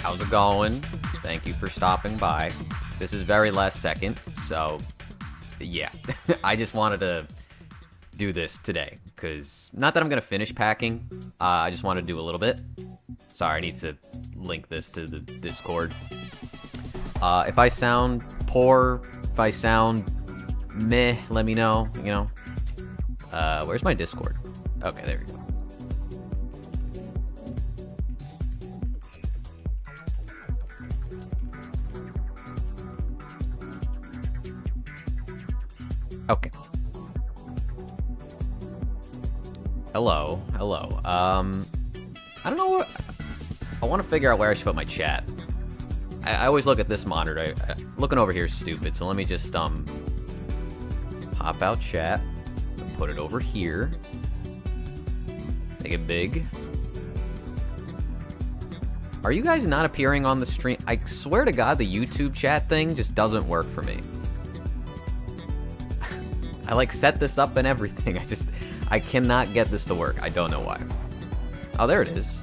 How's it going? Thank you for stopping by. This is very last second, so yeah. I just wanted to do this today, because not that I'm going to finish packing, I just want to do a little bit. Sorry, I need to link this to the Discord. If I sound poor, if I sound meh, let me know, you know. Where's my Discord? Okay, there we go. Okay. Hello. I don't know what... I want to figure out where I should put my chat. I always look at this monitor. Looking over here is stupid, so let me just, pop out chat. Put it over here. Make it big. Are you guys not appearing on the stream? I swear to God, the YouTube chat thing just doesn't work for me. I like set this up and everything. I cannot get this to work. I don't know why. Oh, there it is.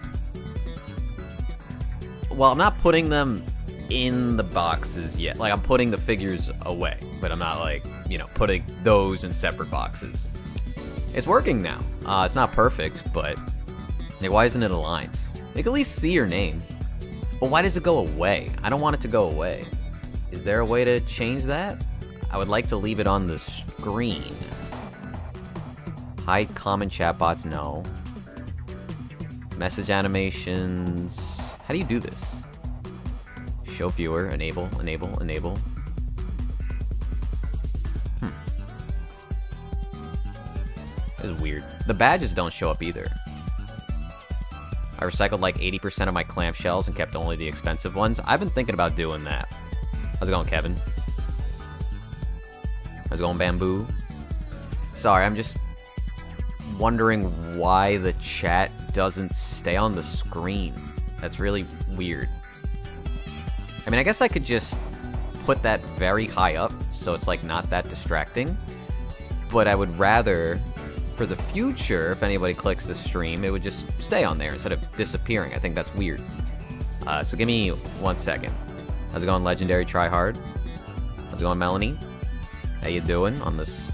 Well, I'm not putting them in the boxes yet. Like, I'm putting the figures away, but I'm not, like, you know, putting those in separate boxes. It's working now. It's not perfect, but like, why isn't it aligned? You can at least see your name. But why does it go away? I don't want it to go away. Is there a way to change that? I would like to leave it on the screen. Hide common chatbots, no. Message animations. How do you do this? Show viewer, enable. This is weird. The badges don't show up either. I recycled like 80% of my clamshells and kept only the expensive ones. I've been thinking about doing that. How's it going, Kevin? How's it going, Bamboo? Sorry, I'm just wondering why the chat doesn't stay on the screen. That's really weird. I mean, I guess I could just put that very high up, so it's like not that distracting. But I would rather, for the future, if anybody clicks the stream, it would just stay on there instead of disappearing. I think that's weird. So give me 1 second. How's it going, Legendary Tryhard? How's it going, Melanie? How you doing on this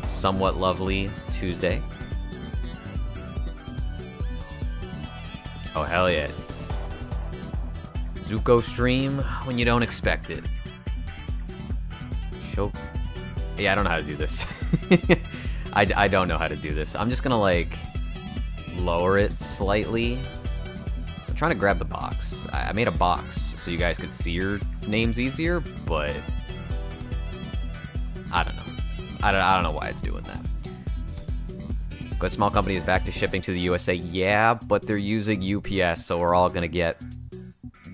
somewhat lovely Tuesday? Oh, hell yeah. Zuko stream when you don't expect it. Show... Yeah, I don't know how to do this. I don't know how to do this. I'm just gonna, like, lower it slightly. I'm trying to grab the box. I made a box so you guys could see your names easier, but... I don't know. I don't know why it's doing that. Good Small Company is back to shipping to the USA. Yeah, but they're using UPS, so we're all gonna get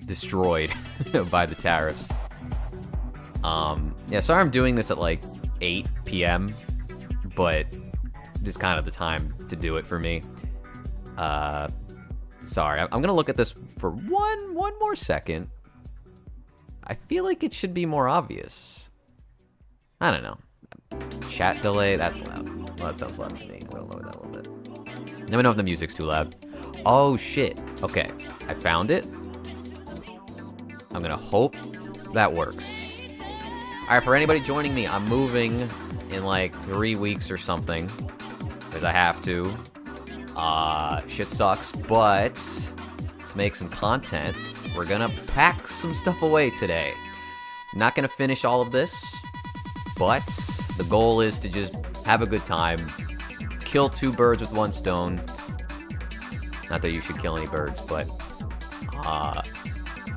destroyed by the tariffs. Yeah, sorry I'm doing this at like 8 p.m., but just kind of the time to do it for me. Sorry, I'm gonna look at this for one more second. I feel like it should be more obvious. I don't know. Chat delay, that's loud. Well, that sounds loud to me. I'm gonna lower that a little bit. Let me know if the music's too loud. Oh, shit. Okay, I found it. I'm gonna hope that works. Alright, for anybody joining me, I'm moving in like 3 weeks or something. Because I have to. Shit sucks, but to make some content, we're gonna pack some stuff away today. Not gonna finish all of this, but the goal is to just have a good time, kill 2 birds with 1 stone. Not that you should kill any birds, but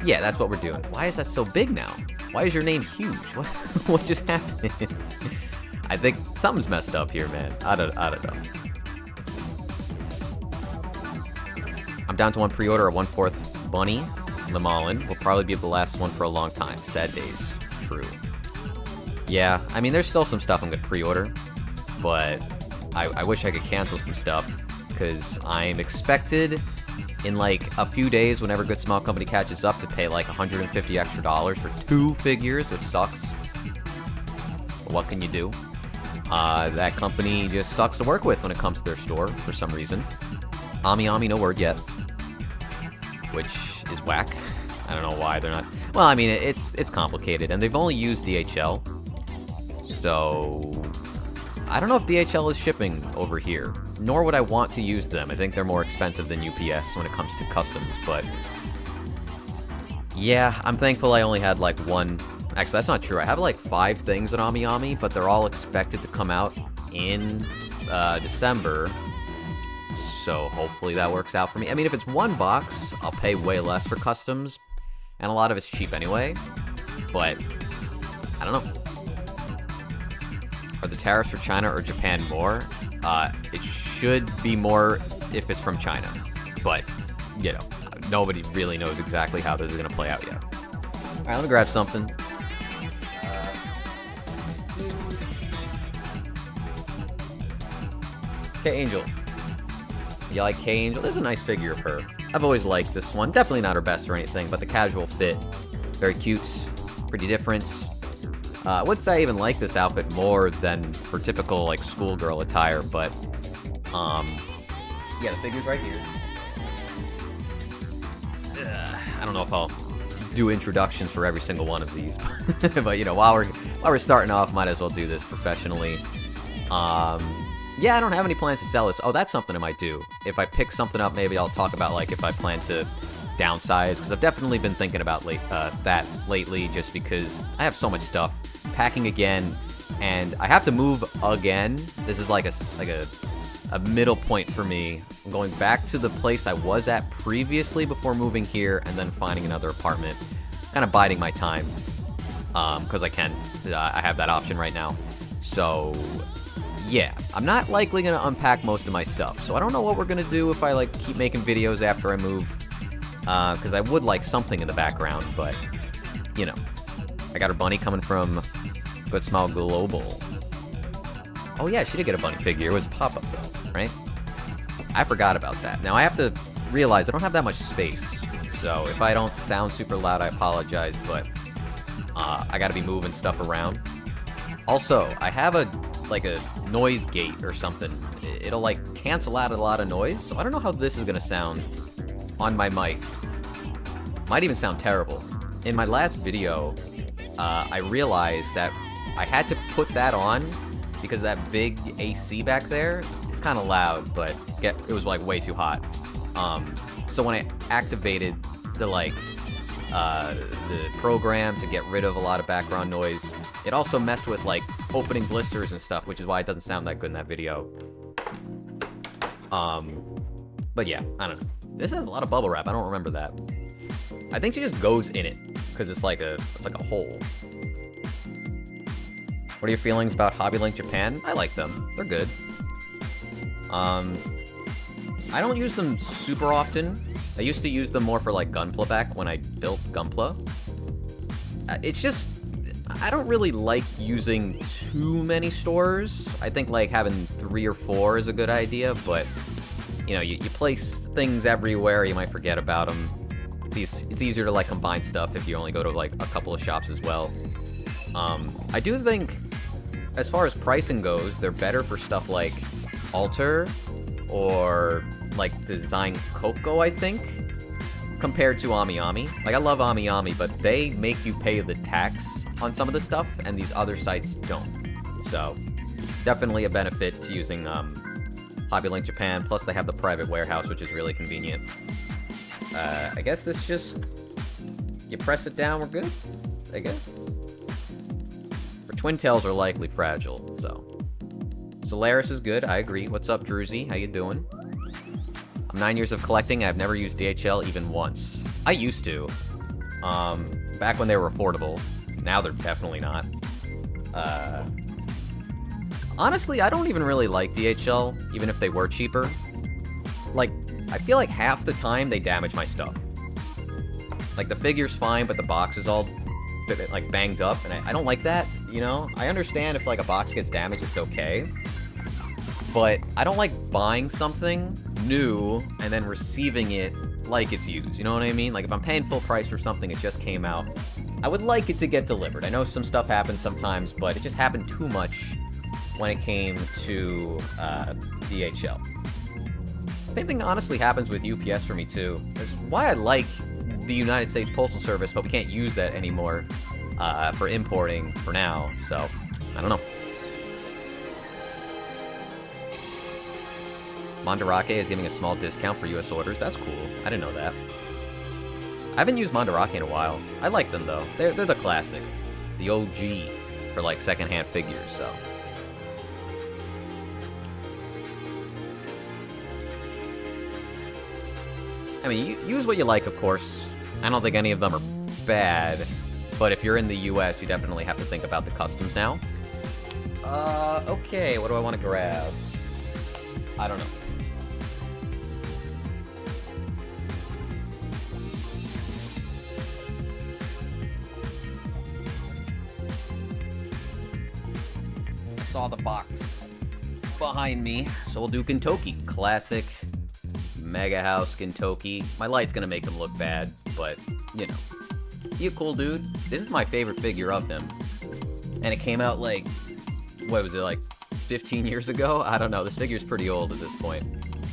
yeah, that's what we're doing. Why is that so big now? Why is your name huge? What just happened? I think something's messed up here, man. I don't know. I'm down to one pre-order, a 1/4 bunny. The Malin will probably be the last one for a long time. Sad days. True. Yeah, I mean, there's still some stuff I'm gonna pre-order, but I wish I could cancel some stuff, because I'm expected in like a few days, whenever Good Small Company catches up, to pay like $150 extra for 2 figures, which sucks. But what can you do? That company just sucks to work with when it comes to their store for some reason. Ami, no word yet, which is whack. I don't know why they're not. Well, I mean, it's complicated, and they've only used DHL, so I don't know if DHL is shipping over here, nor would I want to use them. I think they're more expensive than UPS when it comes to customs, but yeah, I'm thankful I only had like one. Actually, that's not true. I have like 5 things at Ami, but they're all expected to come out in December, so hopefully that works out for me. I mean, if it's one box, I'll pay way less for customs, and a lot of it's cheap anyway, but I don't know. Are the tariffs for China or Japan more? It should be more if it's from China, but, you know, nobody really knows exactly how this is going to play out yet. All right, let me grab something. K-Angel. You like K-Angel? This is a nice figure of her. I've always liked this one. Definitely not her best or anything, but the casual fit, very cute, pretty different. I would say I even like this outfit more than for typical, like, schoolgirl attire, but, yeah, the figure's right here. I don't know if I'll do introductions for every single one of these, but, you know, while we're starting off, might as well do this professionally. Yeah, I don't have any plans to sell this. Oh, that's something I might do. If I pick something up, maybe I'll talk about, like, if I plan to downsize, because I've definitely been thinking about that lately, just because I have so much stuff. Packing again, and I have to move again. This is like a middle point for me. I'm going back to the place I was at previously before moving here, and then finding another apartment. Kind of biding my time, because I can. I have that option right now. So, yeah, I'm not likely going to unpack most of my stuff. So I don't know what we're going to do if I, like, keep making videos after I move, because I would like something in the background, but, you know. I got her bunny coming from Good Small Global. Oh yeah, she did get a bunny figure. It was a pop-up though, right? I forgot about that. Now I have to realize I don't have that much space. So if I don't sound super loud, I apologize, but I gotta be moving stuff around. Also, I have a noise gate or something. It'll like cancel out a lot of noise. So I don't know how this is gonna sound on my mic. Might even sound terrible. In my last video, I realized that I had to put that on because that big AC back there, it's kind of loud, but it was like way too hot. So when I activated the program to get rid of a lot of background noise, it also messed with like opening blisters and stuff, which is why it doesn't sound that good in that video. But yeah, I don't know. This has a lot of bubble wrap. I don't remember that. I think she just goes in it because it's like a hole. What are your feelings about Hobby Link Japan? I like them. They're good. I don't use them super often. I used to use them more for like Gunpla back when I built Gunpla. It's just, I don't really like using too many stores. I think like having 3 or 4 is a good idea, but you know, you place things everywhere, you might forget about them. It's easier to like combine stuff if you only go to like a couple of shops as well. I do think, as far as pricing goes, they're better for stuff like Alter or like Design Coco, I think, compared to Ami. Like, I love Ami, but they make you pay the tax on some of the stuff, and these other sites don't. So, definitely a benefit to using Hobby Link Japan. Plus, they have the private warehouse, which is really convenient. I guess this just, you press it down, we're good, I guess. For twin tails are likely fragile, so. Solaris is good, I agree. What's up, Druzy? How you doing? I'm 9 years of collecting. I've never used DHL even once. I used to. Back when they were affordable. Now they're definitely not. Honestly, I don't even really like DHL, even if they were cheaper. Like, I feel like half the time they damage my stuff. Like, the figure's fine, but the box is all, like, banged up, and I don't like that, you know? I understand if, like, a box gets damaged, it's okay. But I don't like buying something new and then receiving it like it's used, you know what I mean? Like, if I'm paying full price for something, it just came out, I would like it to get delivered. I know some stuff happens sometimes, but it just happened too much when it came to DHL. Same thing honestly happens with UPS for me too. That's why I like the United States Postal Service, but we can't use that anymore for importing for now, so I don't know. Mandarake is giving a small discount for US orders. That's cool. I didn't know that. I haven't used Mandarake in a while. I like them though. They're the classic. The OG for like secondhand figures, so. I mean, use what you like, of course. I don't think any of them are bad, but if you're in the US, you definitely have to think about the customs now. Okay, what do I want to grab? I don't know. Saw the box behind me, so we'll do Gintoki. Classic Mega House Gintoki. My light's gonna make him look bad, but, you know. He a cool dude. This is my favorite figure of him. And it came out like, what was it, like 15 years ago? I don't know, this figure's pretty old at this point.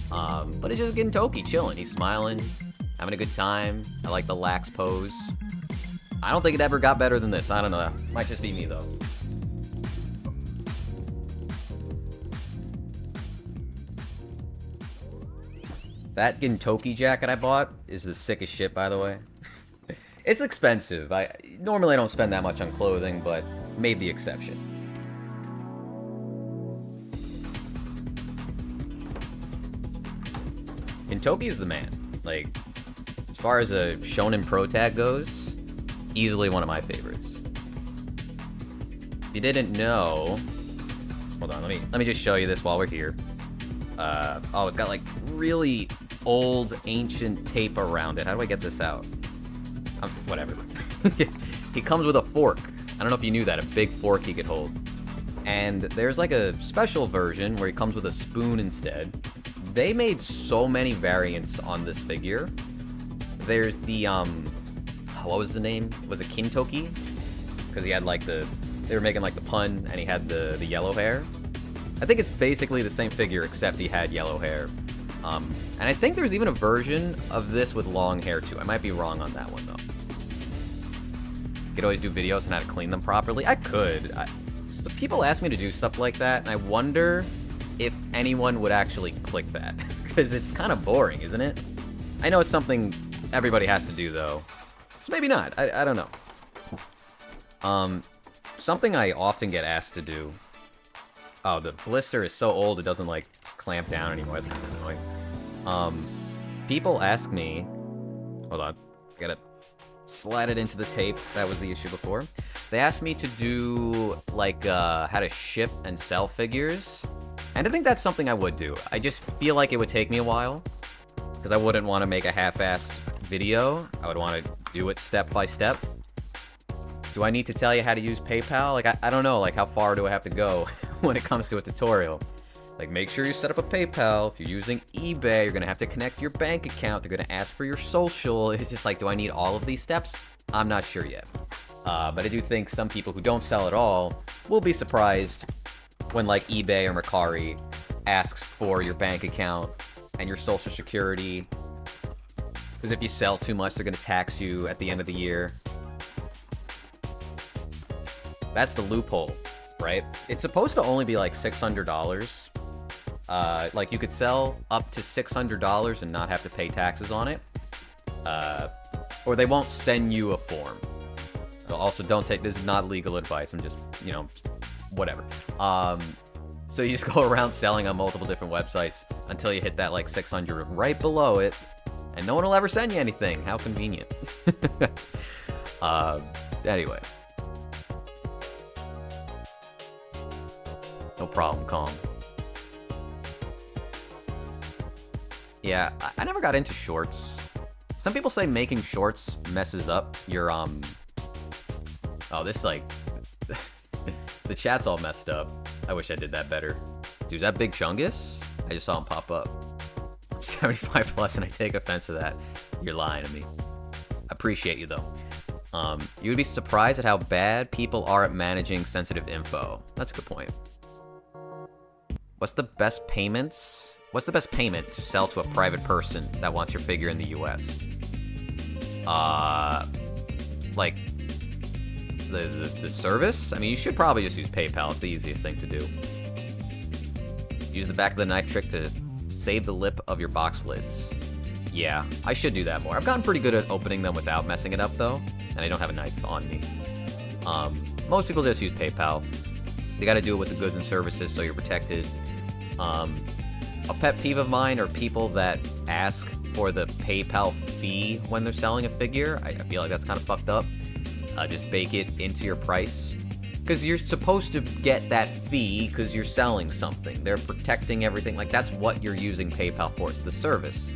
But it's just Gintoki, chilling. He's smiling, having a good time. I like the lax pose. I don't think it ever got better than this. I don't know. Might just be me, though. That Gintoki jacket I bought is the sickest shit, by the way. It's expensive. Normally I don't spend that much on clothing, but made the exception. Gintoki is the man. Like, as far as a Shonen Pro tag goes, easily one of my favorites. If you didn't know, hold on, let me just show you this while we're here. Oh, it's got like really old, ancient tape around it. How do I get this out? Whatever. He comes with a fork. I don't know if you knew that, a big fork he could hold. And there's like a special version where he comes with a spoon instead. They made so many variants on this figure. There's the, what was the name? Was it Gintoki? Because he had like they were making like the pun, and he had the yellow hair. I think it's basically the same figure, except he had yellow hair. And I think there's even a version of this with long hair, too. I might be wrong on that one, though. You could always do videos on how to clean them properly. I could. So people ask me to do stuff like that, and I wonder if anyone would actually click that. Because it's kind of boring, isn't it? I know it's something everybody has to do, though. So maybe not. I don't know. Something I often get asked to do. Oh, the blister is so old it doesn't, like, clamp down anymore. It's kind of annoying. People ask me... Hold on. Gotta slide it into the tape. That was the issue before. They asked me to do, like, how to ship and sell figures. And I think that's something I would do. I just feel like it would take me a while. Because I wouldn't want to make a half-assed video. I would want to do it step by step. Do I need to tell you how to use PayPal? Like, I don't know. Like, how far do I have to go when it comes to a tutorial? Like, make sure you set up a PayPal. If you're using eBay, you're going to have to connect your bank account. They're going to ask for your social. It's just like, do I need all of these steps? I'm not sure yet. But I do think some people who don't sell at all will be surprised when, like, eBay or Mercari asks for your bank account and your social security. Because if you sell too much, they're going to tax you at the end of the year. That's the loophole, right? It's supposed to only be like $600. Like, you could sell up to $600 and not have to pay taxes on it. Or they won't send you a form. Also, don't take, this is not legal advice. I'm just, you know, whatever. So you just go around selling on multiple different websites until you hit that, like, 600 right below it. And no one will ever send you anything. How convenient. Anyway. No problem, Kong. Yeah, I never got into shorts. Some people say making shorts messes up your, Oh, this, like... the chat's all messed up. I wish I did that better. Dude, is that Big Chungus? I just saw him pop up. 75 plus, and I take offense to that. You're lying to me. Appreciate you, though. You would be surprised at how bad people are at managing sensitive info. That's a good point. What's the best payment to sell to a private person that wants your figure in the US? Like, the service? I mean, you should probably just use PayPal. It's the easiest thing to do. Use the back of the knife trick to save the lip of your box lids. Yeah, I should do that more. I've gotten pretty good at opening them without messing it up, though, and I don't have a knife on me. Most people just use PayPal. They gotta do it with the goods and services so you're protected. A pet peeve of mine are people that ask for the PayPal fee when they're selling a figure. I feel like that's kind of fucked up. Just bake it into your price. Because you're supposed to get that fee because you're selling something. They're protecting everything. Like, that's what you're using PayPal for. It's the service.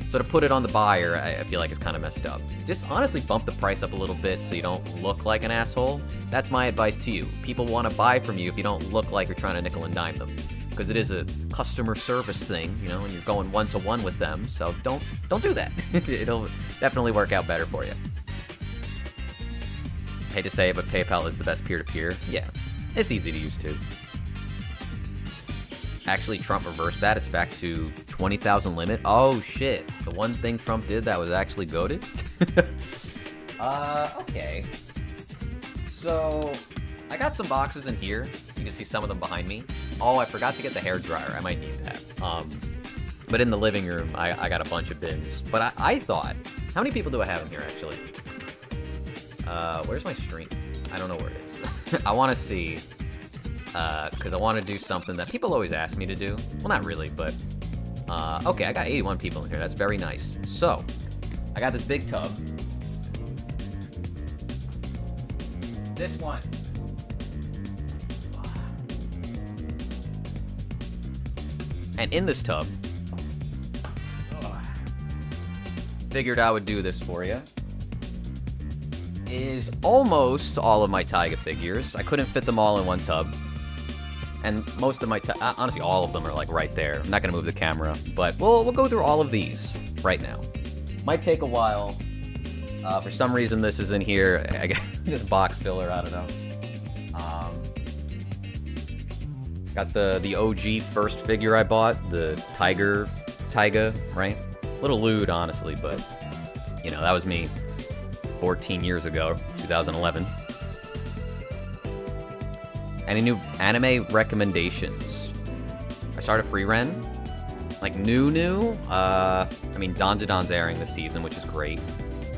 So to put it on the buyer, I feel like it's kind of messed up. Just honestly bump the price up a little bit so you don't look like an asshole. That's my advice to you. People want to buy from you if you don't look like you're trying to nickel and dime them. Because it is a customer service thing, you know, and you're going one-to-one with them. So don't do that. It'll definitely work out better for you. Hate to say it, but PayPal is the best peer-to-peer. Yeah, it's easy to use too. Actually, Trump reversed that. It's back to 20,000 limit. Oh shit! The one thing Trump did that was actually goated. Okay. So I got some boxes in here. You can see some of them behind me. Oh, I forgot to get the hairdryer. I might need that. But in the living room, I got a bunch of bins. But I thought, how many people do I have in here actually? Where's my stream? I don't know where it is. I want to see, because I want to do something that people always ask me to do. Well, not really, but, okay, I got 81 people in here. That's very nice. So, I got this big tub. This one. And in this tub, figured I would do this for you, is almost all of my Taiga figures. I couldn't fit them all in one tub. And most of my, honestly, all of them are like right there. I'm not gonna move the camera, but we'll go through all of these right now. Might take a while. For some reason, this is in here. I got just box filler, I don't know. Got the OG first figure I bought, the Taiga, right? A little lewd, honestly, but, you know, that was me 14 years ago, 2011. Any new anime recommendations? I started free Ren. Like, new? I mean, Dandadan's airing this season, which is great.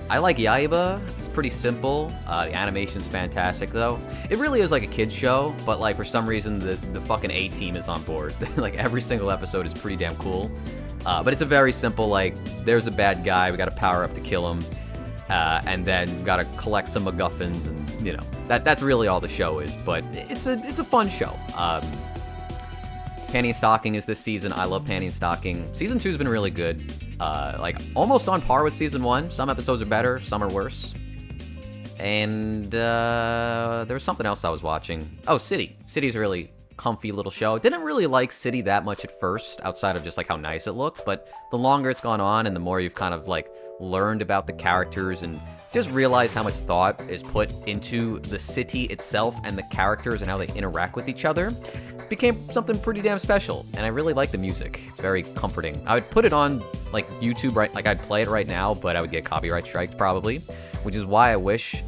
I like Yaiba. It's pretty simple. The animation's fantastic, though. It really is like a kid's show, but, like, for some reason, the fucking A-team is on board. Like, every single episode is pretty damn cool. But it's a very simple, like, there's a bad guy, we gotta power up to kill him, and then we gotta collect some MacGuffins, and, you know, that's really all the show is, but it's a fun show. Panty and Stocking is this season. I love Panty and Stocking. Season 2's been really good. Like, almost on par with Season 1. Some episodes are better, some are worse. And, there was something else I was watching. Oh, City. City's a really comfy little show. Didn't really like City that much at first, outside of just, like, how nice it looked, but the longer it's gone on and the more you've kind of, like, learned about the characters and just realized how much thought is put into the city itself and the characters and how they interact with each other, became something pretty damn special. And I really like the music. It's very comforting. I would put it on, like, YouTube, right? Like, I'd play it right now, but I would get copyright striked probably, which is why I wish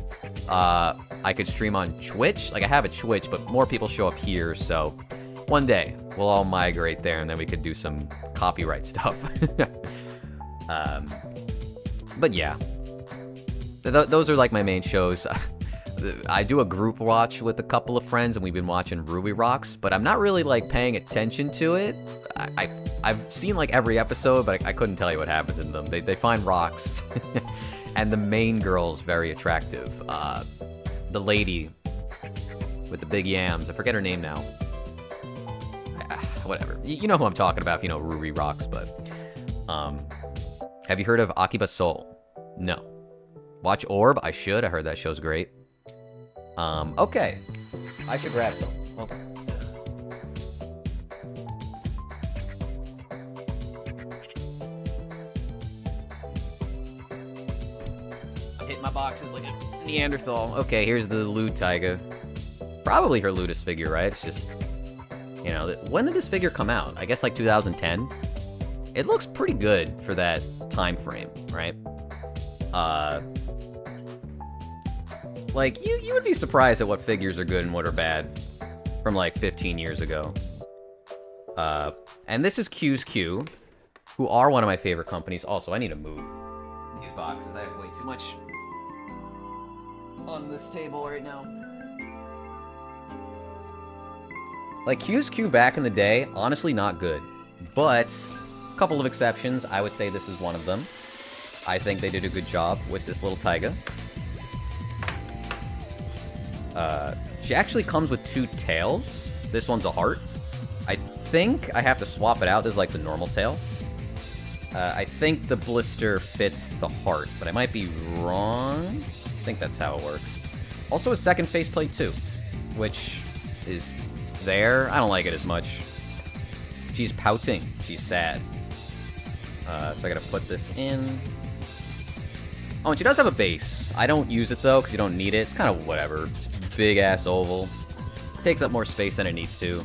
I could stream on Twitch. Like, I have a Twitch, but more people show up here, so one day we'll all migrate there and then we could do some copyright stuff. But yeah, those are like my main shows. I do a group watch with a couple of friends, and we've been watching Ruby Rocks, but I'm not really, like, paying attention to it. I've seen, like, every episode, but I couldn't tell you what happens in them. They find rocks, and the main girl's very attractive. The lady with the big yams, I forget her name now. whatever. You know who I'm talking about if you know Ruri Rocks, but... have you heard of Akiba Soul? No. Watch Orb? I should. I heard that show's great. Okay. I should grab some. Okay. I'm hitting my boxes like a Neanderthal. Okay, here's the Lewd Taiga. Probably her lewdest figure, right? It's just, you know, when did this figure come out? I guess like 2010? It looks pretty good for that time frame, right? Like, you would be surprised at what figures are good and what are bad from like 15 years ago. And this is Q's Q, who are one of my favorite companies. Also, I need to move these boxes. I have way too much on this table right now. Like, Q's Q back in the day, honestly not good. But, a couple of exceptions, I would say this is one of them. I think they did a good job with this little Taiga. She actually comes with 2 tails. This one's a heart. I think I have to swap it out. This is like the normal tail. I think the blister fits the heart, but I might be wrong. I think that's how it works. Also a second faceplate too, which is there. I don't like it as much. She's pouting. She's sad. So I gotta put this in. Oh, and she does have a base. I don't use it though, because you don't need it. It's kind of whatever. It's a big-ass oval. It takes up more space than it needs to.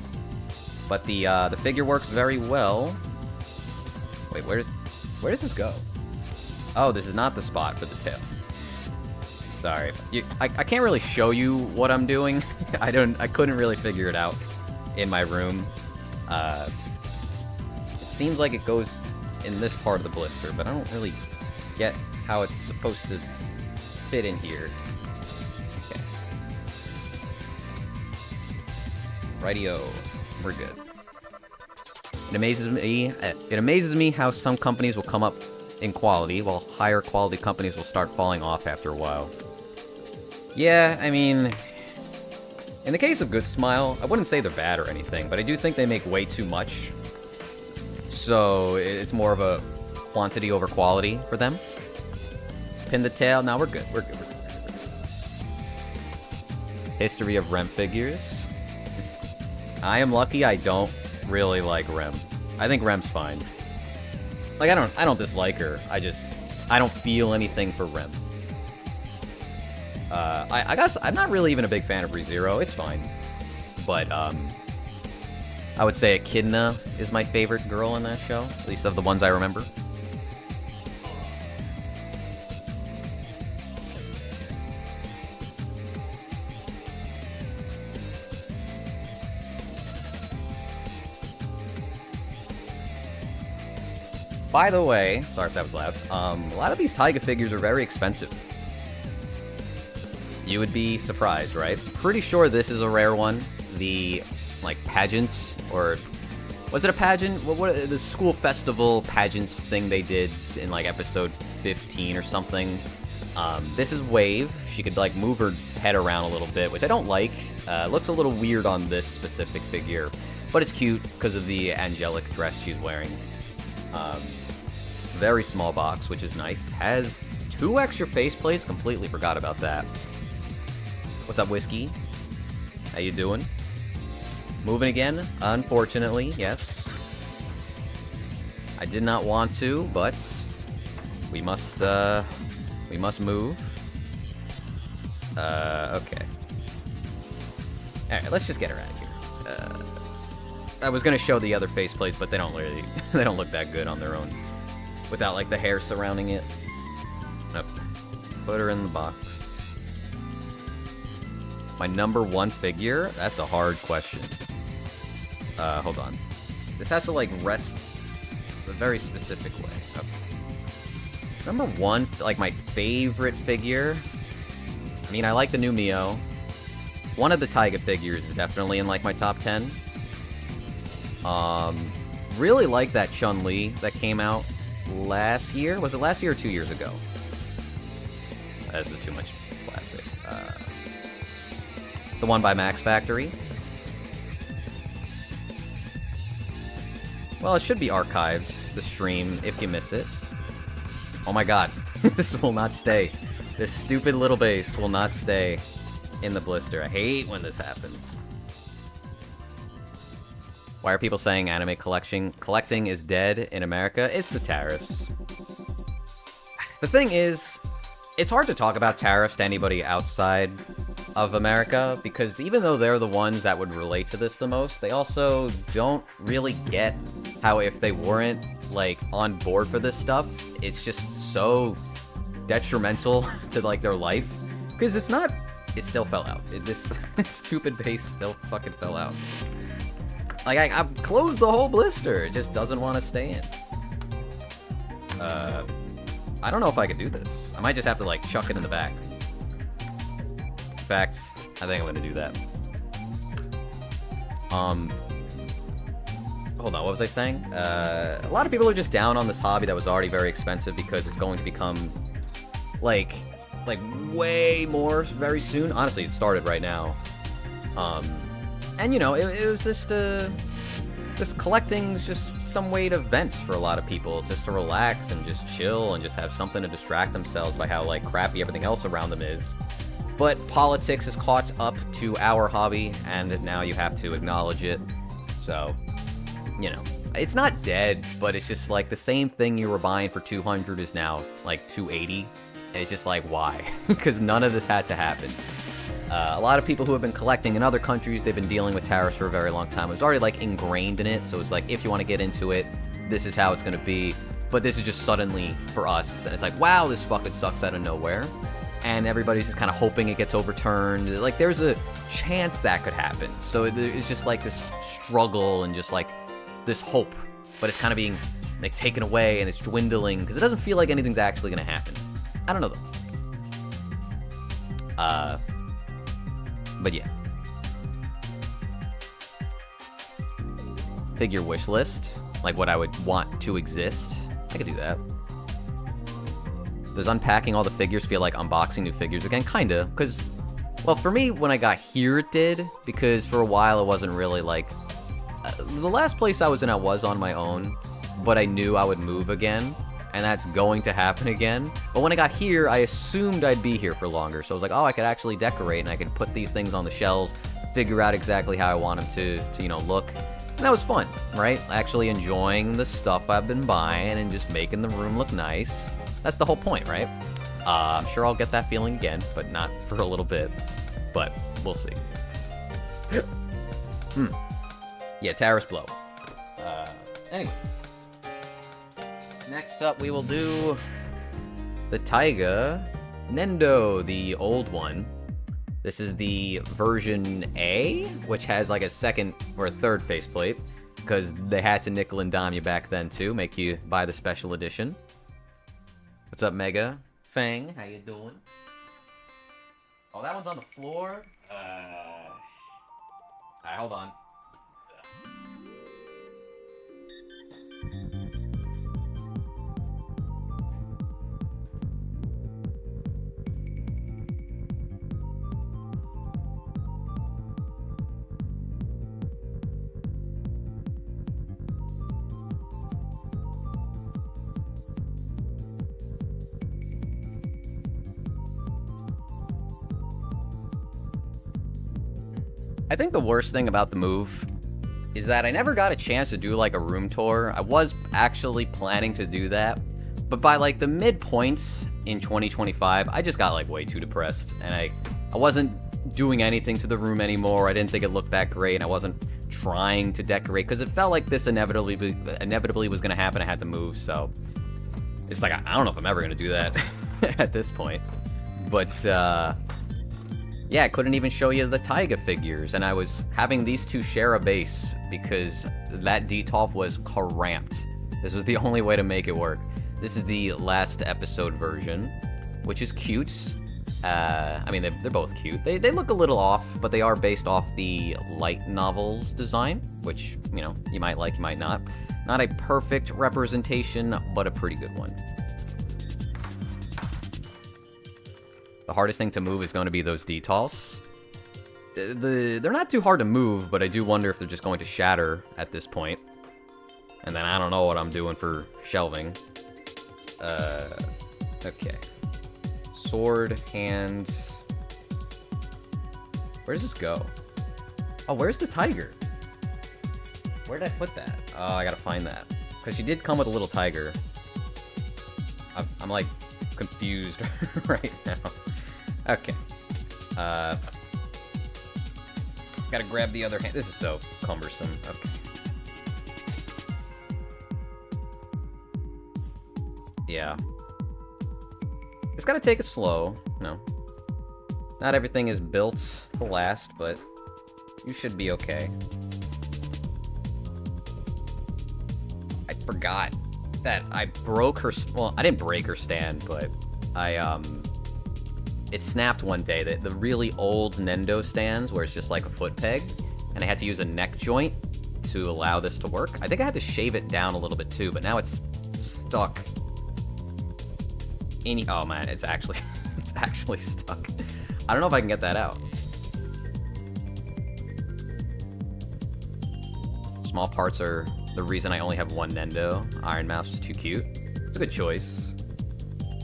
But the figure works very well. Wait, where does this go? Oh, this is not the spot for the tail. Sorry. I can't really show you what I'm doing. I couldn't really figure it out in my room. It seems like it goes in this part of the blister, but I don't really get how it's supposed to fit in here. Okay. Rightio. We're good. It amazes me how some companies will come up in quality, while higher quality companies will start falling off after a while. Yeah, I mean, in the case of Good Smile, I wouldn't say they're bad or anything, but I do think they make way too much. So it's more of a quantity over quality for them. Pin the tail. Now we're good. We're good. History of Rem figures. I am lucky I don't really like Rem. I think Rem's fine. Like, I don't dislike her. I don't feel anything for Rem. I guess I'm not really even a big fan of ReZero. It's fine. But, I would say Echidna is my favorite girl in that show. At least of the ones I remember. By the way, sorry if that was loud, a lot of these Taiga figures are very expensive. You would be surprised, right? Pretty sure this is a rare one. The, like, pageants, or... Was it a pageant? What the school festival pageants thing they did in, like, episode 15 or something. This is Wave. She could, like, move her head around a little bit, which I don't like. Looks a little weird on this specific figure. But it's cute because of the angelic dress she's wearing. Very small box, which is nice. Has 2 extra faceplates. Completely forgot about that. What's up, Whiskey? How you doing? Moving again, unfortunately, yes. I did not want to, but we must move. Okay. Alright, let's just get her out of here. I was gonna show the other faceplates, but they don't really, they don't look that good on their own. Without, like, the hair surrounding it. Nope. Put her in the box. My number 1 figure? That's a hard question. Hold on. This has to, like, rest a very specific way. Okay. Number 1, like, my favorite figure? I mean, I like the new Mio. One of the Taiga figures is definitely in, like, my top 10. Really like that Chun-Li that came out last year. Was it last year or 2 years ago? That's too much plastic. The one by Max Factory. Well, it should be archived, the stream, if you miss it. Oh my god. This will not stay. This stupid little base will not stay in the blister. I hate when this happens. Why are people saying anime collecting is dead in America? It's the tariffs. The thing is, it's hard to talk about tariffs to anybody outside of America, because even though they're the ones that would relate to this the most, they also don't really get how if they weren't, like, on board for this stuff, it's just so detrimental to, like, their life. Because it's not... It still fell out. This stupid base still fucking fell out. Like, I've closed the whole blister. It just doesn't want to stay in. I don't know if I can do this. I might just have to, like, chuck it in the back. In fact, I think I'm gonna do that. Hold on, what was I saying? A lot of people are just down on this hobby that was already very expensive because it's going to become, like way more very soon. Honestly, it started right now. And, you know, it was just, this collecting's just some way to vent for a lot of people, just to relax and just chill and just have something to distract themselves by how, like, crappy everything else around them is. But politics has caught up to our hobby, and now you have to acknowledge it. So, you know, it's not dead, but it's just like the same thing you were buying for 200 is now like 280. And it's just like, why? Because none of this had to happen. A lot of people who have been collecting in other countries, they've been dealing with tariffs for a very long time. It was already, like, ingrained in it, so it's like, if you want to get into it, this is how it's going to be. But this is just suddenly for us, and it's like, wow, this fucking sucks out of nowhere. And everybody's just kind of hoping it gets overturned. Like, there's a chance that could happen. So it's just like this struggle and just like this hope, but it's kind of being, like, taken away and it's dwindling because it doesn't feel like anything's actually going to happen. I don't know, though. But yeah. Figure wish list. Like what I would want to exist. I could do that. Does unpacking all the figures feel like unboxing new figures again? Kinda. Because, well, for me, when I got here, it did. Because for a while, it wasn't really like... the last place I was in, I was on my own. But I knew I would move again. And that's going to happen again. But when I got here, I assumed I'd be here for longer. So I was like, oh, I could actually decorate, and I could put these things on the shelves, figure out exactly how I want them to you know, look. And that was fun, right? Actually enjoying the stuff I've been buying and just making the room look nice. That's the whole point, right? I'm sure I'll get that feeling again, but not for a little bit. But we'll see. Yeah, tariffs blow. Anyway. Next up, we will do the Taiga Nendo, the old one. This is the version A, which has like a second or a third faceplate, because they had to nickel and dime you back then too, make you buy the special edition. What's up, Mega? Fang, how you doing? Oh, that one's on the floor? Alright, hold on. I think the worst thing about the move is that I never got a chance to do like a room tour. I was actually planning to do that, but by like the midpoints in 2025, I just got like way too depressed, and I wasn't doing anything to the room anymore. I didn't think it looked that great, and I wasn't trying to decorate because it felt like this inevitably was going to happen. I had to move, so it's like I don't know if I'm ever going to do that at this point. But yeah, I couldn't even show you the Taiga figures, and I was having these two share a base because that DTOF was cramped. This was the only way to make it work. This is the last episode version, which is cute. I mean, they're both cute. They look a little off, but they are based off the light novels design, which, you know, you might like, you might not. Not a perfect representation, but a pretty good one. The hardest thing to move is going to be those DTOLs. They're not too hard to move, but I do wonder if they're just going to shatter at this point. And then I don't know what I'm doing for shelving. Okay. Sword, hand... Where does this go? Oh, where's the tiger? Where did I put that? Oh, I gotta find that. Because she did come with a little tiger. I'm like, confused right now. Okay. Gotta grab the other hand. This is so cumbersome. Okay. Yeah. Just gotta take it slow, you know. Not everything is built to last, but you should be okay. I forgot that I broke her... Well, I didn't break her stand, but it snapped one day. The really old Nendo stands where it's just like a foot peg, and I had to use a neck joint to allow this to work. I think I had to shave it down a little bit too, but now it's stuck. Oh man, it's actually it's actually stuck. I don't know if I can get that out. Small parts are the reason I only have one Nendo. Iron Mouse is too cute. It's a good choice.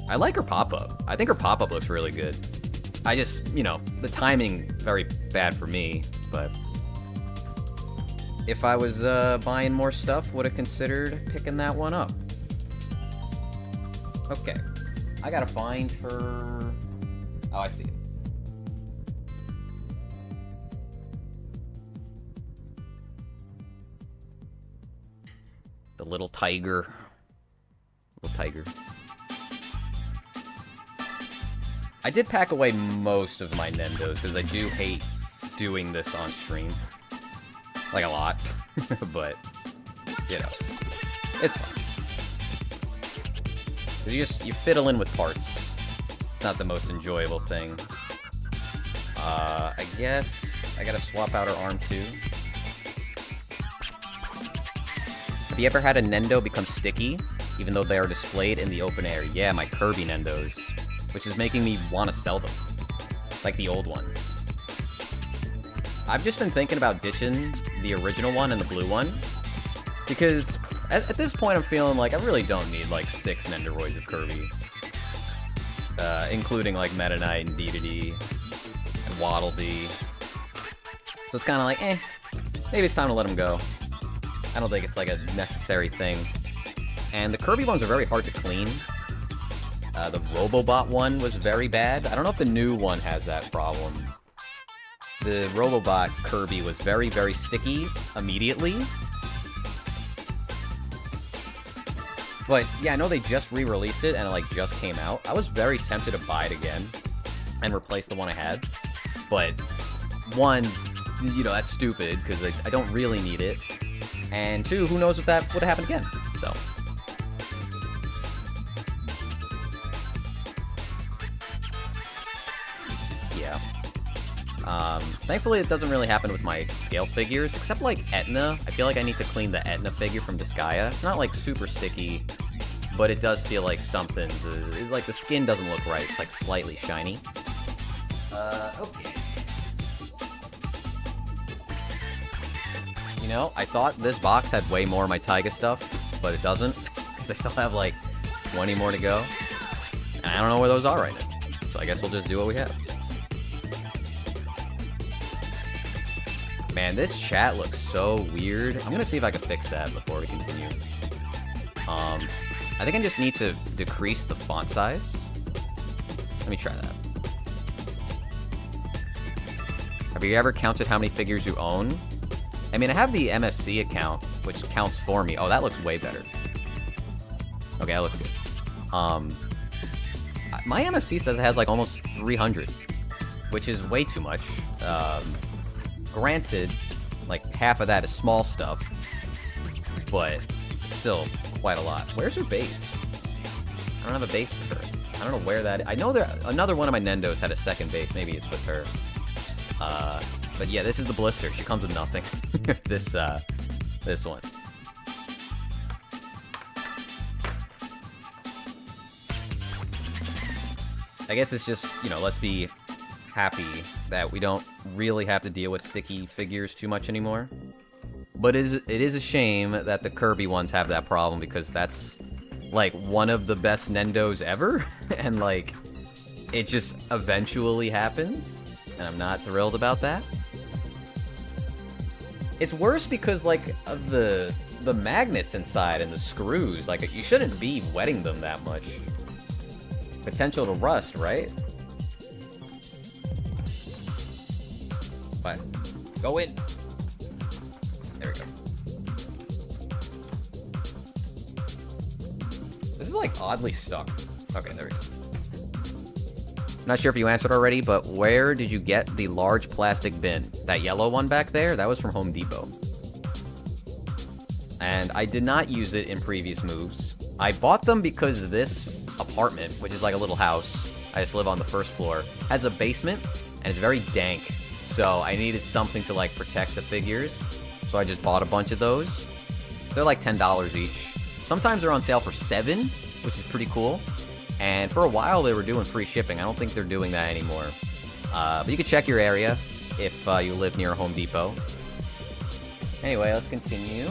I like her pop-up. I think her pop-up looks really good. I just, you know, the timing, very bad for me, but... If I was buying more stuff, would have considered picking that one up. Okay. I gotta find her... Oh, I see it. The little tiger. Little tiger. I did pack away most of my Nendos, because I do hate doing this on stream. Like, a lot. But, you know. It's fine. You fiddle in with parts. It's not the most enjoyable thing. I guess I gotta swap out her arm, too. Have you ever had a Nendo become sticky, even though they are displayed in the open air? Yeah, my Kirby Nendos. Which is making me want to sell them. Like the old ones. I've just been thinking about ditching the original one and the blue one. Because at this point I'm feeling like I really don't need like 6 Nendoroids of Kirby. Including like Meta Knight and Dedede and Waddle Dee. So it's kind of like, maybe it's time to let them go. I don't think it's like a necessary thing. And the Kirby ones are very hard to clean. The Robobot one was very bad. I don't know if the new one has that problem. The Robobot Kirby was very, very sticky immediately. But yeah, I know they just re-released it and it like just came out. I was very tempted to buy it again and replace the one I had. But one, you know, that's stupid because I don't really need it. And two, who knows if that would have happened again. So... thankfully it doesn't really happen with my scale figures, except like Etna. I feel like I need to clean the Etna figure from Disgaea. It's not like super sticky, but it does feel like something, like the skin doesn't look right. It's like slightly shiny. Okay. You know, I thought this box had way more of my Taiga stuff, but it doesn't, because I still have like 20 more to go. And I don't know where those are right now. So I guess we'll just do what we have. Man, this chat looks so weird. I'm gonna see if I can fix that before we continue. I think I just need to decrease the font size. Let me try that. Have you ever counted how many figures you own? I mean, I have the MFC account, which counts for me. Oh, that looks way better. Okay, that looks good. My MFC says it has like almost 300, which is way too much. Granted, like half of that is small stuff, but still quite a lot. Where's her base? I don't have a base for her. I don't know where that is. I know another one of my Nendos had a second base. Maybe it's with her. But yeah, this is the blister. She comes with nothing. this one. I guess it's just, you know, let's be happy that we don't really have to deal with sticky figures too much anymore. But it is a shame that the Kirby ones have that problem, because that's, like, one of the best Nendos ever. And, like, it just eventually happens. And I'm not thrilled about that. It's worse because, like, of the magnets inside and the screws. Like, you shouldn't be wetting them that much. Potential to rust, right? Fine. Go in. There we go. This is, like, oddly stuck. Okay, there we go. I'm not sure if you answered already, but where did you get the large plastic bin? That yellow one back there? That was from Home Depot. And I did not use it in previous moves. I bought them because this apartment, which is like a little house, I just live on the first floor, has a basement, and it's very dank. So I needed something to, like, protect the figures. So I just bought a bunch of those. They're like $10 each. Sometimes they're on sale for $7, which is pretty cool. And for a while they were doing free shipping. I don't think they're doing that anymore. But you can check your area if you live near a Home Depot. Anyway, let's continue.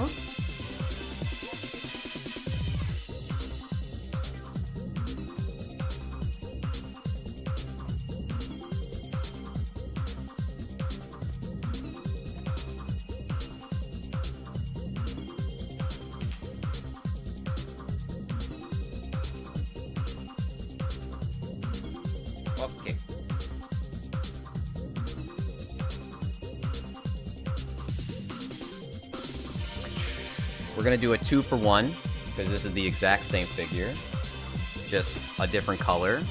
Okay. We're gonna do a 2-for-1, because this is the exact same figure, just a different color.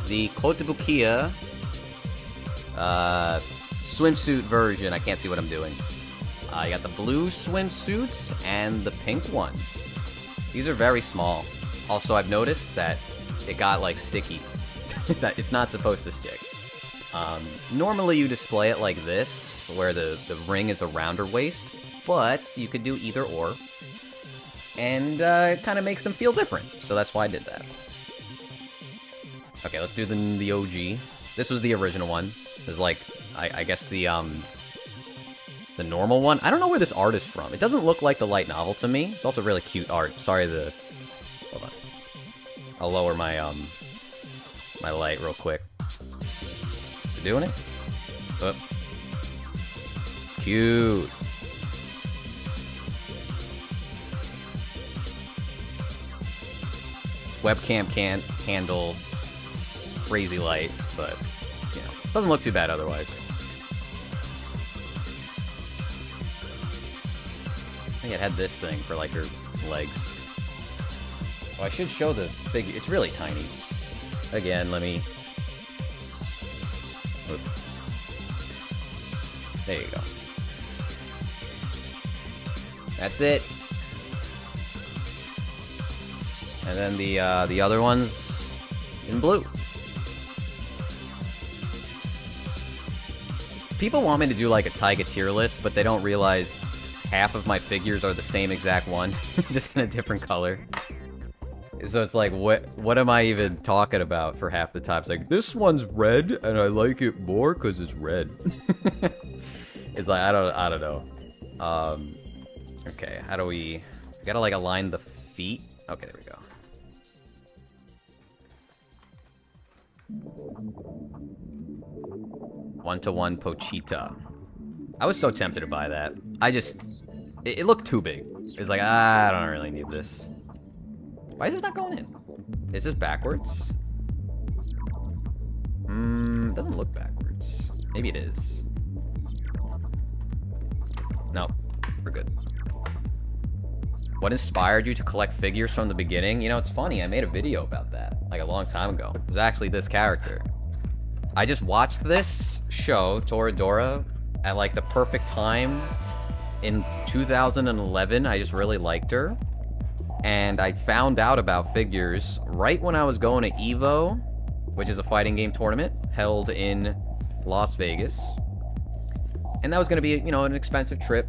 The Kotobukiya swimsuit version. I can't see what I'm doing. You got the blue swimsuits and the pink one. These are very small. Also, I've noticed that it got, like, sticky. That it's not supposed to stick. Normally you display it like this, where the ring is around her waist, but you could do either or. And it kind of makes them feel different, so that's why I did that. Okay, let's do the OG. This was the original one. There's, like, I guess the normal one. I don't know where this art is from. It doesn't look like the light novel to me. It's also really cute art. Sorry, hold on. I'll lower my my light real quick. You doing it? Oh. It's cute. This webcam can't handle crazy light, but, you know, doesn't look too bad otherwise. I think it had this thing for, like, her legs. Oh, I should show the figure. It's really tiny. Again, let me... Oop. There you go. That's it. And then the other one's in blue. People want me to do, like, a Taiga tier list, but they don't realize half of my figures are the same exact one, just in a different color. So it's like, what am I even talking about for half the time? It's like, this one's red, and I like it more because it's red. It's like, I don't know. Okay, how do we gotta, like, align the feet? Okay, there we go. One-to-one Pochita. I was so tempted to buy that. It looked too big. It's like, I don't really need this. Why is this not going in? Is this backwards? It doesn't look backwards. Maybe it is. No, we're good. What inspired you to collect figures from the beginning? You know, it's funny, I made a video about that, like, a long time ago. It was actually this character. I just watched this show, Toradora, at, like, the perfect time in 2011. I just really liked her. And I found out about figures right when I was going to EVO, which is a fighting game tournament held in Las Vegas. And that was going to be, you know, an expensive trip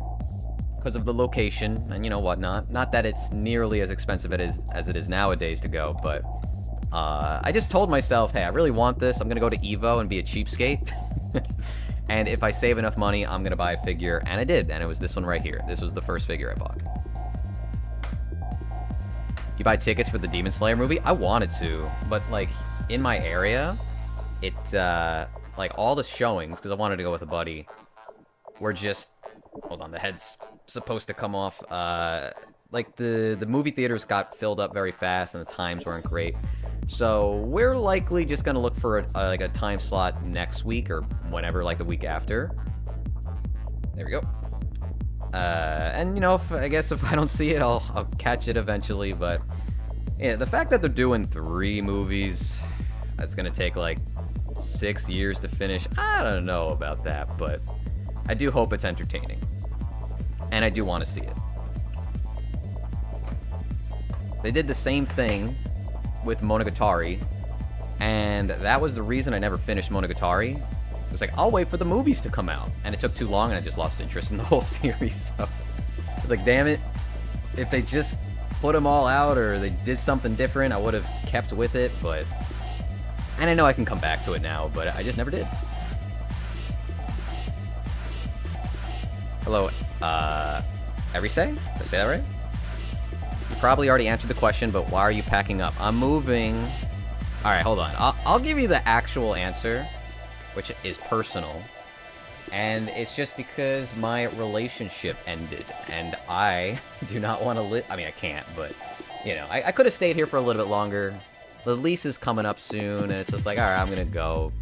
because of the location and, you know, whatnot. Not that it's nearly as expensive as it is nowadays to go, but I just told myself, hey, I really want this. I'm going to go to EVO and be a cheapskate. And if I save enough money, I'm gonna buy a figure, and I did, and it was this one right here. This was the first figure I bought. You buy tickets for the Demon Slayer movie? I wanted to, but like in my area, it like all the showings, because I wanted to go with a buddy, were just, hold on, the head's supposed to come off. Like the movie theaters got filled up very fast, and the times weren't great. So we're likely just gonna look for like a time slot next week or whenever, like the week after. There we go. And you know, I guess if I don't see it, I'll catch it eventually. But yeah, the fact that they're doing 3 movies, that's gonna take like 6 years to finish. I don't know about that, but I do hope it's entertaining, and I do want to see it. They did the same thing with Monogatari, and that was the reason I never finished Monogatari. It was like, I'll wait for the movies to come out, and it took too long, and I just lost interest in the whole series. So I was like, damn it, if they just put them all out or they did something different, I would have kept with it. But, and I know I can come back to it now, but I just never did. Hello, Erise? Did I say that right? You probably already answered the question, but why are you packing up? I'm moving. All right, hold on. I'll give you the actual answer, which is personal. And it's just because my relationship ended, and I do not want to live. I mean, I can't, but, you know, I could have stayed here for a little bit longer. The lease is coming up soon, and it's just like, all right, I'm going to go,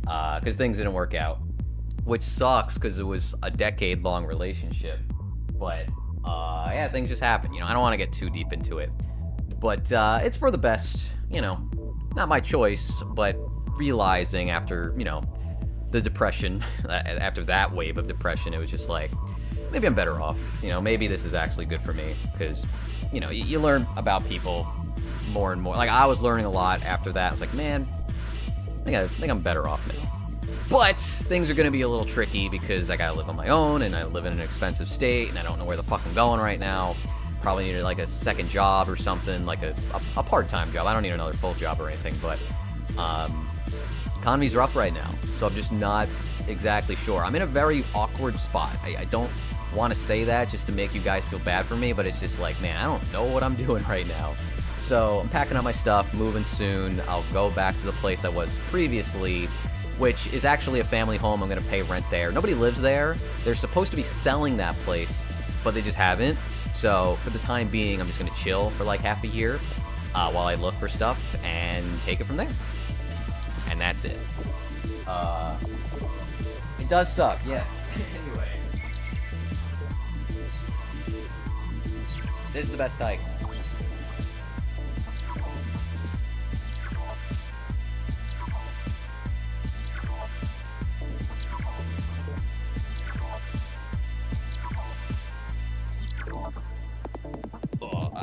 because things didn't work out, which sucks because it was a decade-long relationship. But yeah, things just happen. You know, I don't want to get too deep into it, but it's for the best. You know, not my choice, but realizing after, you know, the depression, after that wave of depression, it was just like, maybe I'm better off. You know, maybe this is actually good for me, because, you know, you learn about people more and more. Like, I was learning a lot after that. I was like, man, I think I'm better off now. But things are going to be a little tricky because I got to live on my own, and I live in an expensive state, and I don't know where the fuck I'm going right now. Probably need like a second job or something, like a part-time job. I don't need another full job or anything, but economy's rough right now, so I'm just not exactly sure. I'm in a very awkward spot. I don't want to say that just to make you guys feel bad for me, but it's just like, man, I don't know what I'm doing right now. So I'm packing up my stuff, moving soon. I'll go back to the place I was previously, which is actually a family home. I'm going to pay rent there. Nobody lives there. They're supposed to be selling that place, but they just haven't. So for the time being, I'm just going to chill for like half a year while I look for stuff and take it from there. And that's it. It does suck, yes. Anyway. This is the best type.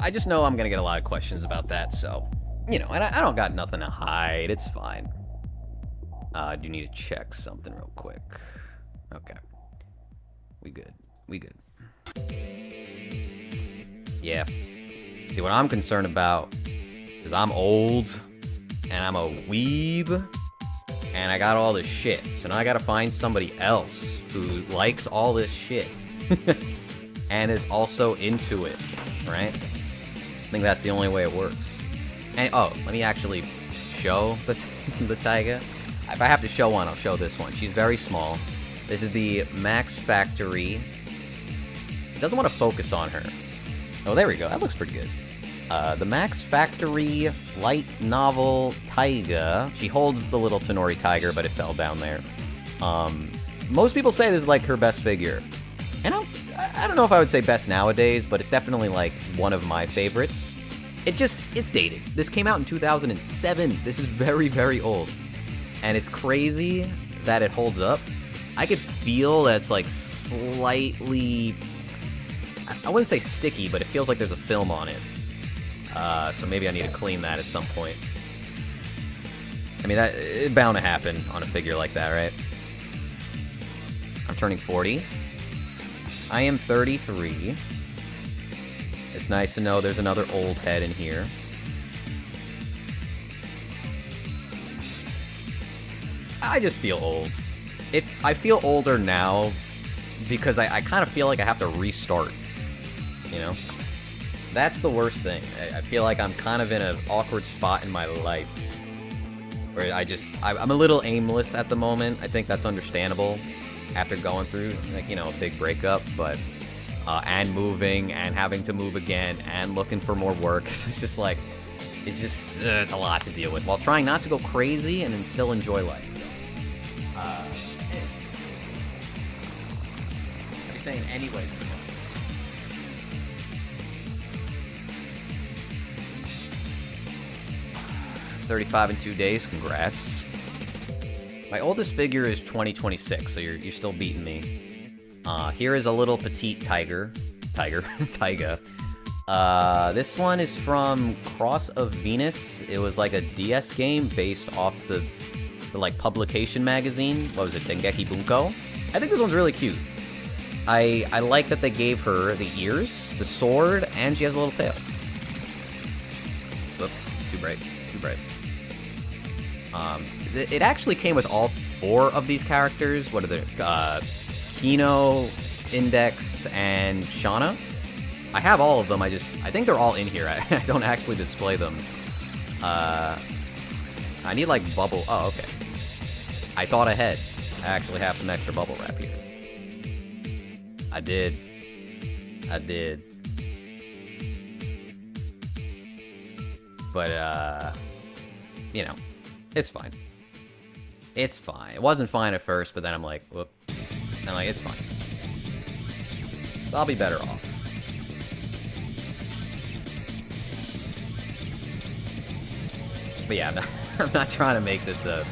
I just know I'm gonna get a lot of questions about that, so, you know, and I don't got nothing to hide. It's fine. I do need to check something real quick. Okay. We good. We good. Yeah. See, what I'm concerned about is I'm old, and I'm a weeb, and I got all this shit. So now I gotta find somebody else who likes all this shit and is also into it, right? I think that's the only way it works. And oh, let me actually show the Taiga. If I have to show one, I'll show this one. She's very small. This is the Max Factory. It doesn't want to focus on her. Oh, there we go. That looks pretty good. The Max Factory light novel Taiga. She holds the little Tenori tiger, but it fell down there. Most people say this is like her best figure. And I don't know if I would say best nowadays, but it's definitely like one of my favorites. It's dated. This came out in 2007. This is very, very old. And it's crazy that it holds up. I could feel that it's like slightly, I wouldn't say sticky, but it feels like there's a film on it. So maybe I need to clean that at some point. I mean, it's bound to happen on a figure like that, right? I'm turning 40. I am 33. It's nice to know there's another old head in here. I just feel old. if I feel older now because I kind of feel like I have to restart, you know? That's the worst thing. I feel like I'm kind of in an awkward spot in my life where I'm a little aimless at the moment. I think that's understandable after going through, like, you know, a big breakup, but, and moving, and having to move again, and looking for more work. So it's just like, it's a lot to deal with, while trying not to go crazy and then still enjoy life. I'm saying anyway. 35 in 2 days, congrats. My oldest figure is 2026, so you're still beating me. Here is a little petite tiger. Taiga. This one is from Cross of Venus. It was like a DS game based off the like publication magazine. What was it, Dengeki Bunko? I think this one's really cute. I like that they gave her the ears, the sword, and she has a little tail. Whoop, too bright. It actually came with all 4 of these characters. What are they? Kino, Index, and Shauna. I have all of them. I think they're all in here. I don't actually display them. I need like bubble. Oh, okay. I thought ahead. I actually have some extra bubble wrap here. I did. But you know, it's fine. It's fine. It wasn't fine at first, but then I'm like, whoop. I'm like, it's fine. I'll be better off. But yeah, I'm not trying to make this a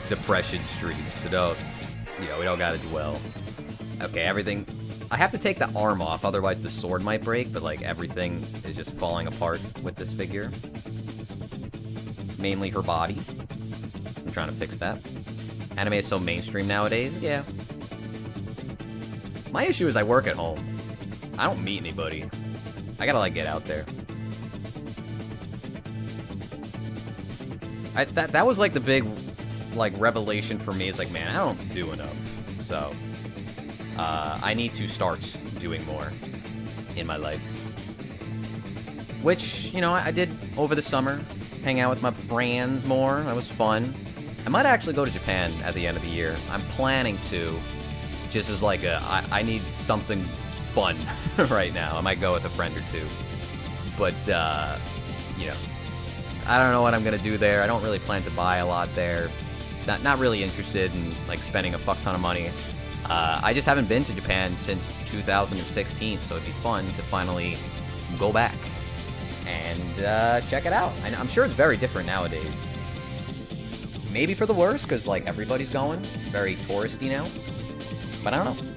depression stream, so we don't gotta dwell. Okay, everything. I have to take the arm off, otherwise the sword might break, but like everything is just falling apart with this figure. Mainly her body. I'm trying to fix that. Anime is so mainstream nowadays, yeah. My issue is I work at home. I don't meet anybody. I gotta like get out there. That was like the big like revelation for me. It's like, man, I don't do enough. So I need to start doing more in my life. Which, you know, I did over the summer. Hang out with my friends more. That was fun. I might actually go to Japan at the end of the year. I'm planning to, just as like I need something fun right now. I might go with a friend or two. But, you know, I don't know what I'm going to do there. I don't really plan to buy a lot there. Not really interested in, like, spending a fuck ton of money. I just haven't been to Japan since 2016, so it'd be fun to finally go back and check it out. I'm sure it's very different nowadays. Maybe for the worse, because, like, everybody's going. Very touristy now. But I don't know.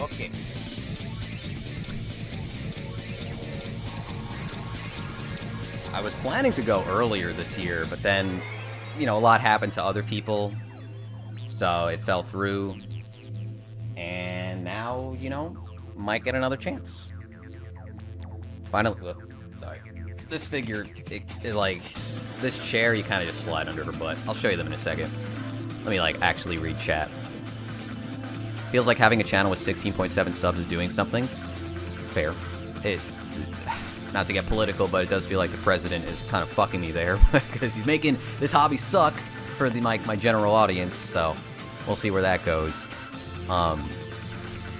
Okay. I was planning to go earlier this year, but then, you know, a lot happened to other people, so it fell through. And now, you know, might get another chance. Finally, sorry. This figure, it like, this chair, you kind of just slide under her butt. I'll show you them in a second. Let me, like, actually read chat. Feels like having a channel with 16.7 subs is doing something. Fair. Not to get political, but it does feel like the president is kind of fucking me there, because he's making this hobby suck for my general audience, so we'll see where that goes. I'm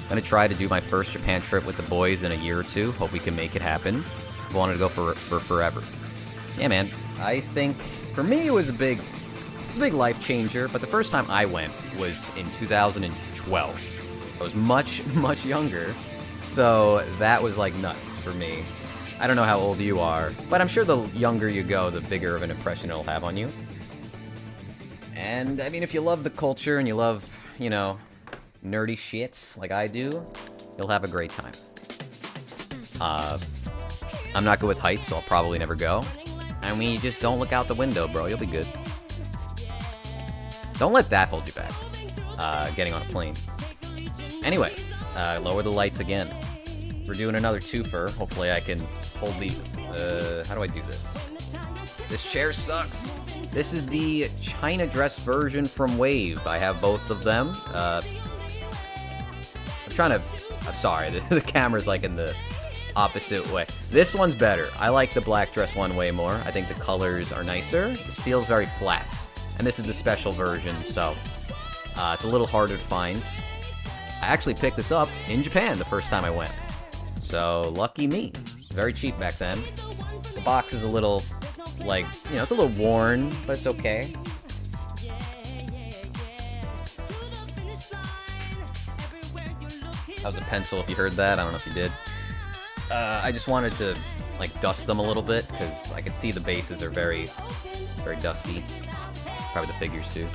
gonna try to do my first Japan trip with the boys in a year or two. Hope we can make it happen. I wanted to go for forever. Yeah, man. I think, for me, it was a big life changer, but the first time I went was in 2012. I was much, much younger, so that was like nuts for me. I don't know how old you are, but I'm sure the younger you go, the bigger of an impression it'll have on you. And, I mean, if you love the culture and you love, you know, nerdy shits like I do, you'll have a great time. I'm not good with heights, so I'll probably never go. I mean, you just don't look out the window, bro. You'll be good. Don't let that hold you back. Getting on a plane. Anyway, lower the lights again. We're doing another twofer. Hopefully I can hold these. How do I do this? This chair sucks. This is the China dress version from Wave. I have both of them. I'm sorry, the camera's like in the opposite way. This one's better. I like the black dress one way more. I think the colors are nicer. This feels very flat. And this is the special version, so it's a little harder to find. I actually picked this up in Japan the first time I went. So, lucky me. Very cheap back then. The box is a little, like, you know, it's a little worn, but it's okay. That was a pencil if you heard that. I don't know if you did. I just wanted to, like, dust them a little bit, because I could see the bases are very, very dusty. Probably the figures, too.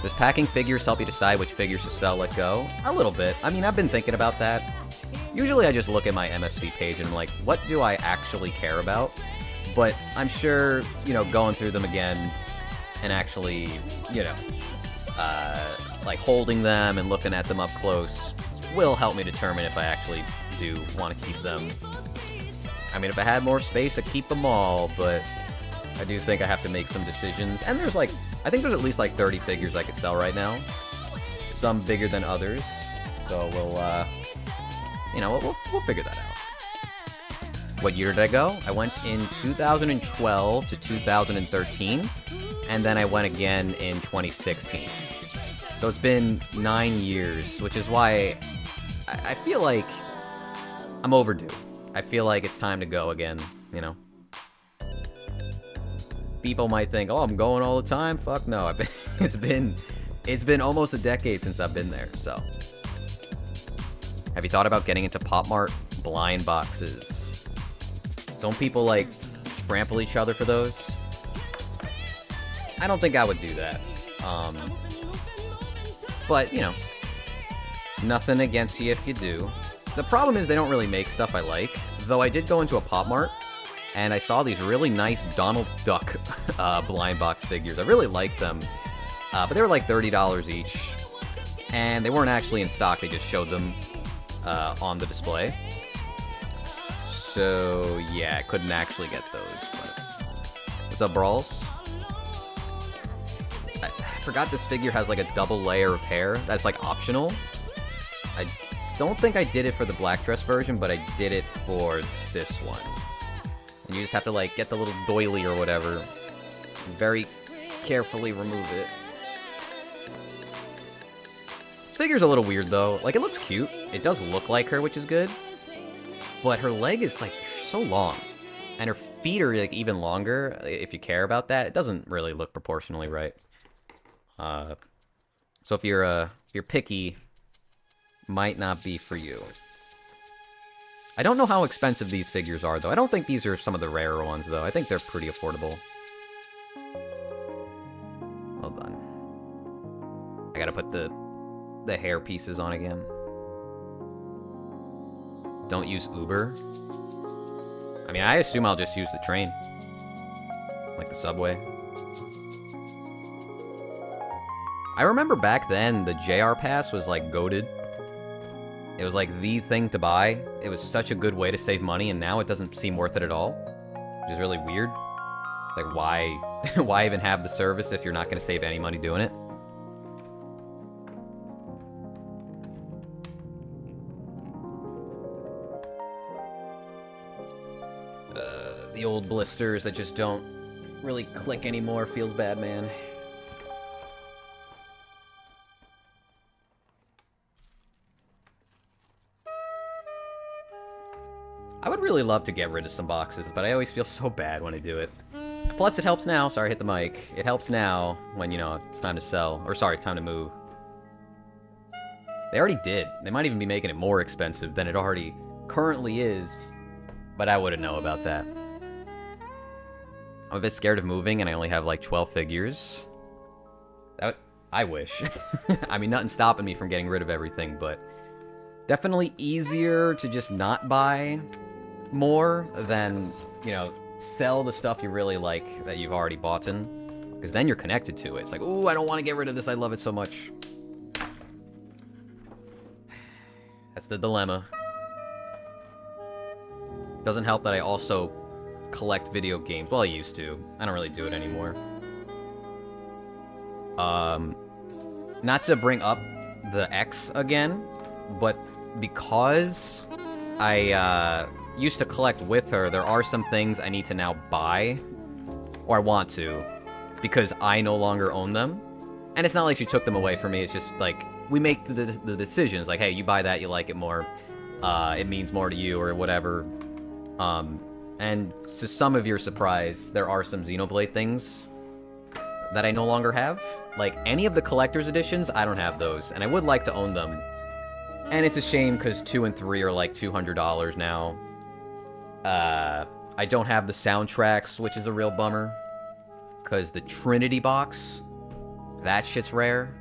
Does packing figures help you decide which figures to sell, let go? A little bit. I mean, I've been thinking about that. Usually I just look at my MFC page and I'm like, what do I actually care about? But I'm sure, you know, going through them again and actually, you know, like holding them and looking at them up close will help me determine if I actually do want to keep them. I mean, if I had more space, I'd keep them all, but I do think I have to make some decisions. And there's like, I think there's at least like 30 figures I could sell right now. Some bigger than others. So we'll, you know, we'll figure that out. What year did I go? I went in 2012 to 2013, and then I went again in 2016. So it's been 9 years, which is why I feel like I'm overdue. I feel like it's time to go again, you know? People might think, oh, I'm going all the time. Fuck no. It's been almost a decade since I've been there, so. Have you thought about getting into Pop Mart blind boxes? Don't people, like, trample each other for those? I don't think I would do that. But, you know, nothing against you if you do. The problem is they don't really make stuff I like. Though I did go into a Pop Mart, and I saw these really nice Donald Duck blind box figures. I really liked them. But they were like $30 each. And they weren't actually in stock, they just showed them on the display. So, yeah, I couldn't actually get those. But... What's up, Brawls? I forgot this figure has like a double layer of hair. That's like optional. I don't think I did it for the black dress version, but I did it for this one. And you just have to like get the little doily or whatever. And very carefully remove it. This figure's a little weird though. Like, it looks cute. It does look like her, which is good. But her leg is like so long. And her feet are like even longer, if you care about that. It doesn't really look proportionally right. So if you're picky, might not be for you. I don't know how expensive these figures are, though. I don't think these are some of the rarer ones, though. I think they're pretty affordable. Well done. I gotta put the hair pieces on again. Don't use Uber. I mean, I assume I'll just use the train. Like the subway. I remember back then, the JR Pass was like goated. It was like the thing to buy. It was such a good way to save money, and now it doesn't seem worth it at all. Which is really weird. Like, why, why even have the service if you're not going to save any money doing it? The old blisters that just don't really click anymore feels bad, man. I would really love to get rid of some boxes, but I always feel so bad when I do it. Plus, it helps now. Sorry, I hit the mic. It helps now when, you know, it's time to sell. Or, sorry, time to move. They already did. They might even be making it more expensive than it already currently is. But I wouldn't know about that. I'm a bit scared of moving, and I only have, like, 12 figures. I wish. I mean, nothing's stopping me from getting rid of everything, but definitely easier to just not buy more than, you know, sell the stuff you really like that you've already bought in. Because then you're connected to it. It's like, ooh, I don't want to get rid of this. I love it so much. That's the dilemma. Doesn't help that I also collect video games. Well, I used to. I don't really do it anymore. Not to bring up the X again, but because I used to collect with her, there are some things I need to now buy, or I want to, because I no longer own them. And it's not like she took them away from me, it's just like, we make the decisions, like, hey, you buy that, you like it more, it means more to you, or whatever. And to some of your surprise, there are some Xenoblade things that I no longer have. Like, any of the collector's editions, I don't have those, and I would like to own them. And it's a shame, because 2 and 3 are like $200 now. I don't have the soundtracks, which is a real bummer. Because the Trinity box, that shit's rare.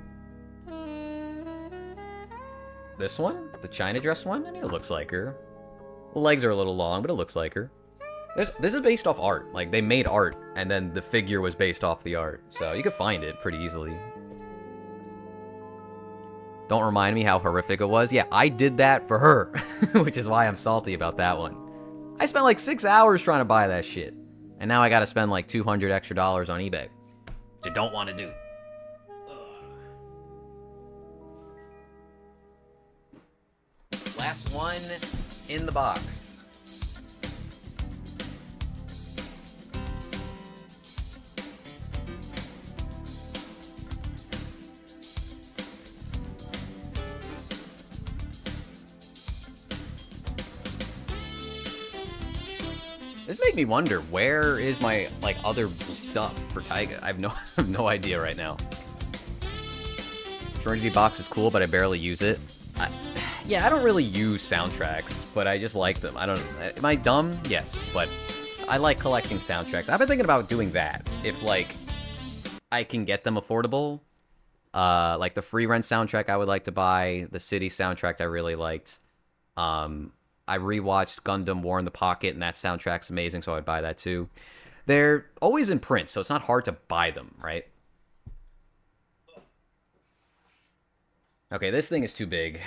This one? The China dress one? I mean, it looks like her. The legs are a little long, but it looks like her. This is based off art. Like, they made art, and then the figure was based off the art. So you could find it pretty easily. Don't remind me how horrific it was. Yeah, I did that for her, which is why I'm salty about that one. I spent like 6 hours trying to buy that shit. And now I gotta spend like $200 extra on eBay. Which I don't want to do. Last one in the box. This made me wonder, where is my, like, other stuff for Taiga? I have no idea right now. Trinity box is cool, but I barely use it. Yeah, I don't really use soundtracks, but I just like them. Am I dumb? Yes, but I like collecting soundtracks. I've been thinking about doing that. If, like, I can get them affordable. Like, the Free Rent soundtrack I would like to buy. The City soundtrack I really liked. I rewatched Gundam War in the Pocket, and that soundtrack's amazing, so I'd buy that too. They're always in print, so it's not hard to buy them, right? Okay, this thing is too big.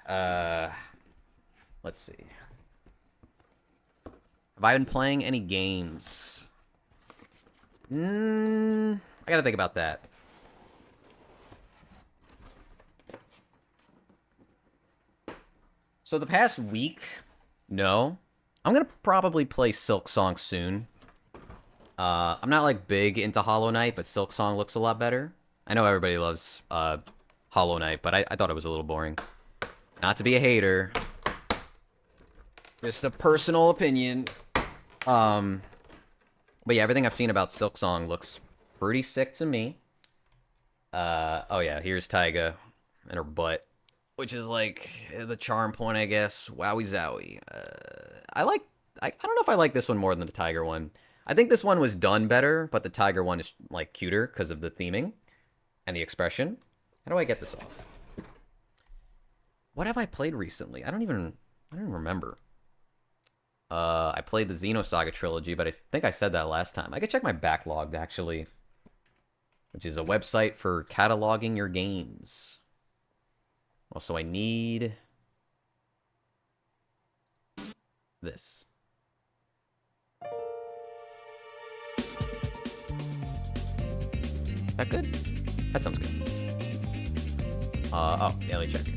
Let's see. Have I been playing any games? I gotta think about that. So the past week, no. I'm gonna probably play Silk Song soon. I'm not, like, big into Hollow Knight, but Silk Song looks a lot better. I know everybody loves Hollow Knight, but I thought it was a little boring. Not to be a hater. Just a personal opinion. But yeah, everything I've seen about Silk Song looks pretty sick to me. Oh yeah, here's Taiga and her butt. Which is, like, the charm point, I guess. Wowie zowie. I don't know if I like this one more than the Tiger one. I think this one was done better, but the Tiger one is, like, cuter because of the theming and the expression. How do I get this off? What have I played recently? I don't even remember. I played the Xenosaga trilogy, but I think I said that last time. I could check my backlog, actually. Which is a website for cataloging your games. Also, I need this. Is that good? That sounds good. Oh, yeah, let me check.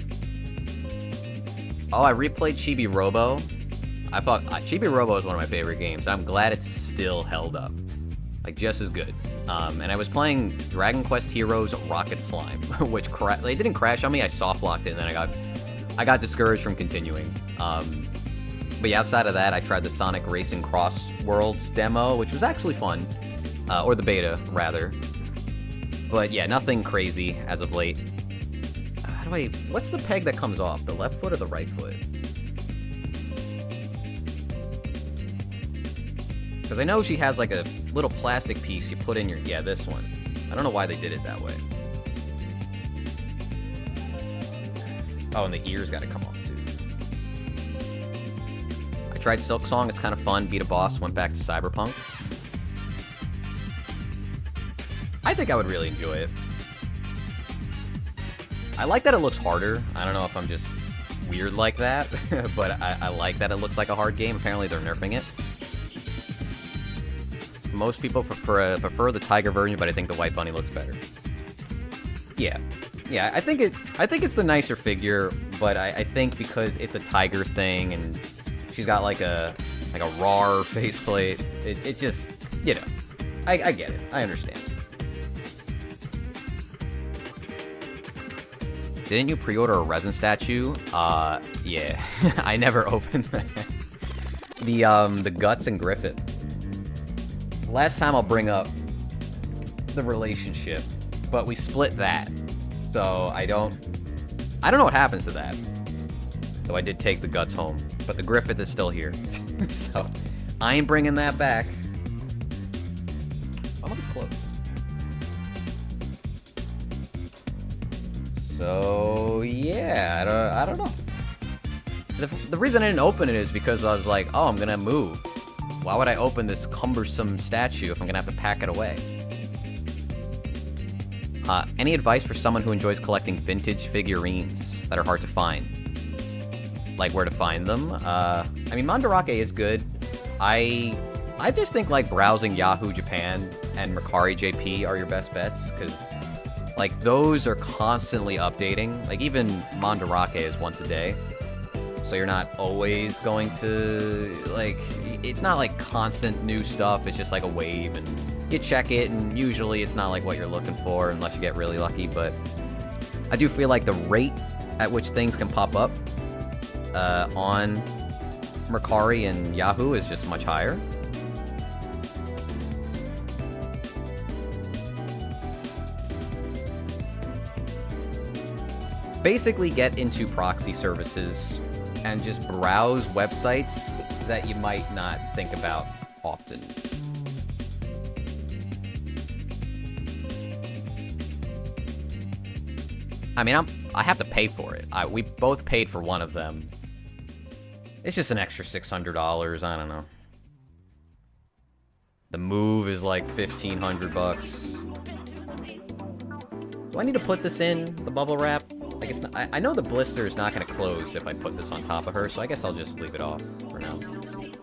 Oh, I replayed Chibi Robo. I thought Chibi Robo is one of my favorite games. I'm glad it's still held up. Like, just as good. And I was playing Dragon Quest Heroes Rocket Slime, which they didn't crash on me. I soft locked it, and then I got discouraged from continuing. But yeah, outside of that, I tried the Sonic Racing Cross Worlds demo, which was actually fun, or the beta rather. But yeah, nothing crazy as of late. What's the peg that comes off? The left foot or the right foot? Because I know she has, like, a little plastic piece you put in your... Yeah, this one. I don't know why they did it that way. Oh, and the ears gotta come off, too. I tried Silk Song. It's kind of fun. Beat a boss. Went back to Cyberpunk. I think I would really enjoy it. I like that it looks harder. I don't know if I'm just weird like that, but I like that it looks like a hard game. Apparently they're nerfing it. Most people prefer the Tiger version, but I think the White Bunny looks better. Yeah. Yeah, I think it's the nicer figure, but I think because it's a tiger thing and she's got like a raw faceplate, it just, you know, I get it. I understand. Didn't you pre-order a resin statue? Yeah. I never opened that. The Guts and Griffith. Last time I'll bring up the relationship, but we split that. So I don't know what happens to that. Though I did take the Guts home, but the Griffith is still here. So I ain't bringing that back. I'm almost close. So yeah, I don't know. The reason I didn't open it is because I was like, oh, I'm gonna move. Why would I open this cumbersome statue if I'm gonna have to pack it away? Any advice for someone who enjoys collecting vintage figurines that are hard to find? Like where to find them? I mean, Mandarake is good. I just think like browsing Yahoo Japan and Mercari JP are your best bets, because like those are constantly updating. Like even Mandarake is once a day. So you're not always going to, like, it's not like constant new stuff, it's just like a wave, and you check it, and usually it's not like what you're looking for unless you get really lucky, but I do feel like the rate at which things can pop up on Mercari and Yahoo is just much higher. Basically get into proxy services and just browse websites that you might not think about often. I mean, I have to pay for it. We both paid for one of them. It's just an extra $600. I don't know. The move is like $1,500. Do I need to put this in the bubble wrap? I guess not. I know the blister is not going to close if I put this on top of her, so I guess I'll just leave it off for now.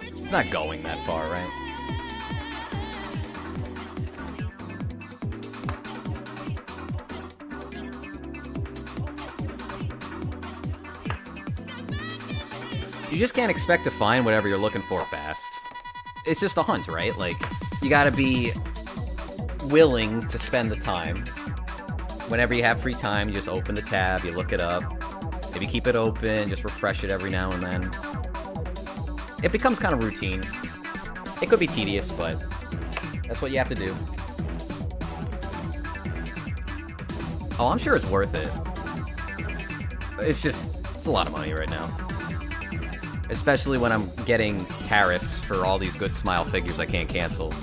It's not going that far, right? You just can't expect to find whatever you're looking for fast. It's just a hunt, right? Like, you gotta be willing to spend the time. Whenever you have free time, you just open the tab, you look it up. Maybe keep it open, just refresh it every now and then. It becomes kind of routine. It could be tedious, but that's what you have to do. Oh, I'm sure it's worth it. It's a lot of money right now. Especially when I'm getting tariffs for all these good Smile figures I can't cancel.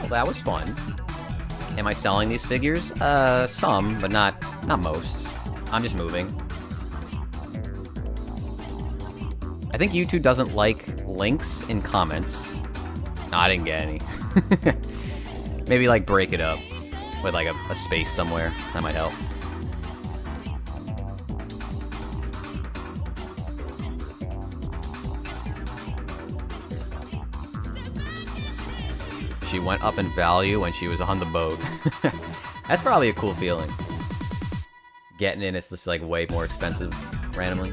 Well, that was fun. Am I selling these figures? Some, but not most. I'm just moving. I think YouTube doesn't like links in comments. No, I didn't get any. Maybe like break it up with like a space somewhere. That might help. She went up in value when she was on the boat. That's probably a cool feeling. Getting in, it's just like way more expensive randomly.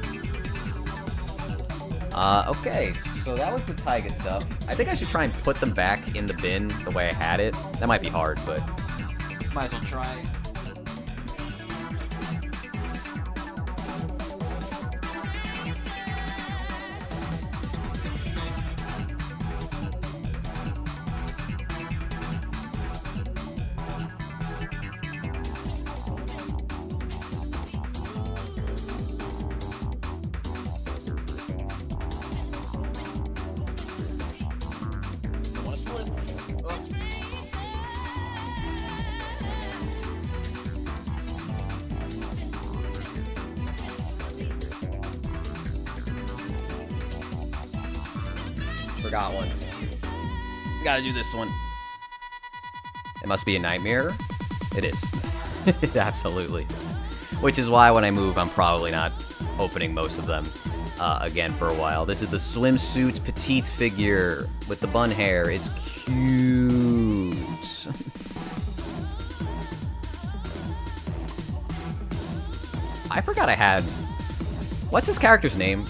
Okay, so that was the Taiga stuff. I think I should try and put them back in the bin the way I had it. That might be hard, but might as well try. Forgot one. Gotta do this one. It must be a nightmare. It is. It absolutely is. Which is why when I move, I'm probably not opening most of them again for a while. This is the swimsuit petite figure with the bun hair. It's cute. I forgot I had... What's this character's name?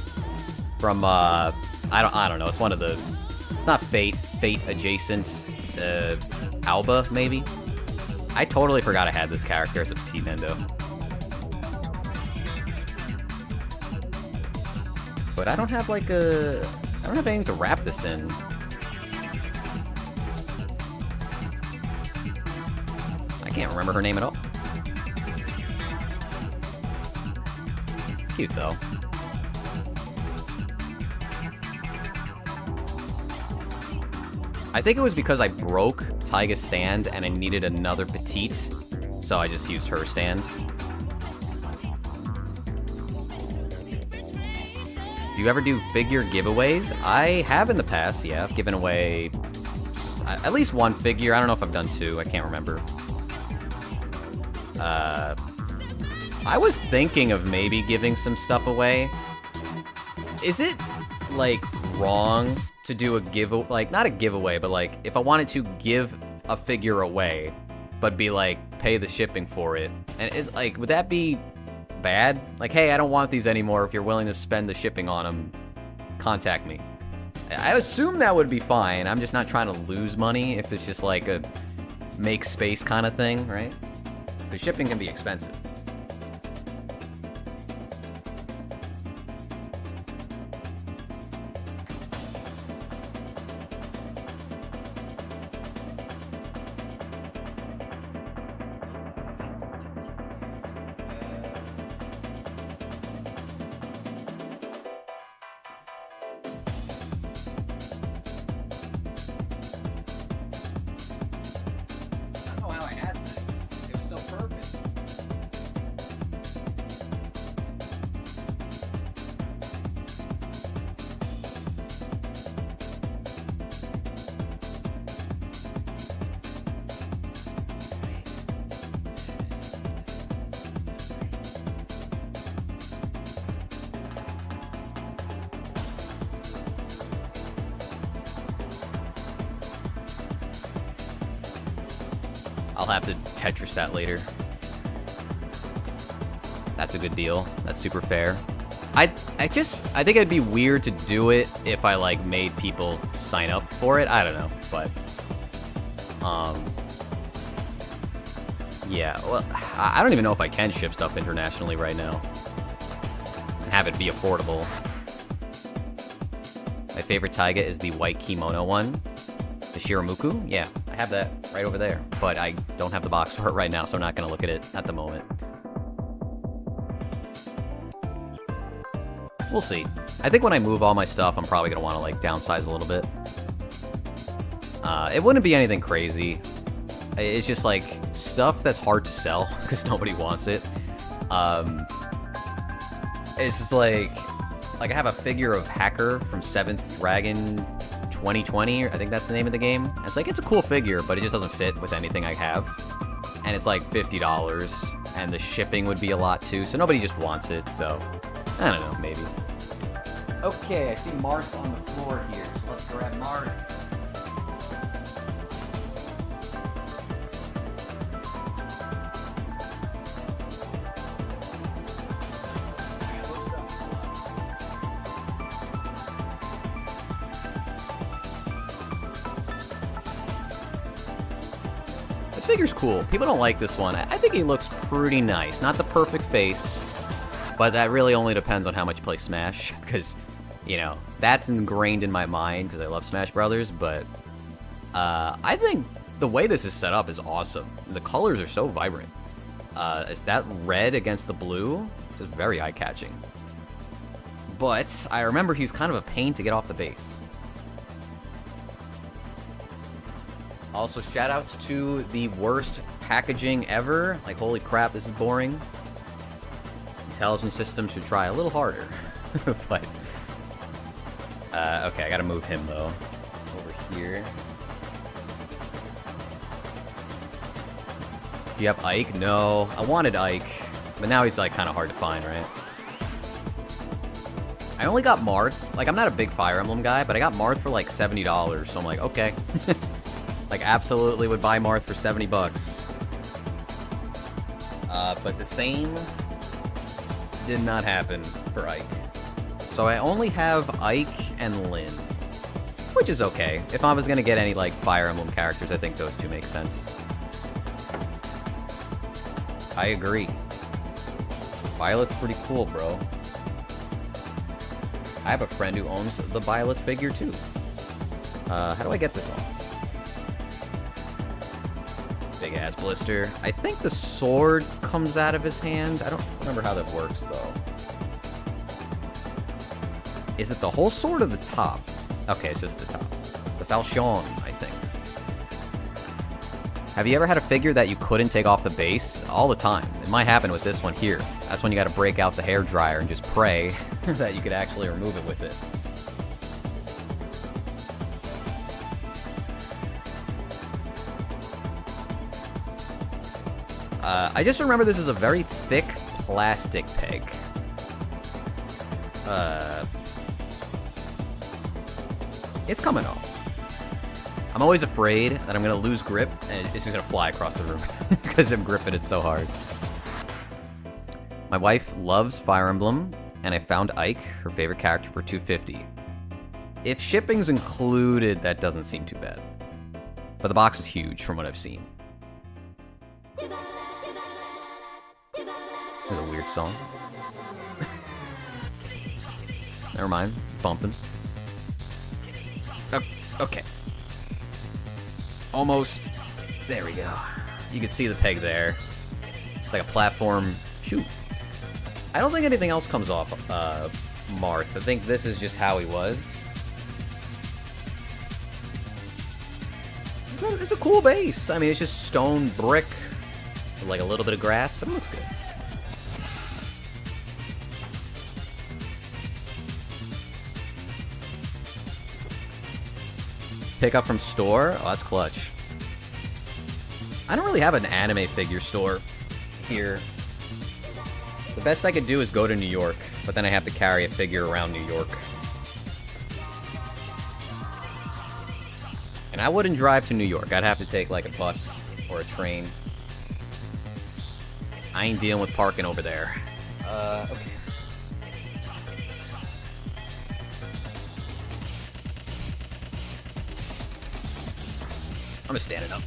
From, I don't know. It's one of the... It's not Fate adjacent. Alba, maybe? I totally forgot I had this character as a petite Nendo. But I don't have, like, I don't have anything to wrap this in. I can't remember her name at all. Cute, though. I think it was because I broke Taiga's stand and I needed another petite, so I just used her stand. Do you ever do figure giveaways? I have in the past, yeah. I've given away at least one figure. I don't know if I've done two. I can't remember. I was thinking of maybe giving some stuff away. Is it, like, wrong to do a giveaway? Like, not a giveaway, but, like, if I wanted to give a figure away, but be like, pay the shipping for it. And, it's like, would that be bad? Like, hey, I don't want these anymore. If you're willing to spend the shipping on them, contact me. I assume that would be fine. I'm just not trying to lose money if it's just like a make space kind of thing, right? Because shipping can be expensive. I'll have to Tetris that later. That's a good deal. That's super fair. I think it'd be weird to do it if I, like, made people sign up for it. I don't know, but... yeah, well, I don't even know if I can ship stuff internationally right now. And have it be affordable. My favorite Taiga is the white kimono one. The Shiramuku? Yeah, I have that right over there. But I don't have the box for it right now, so I'm not going to look at it at the moment. We'll see. I think when I move all my stuff, I'm probably going to want to, like, downsize a little bit. It wouldn't be anything crazy. It's just, like, stuff that's hard to sell, because nobody wants it. It's just, like, I have a figure of Hacker from 7th Dragon 2020, I think that's the name of the game. And it's like, it's a cool figure, but it just doesn't fit with anything I have. And it's like $50, and the shipping would be a lot too, so nobody just wants it, so I don't know, maybe. Okay, I see Marth on the floor here, so let's grab Marth. This figure's cool. People don't like this one. I think he looks pretty nice. Not the perfect face, but that really only depends on how much you play Smash, because, you know, that's ingrained in my mind because I love Smash Brothers, but I think the way this is set up is awesome. The colors are so vibrant. It's that red against the blue. It's just very eye-catching. But I remember he's kind of a pain to get off the base. Also, shoutouts to the worst packaging ever. Like, holy crap, this is boring. Intelligent systems should try a little harder. But Okay, I gotta move him, though. Over here. Do you have Ike? No. I wanted Ike, but now he's, like, kind of hard to find, right? I only got Marth. Like, I'm not a big Fire Emblem guy, but I got Marth for, like, $70, so I'm like, okay. Like, absolutely would buy Marth for 70 bucks. But the same did not happen for Ike. So I only have Ike and Lyn, which is okay. If I was gonna get any, like, Fire Emblem characters, I think those two make sense. I agree. Violet's pretty cool, bro. I have a friend who owns the Violet figure, too. How do I get this on? Big ass blister. I think the sword comes out of his hand. I don't remember how that works, though. Is it the whole sword or the top? Okay, it's just the top. The falchion, I think. Have you ever had a figure that you couldn't take off the base? All the time. It might happen with this one here. That's when you gotta break out the hairdryer and just pray that you could actually remove it with it. I just remember this is a very thick plastic peg. It's coming off. I'm always afraid that I'm gonna lose grip and it's just gonna fly across the room because I'm gripping it so hard. My wife loves Fire Emblem, and I found Ike, her favorite character, for $250. If shipping's included, that doesn't seem too bad. But the box is huge from what I've seen. This is a weird song. Never mind. Bumping. Okay. Almost. There we go. You can see the peg there. It's like a platform. Shoot. I don't think anything else comes off Marth. I think this is just how he was. It's a cool base. I mean, it's just stone brick with like a little bit of grass, but it looks good. Pick up from store? Oh, that's clutch. I don't really have an anime figure store here. The best I could do is go to New York, but then I have to carry a figure around New York. And I wouldn't drive to New York. I'd have to take like a bus or a train. I ain't dealing with parking over there. Okay. I'm just standing up.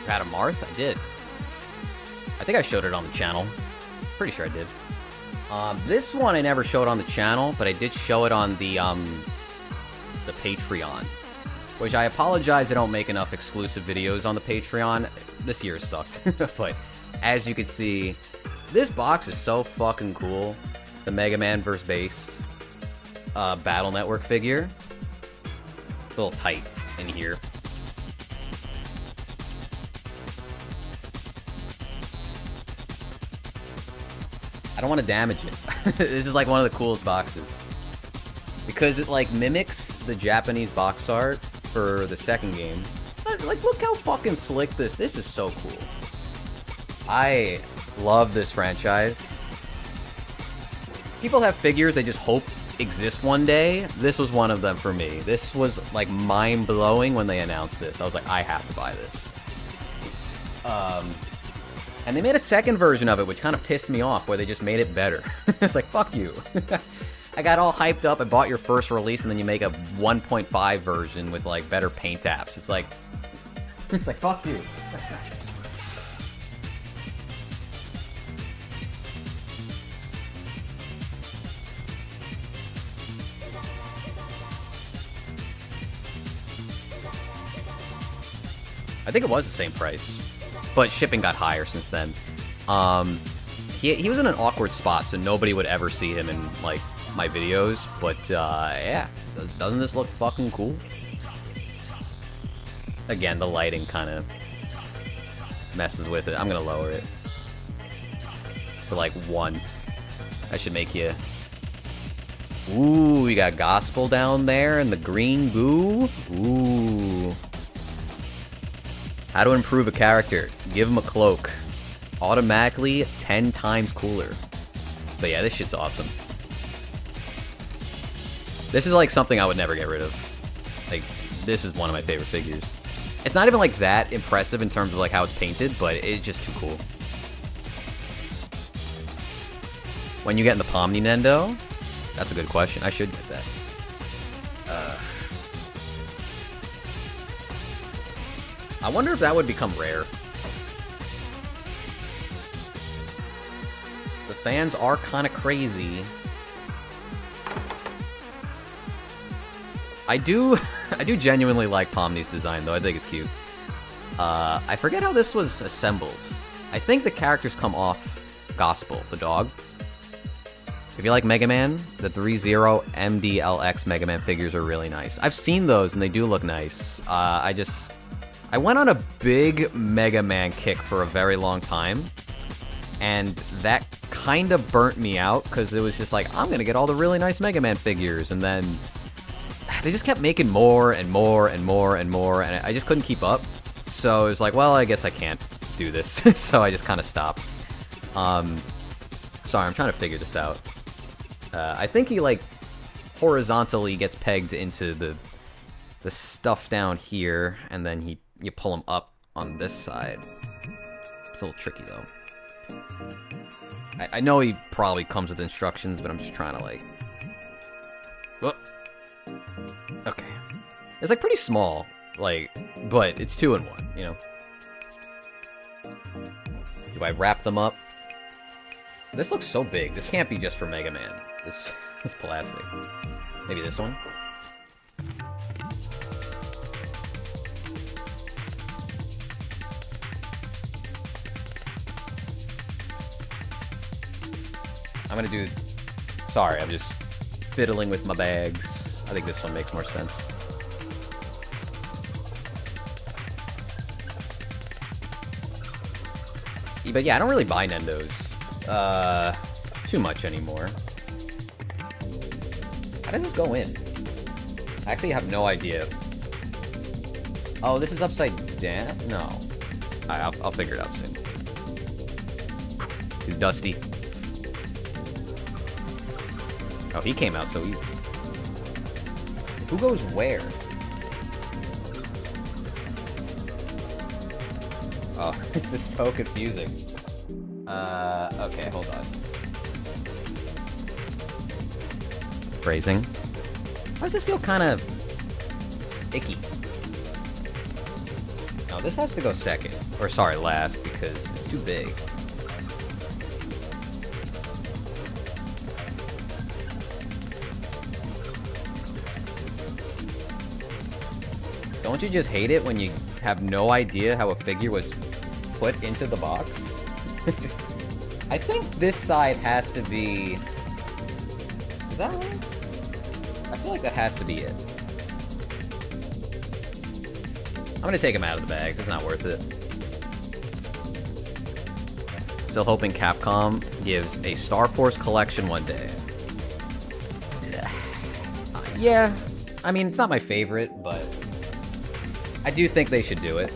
Had a Marth? I did. I think I showed it on the channel. Pretty sure I did. This one I never showed on the channel, but I did show it on the Patreon. Which I apologize I don't make enough exclusive videos on the Patreon. This year sucked. But as you can see, this box is so fucking cool. The Mega Man vs. Base Battle Network figure. It's a little tight in here. I don't want to damage it. This is like one of the coolest boxes. Because it like mimics the Japanese box art for the second game. Like, look how fucking slick this is so cool. I love this franchise. People have figures they just hope exist one day. This was one of them for me. This was like mind-blowing when they announced this. I was like, I have to buy this. And they made a second version of it, which kind of pissed me off, where they just made it better. It's like, fuck you. I got all hyped up, I bought your first release, and then you make a 1.5 version with, like, better paint apps. It's like, fuck you. I think it was the same price, but shipping got higher since then. He was in an awkward spot, so nobody would ever see him in, like, my videos, but, yeah. Doesn't this look fucking cool? Again, the lighting kind of messes with it. I'm gonna lower it to, like, 1. That should make you... Ooh, we got Gospel down there and the green goo. Ooh. How to improve a character. Give him a cloak. Automatically 10 times cooler. But yeah, this shit's awesome. This is like something I would never get rid of. Like, this is one of my favorite figures. It's not even like that impressive in terms of like how it's painted, but it's just too cool. When you get in the Pomni Nendo? That's a good question. I should get that. I wonder if that would become rare. The fans are kind of crazy. I do genuinely like Pomni's design, though. I think it's cute. I forget how this was assembled. I think the characters come off Gospel, the dog. If you like Mega Man, the 3-0 MDLX Mega Man figures are really nice. I've seen those, and they do look nice. I went on a big Mega Man kick for a very long time, and that kind of burnt me out, because it was just like, I'm gonna get all the really nice Mega Man figures, and then they just kept making more and more and more and more, and I just couldn't keep up. So it was like, well, I guess I can't do this. So I just kind of stopped. Sorry, I'm trying to figure this out. I think he, like, horizontally gets pegged into the stuff down here, and then you pull him up on this side. It's a little tricky, though. I know he probably comes with instructions, but I'm just trying to, like... Whoop. Okay. It's, like, pretty small, like, but it's 2-in-1, you know? Do I wrap them up? This looks so big. This can't be just for Mega Man. This plastic. Maybe this one? I'm gonna do... Sorry, I'm just fiddling with my bags. I think this one makes more sense. But yeah, I don't really buy Nendos too much anymore. How does this go in? I actually have no idea. Oh, this is upside down? No. I'll figure it out soon. He's dusty. Oh, he came out so easy. Who goes where? Oh, this is so confusing. Okay, hold on. Phrasing. Why does this feel kind of icky? No, this has to go second. Or, sorry, last, because it's too big. Don't you just hate it when you have no idea how a figure was put into the box? I think this side has to be... Is that right? I feel like that has to be it. I'm gonna take him out of the bag. It's not worth it. Still hoping Capcom gives a Star Force collection one day. Yeah. I mean, it's not my favorite, but... I do think they should do it.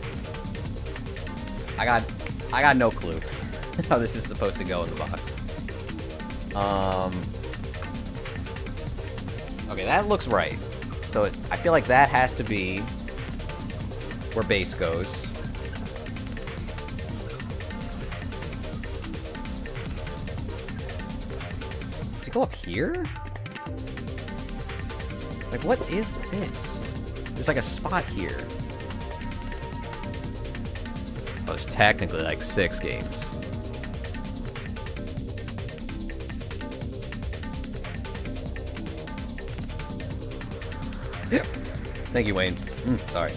I got no clue how this is supposed to go in the box. Okay, that looks right. So I feel like that has to be where base goes. Does it go up here? Like, what is this? There's like a spot here. Oh, there's technically like 6 games. Thank you, Wayne. Sorry.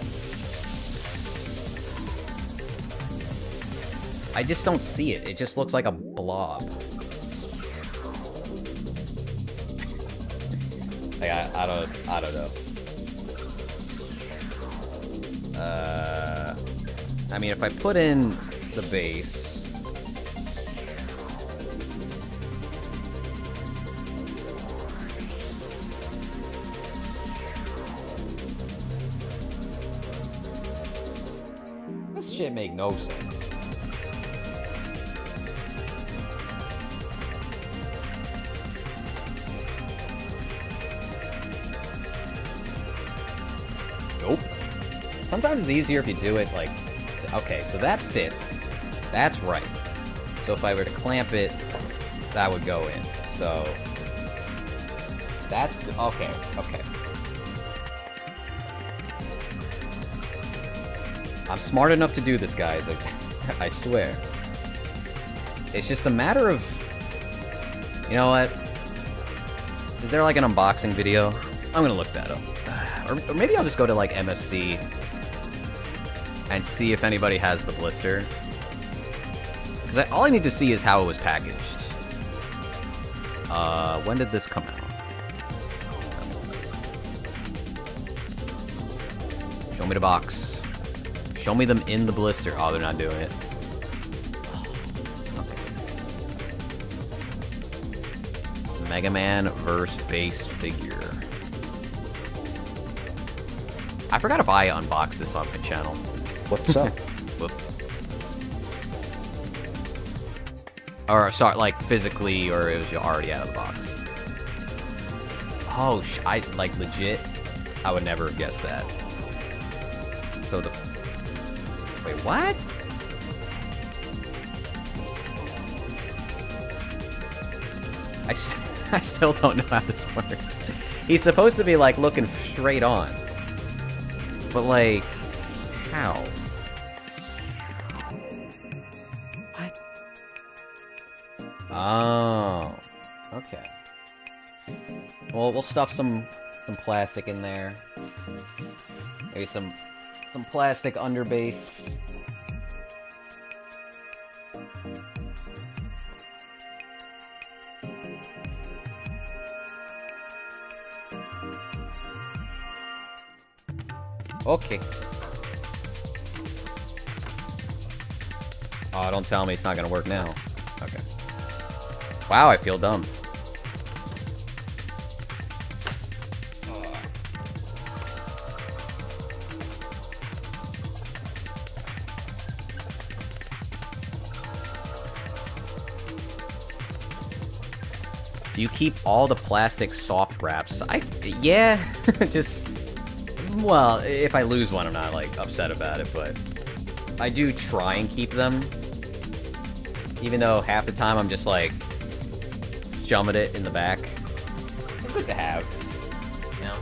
I just don't see it. It just looks like a blob. Like, I don't know. I mean, if I put in the base... This shit make no sense. Nope. Sometimes it's easier if you do it like... Okay, so that fits. That's right. So if I were to clamp it, that would go in. So... That's... Okay, okay. I'm smart enough to do this, guys. I swear. It's just a matter of... You know what? Is there like an unboxing video? I'm gonna look that up. Or maybe I'll just go to like MFC and see if anybody has the blister. Because all I need to see is how it was packaged. When did this come out? Show me the box. Show me them in the blister. Oh, they're not doing it. Okay. Mega Man vs. base figure. I forgot if I unboxed this on my channel. What's up? Whoop. Or, sorry, like, physically, or it was already out of the box. Oh, I, like, legit, I would never have guessed that. So the... Wait, what? I still don't know how this works. He's supposed to be, like, looking straight on. But, like, how? What? Oh, okay. Well, we'll stuff some plastic in there. Maybe some plastic underbase. Okay. Oh, don't tell me it's not gonna work now. Okay. Wow, I feel dumb. Do you keep all the plastic soft wraps? Yeah, just... Well, if I lose one, I'm not, like, upset about it, but... I do try and keep them. Even though half the time I'm just, like, shoving it in the back. It's good to have, you know?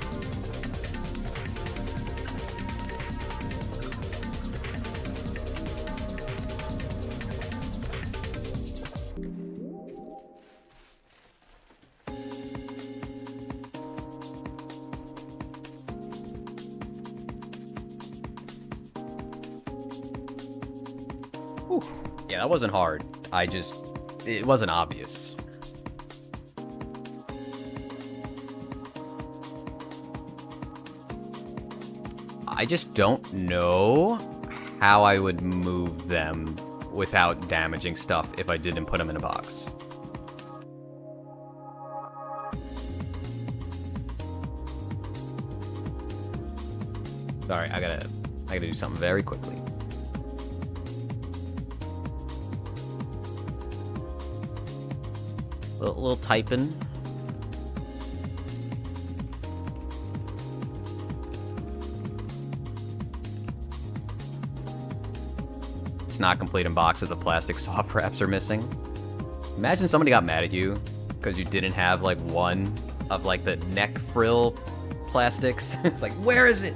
Whew. Yeah, that wasn't hard. It wasn't obvious. I just don't know how I would move them without damaging stuff if I didn't put them in a box. Sorry, I gotta do something very quickly. Little typing. It's not complete in boxes. The plastic soft wraps are missing. Imagine somebody got mad at you because you didn't have like one of like the neck frill plastics. It's like, where is it?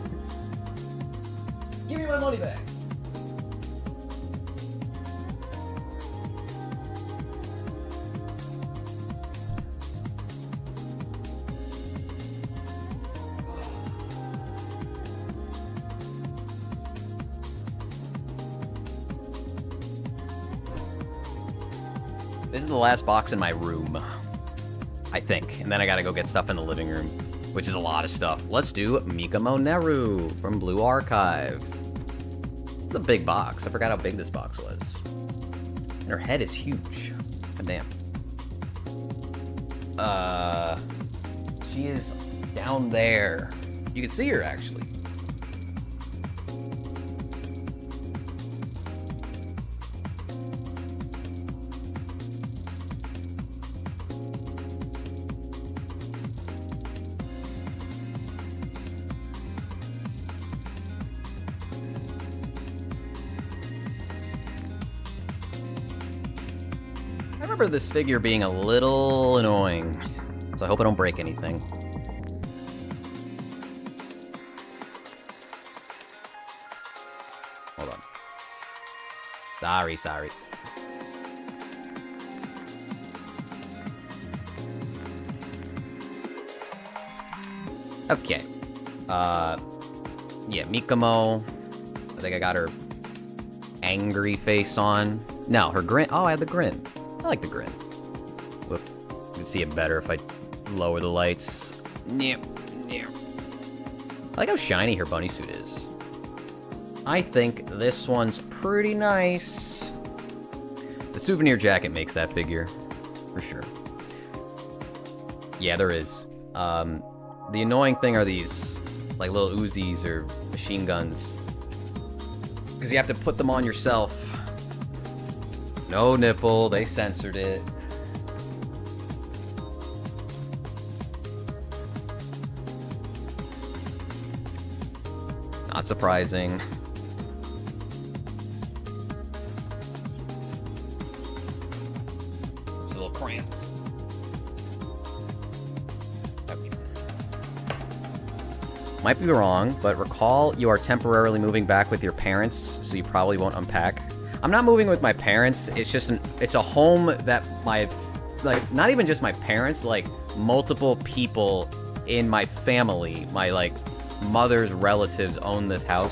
Give me my money back. This is the last box in my room, I think. And then I gotta go get stuff in the living room, which is a lot of stuff. Let's do Mikamo Neru from Blue Archive. It's a big box. I forgot how big this box was. And her head is huge. God damn. She is down there. You can see her, actually. I remember this figure being a little annoying, so I hope I don't break anything. Hold on. Sorry. Okay. Yeah, Mikamo. I think I got her angry face on. No, her grin. Oh, I had the grin. I like the grin. Look, you can see it better if I lower the lights. I like how shiny her bunny suit is. I think this one's pretty nice. The souvenir jacket makes that figure, for sure. Yeah, there is. The annoying thing are these, like, little Uzis or machine guns. Because you have to put them on yourself. No nipple, they censored it. Not surprising. Just little cramps. Okay. Might be wrong, but recall you are temporarily moving back with your parents, so you probably won't unpack. I'm not moving with my parents. It's just it's a home that not even just my parents, like multiple people in my family, my like mother's relatives own this house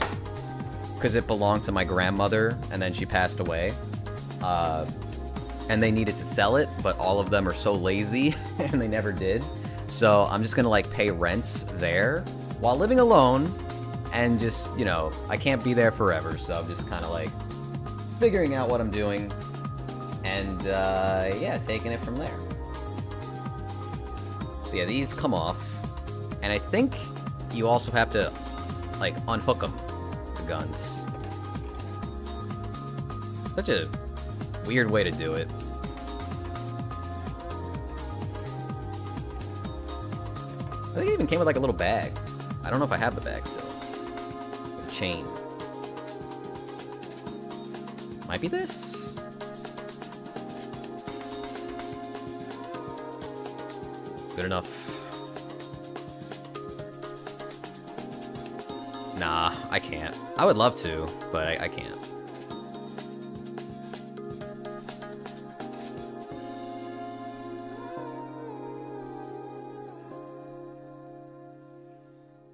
because it belonged to my grandmother and then she passed away. And they needed to sell it, but all of them are so lazy and they never did. So I'm just gonna like pay rents there while living alone and just, you know, I can't be there forever. So I'm just kind of like figuring out what I'm doing, and yeah, taking it from there. So yeah, these come off, and I think you also have to, like, unhook them, the guns. Such a weird way to do it. I think it even came with, like, a little bag. I don't know if I have the bag still. The chain. Might be this? Good enough. Nah, I can't. I would love to, but I can't.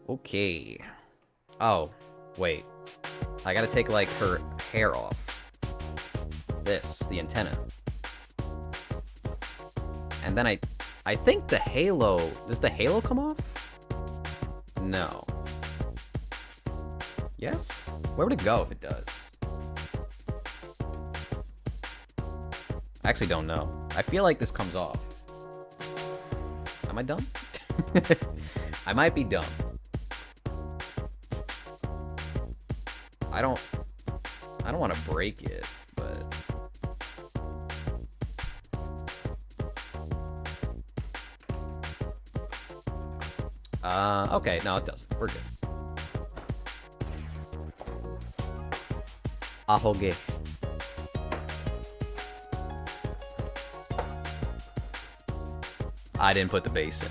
Okay. Oh, wait. I gotta take, like, her hair off. This, the antenna. And then I think the halo, does the halo come off? No. Yes? Where would it go if it does? I actually don't know. I feel like this comes off. Am I dumb? I might be dumb. I don't want to break it, but okay, no, it doesn't. We're good. Ahoge. I didn't put the base in.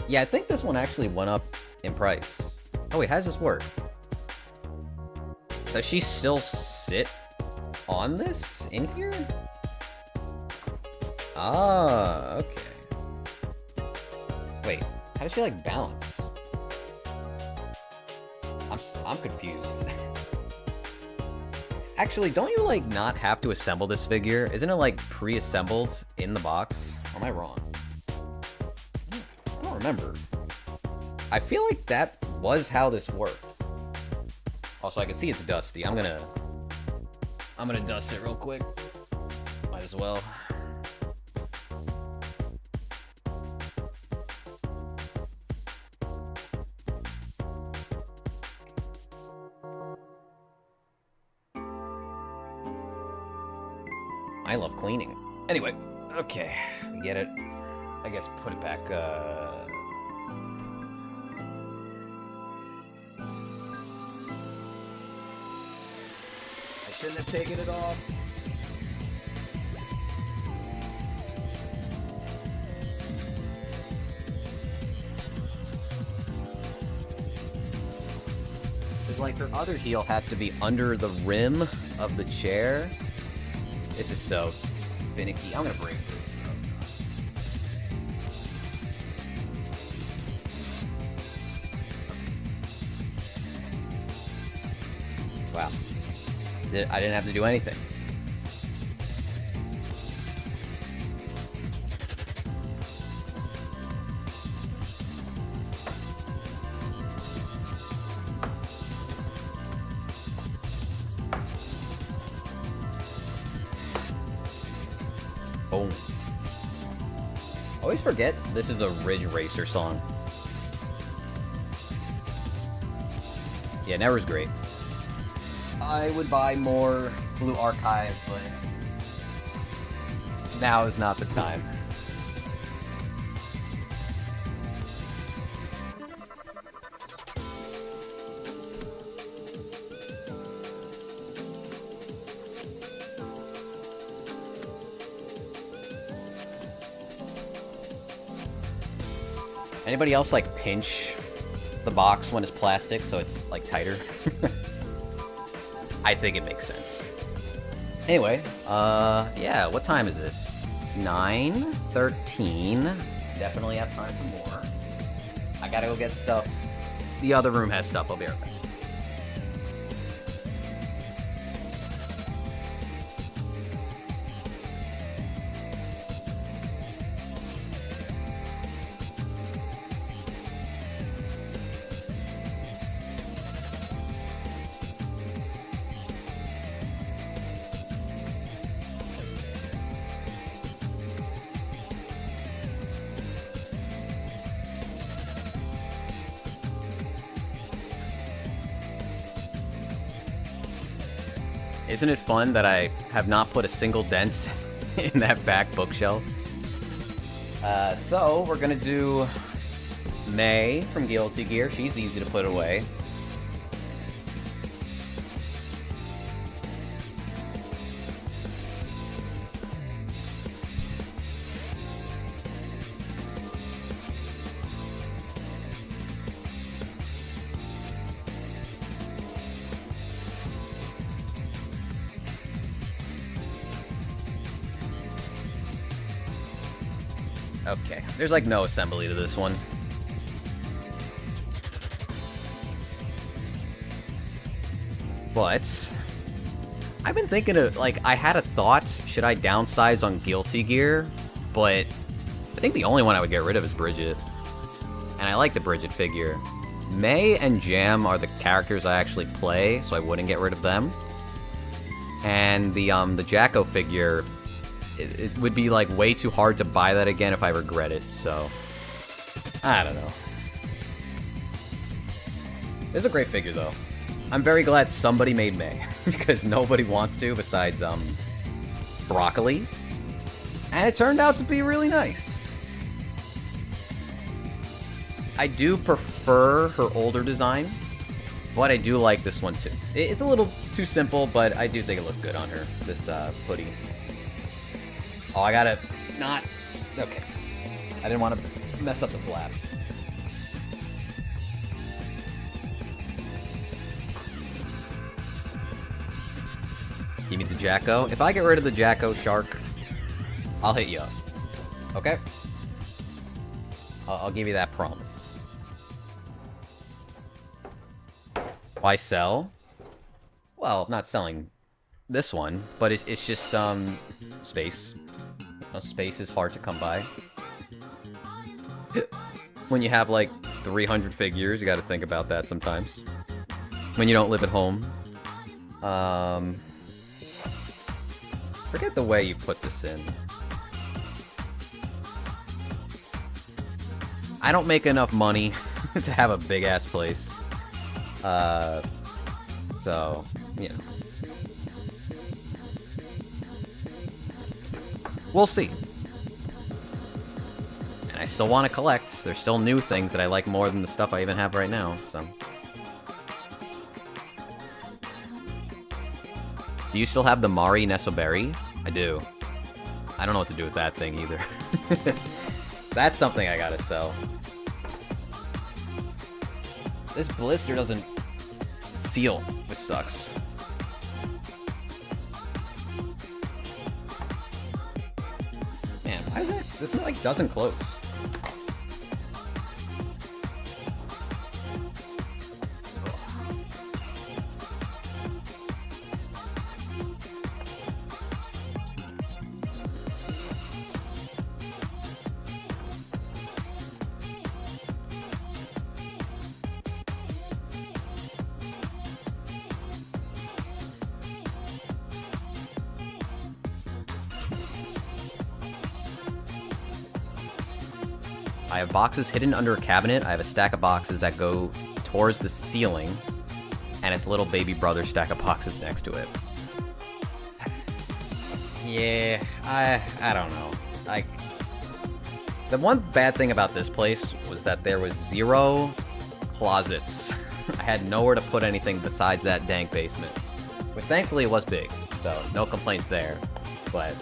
Yeah, I think this one actually went up in price. Oh wait, how does this work? Does she still sit on this in here? Ah, okay. Wait, how does she like balance? I'm confused. Actually, don't you, like, not have to assemble this figure? Isn't it, like, pre-assembled in the box? Or am I wrong? I don't remember. I feel like that was how this worked. Also, I can see it's dusty. I'm gonna dust it real quick. Might as well. I love cleaning. Anyway, okay, we get it. I guess put it back, I shouldn't have taken it off. It's like her other heel has to be under the rim of the chair. This is so finicky. I'm gonna break this. Wow. I didn't have to do anything. Boom. I always forget this is a Ridge Racer song. Yeah, Never's great. I would buy more Blue Archive, but now is not the time. Anybody else like pinch the box when it's plastic so it's like tighter? I think it makes sense. Anyway, yeah, what time is it? 9:13. Definitely have time for more. I gotta go get stuff. The other room has stuff. I'll be right back. Isn't it fun that I have not put a single dent in that back bookshelf? So, we're gonna do May from Guilty Gear. She's easy to put away. Okay, there's like no assembly to this one. But I've been thinking of, like, I had a thought, should I downsize on Guilty Gear? But I think the only one I would get rid of is Bridget. And I like the Bridget figure. May and Jam are the characters I actually play, so I wouldn't get rid of them. And the Jacko figure, it would be like way too hard to buy that again if I regret it, so I don't know. It's a great figure though. I'm very glad somebody made May, because nobody wants to besides Broccoli. And it turned out to be really nice. I do prefer her older design, but I do like this one too. It's a little too simple, but I do think it looked good on her, this hoodie. Oh, I gotta not... Okay. I didn't want to mess up the flaps. Give me the Jacko. If I get rid of the Jacko Shark, I'll hit you up. Okay? I'll give you that promise. Why sell? Well, not selling this one, but it's just, space. You know, space is hard to come by. When you have, like, 300 figures, you gotta think about that sometimes. When you don't live at home. Forget the way you put this in. I don't make enough money to have a big-ass place. So, you know. We'll see. And I still want to collect. There's still new things that I like more than the stuff I even have right now, so. Do you still have the Mari Nesoberi? I do. I don't know what to do with that thing either. That's something I gotta sell. This blister doesn't seal, which sucks. Man, why is it? This like doesn't close. I have boxes hidden under a cabinet. I have a stack of boxes that go towards the ceiling, and its little baby brother stack of boxes next to it. Yeah, I don't know. Like, the one bad thing about this place was that there was 0 closets. I had nowhere to put anything besides that dank basement, which thankfully was big, so no complaints there. But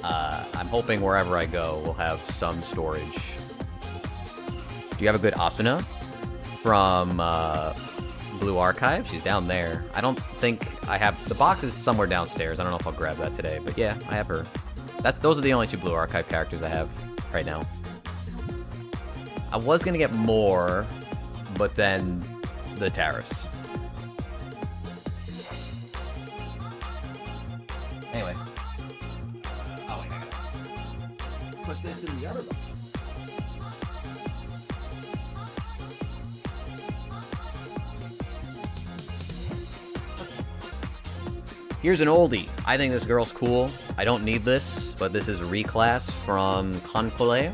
I'm hoping wherever I go, we'll have some storage. Do you have a good Asuna from Blue Archive? She's down there. I don't think I have... The box is somewhere downstairs. I don't know if I'll grab that today, but yeah, I have her. Those are the only 2 Blue Archive characters I have right now. I was going to get more, but then the tariffs. Anyway. Oh, wait, I gotta put this in the other box. Here's an oldie. I think this girl's cool. I don't need this, but this is Reclass from Konkole.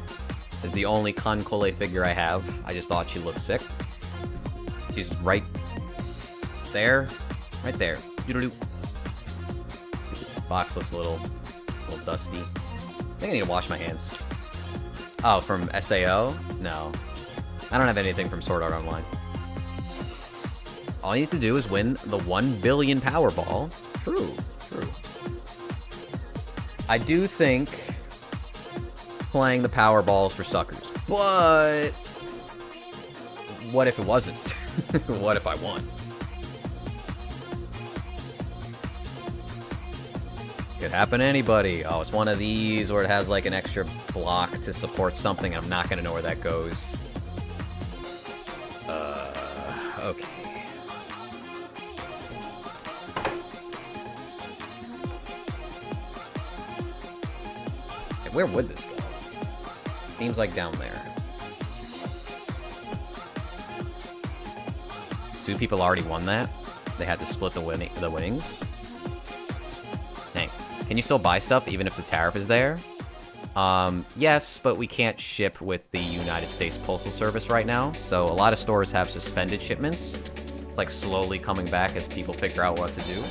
It's the only Konkole figure I have. I just thought she looked sick. She's right there. Right there. Doodaloo. Box looks a little dusty. I think I need to wash my hands. Oh, from SAO? No. I don't have anything from Sword Art Online. All you need to do is win the 1 billion Powerball. True, true. I do think playing the Powerball is for suckers. But what if it wasn't? What if I won? Could happen to anybody. Oh, it's one of these where it has like an extra block to support something. I'm not gonna know where that goes. Okay. Where would this go? Seems like down there. 2 people already won that. They had to split the winnings. Dang. Can you still buy stuff even if the tariff is there? Yes, but we can't ship with the United States Postal Service right now. So a lot of stores have suspended shipments. It's like slowly coming back as people figure out what to do.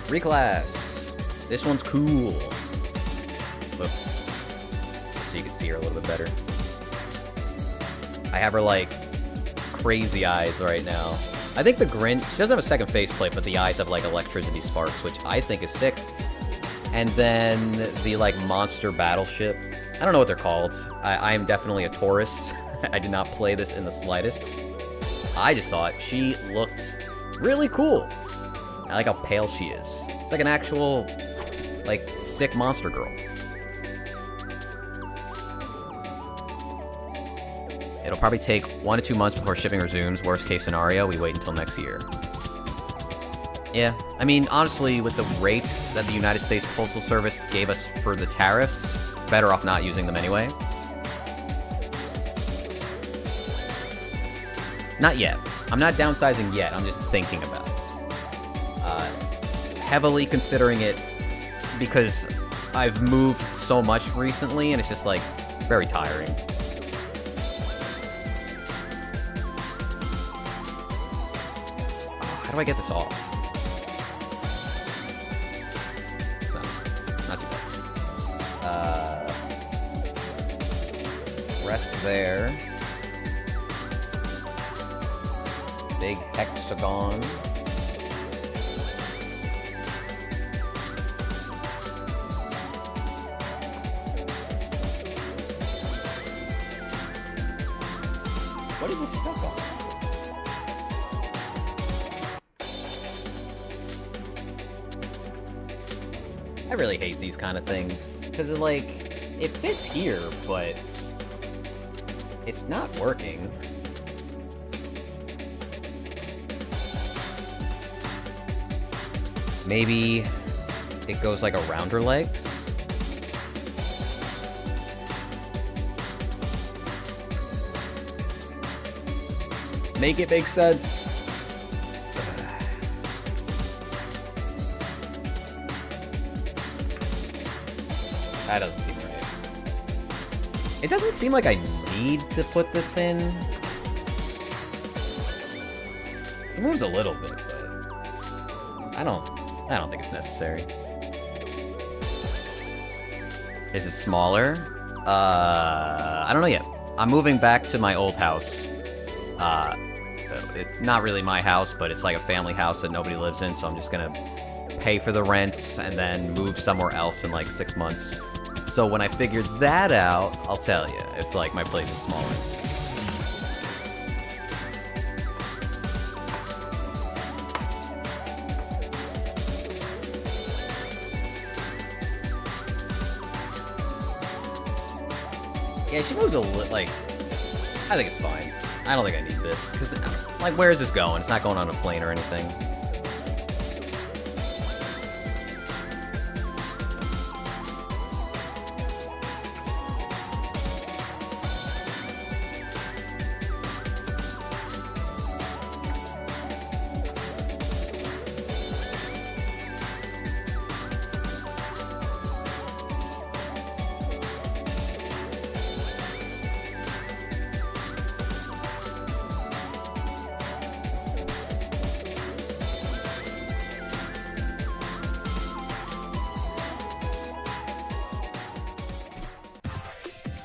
Reclass. This one's cool. Look. So you can see her a little bit better. I have her, like, crazy eyes right now. I think the grin... She doesn't have a second faceplate, but the eyes have, like, electricity sparks, which I think is sick. And then the, like, monster battleship. I don't know what they're called. I am definitely a tourist. I did not play this in the slightest. I just thought she looked really cool. I like how pale she is. It's like an actual, like, sick monster girl. It'll probably take 1 to 2 months before shipping resumes. Worst case scenario, we wait until next year. Yeah, I mean, honestly, with the rates that the United States Postal Service gave us for the tariffs, better off not using them anyway. Not yet. I'm not downsizing yet. I'm just thinking about it. Heavily considering it because I've moved so much recently, and it's just, like, very tiring. How do I get this off? No, not too bad. Rest there. Big hexagon. What is this stuck on? I really hate these kind of things, because like, it fits here, but it's not working. Maybe it goes like around her legs? Make it make sense. That doesn't seem right. It doesn't seem like I need to put this in. It moves a little bit, but I don't think it's necessary. Is it smaller? I don't know yet. I'm moving back to my old house. It's not really my house, but it's like a family house that nobody lives in, so I'm just gonna pay for the rents and then move somewhere else in like 6 months. So when I figure that out, I'll tell you if like my place is smaller. Yeah, she moves a little, like, I think it's fine. I don't think I need this, because, like, where is this going? It's not going on a plane or anything.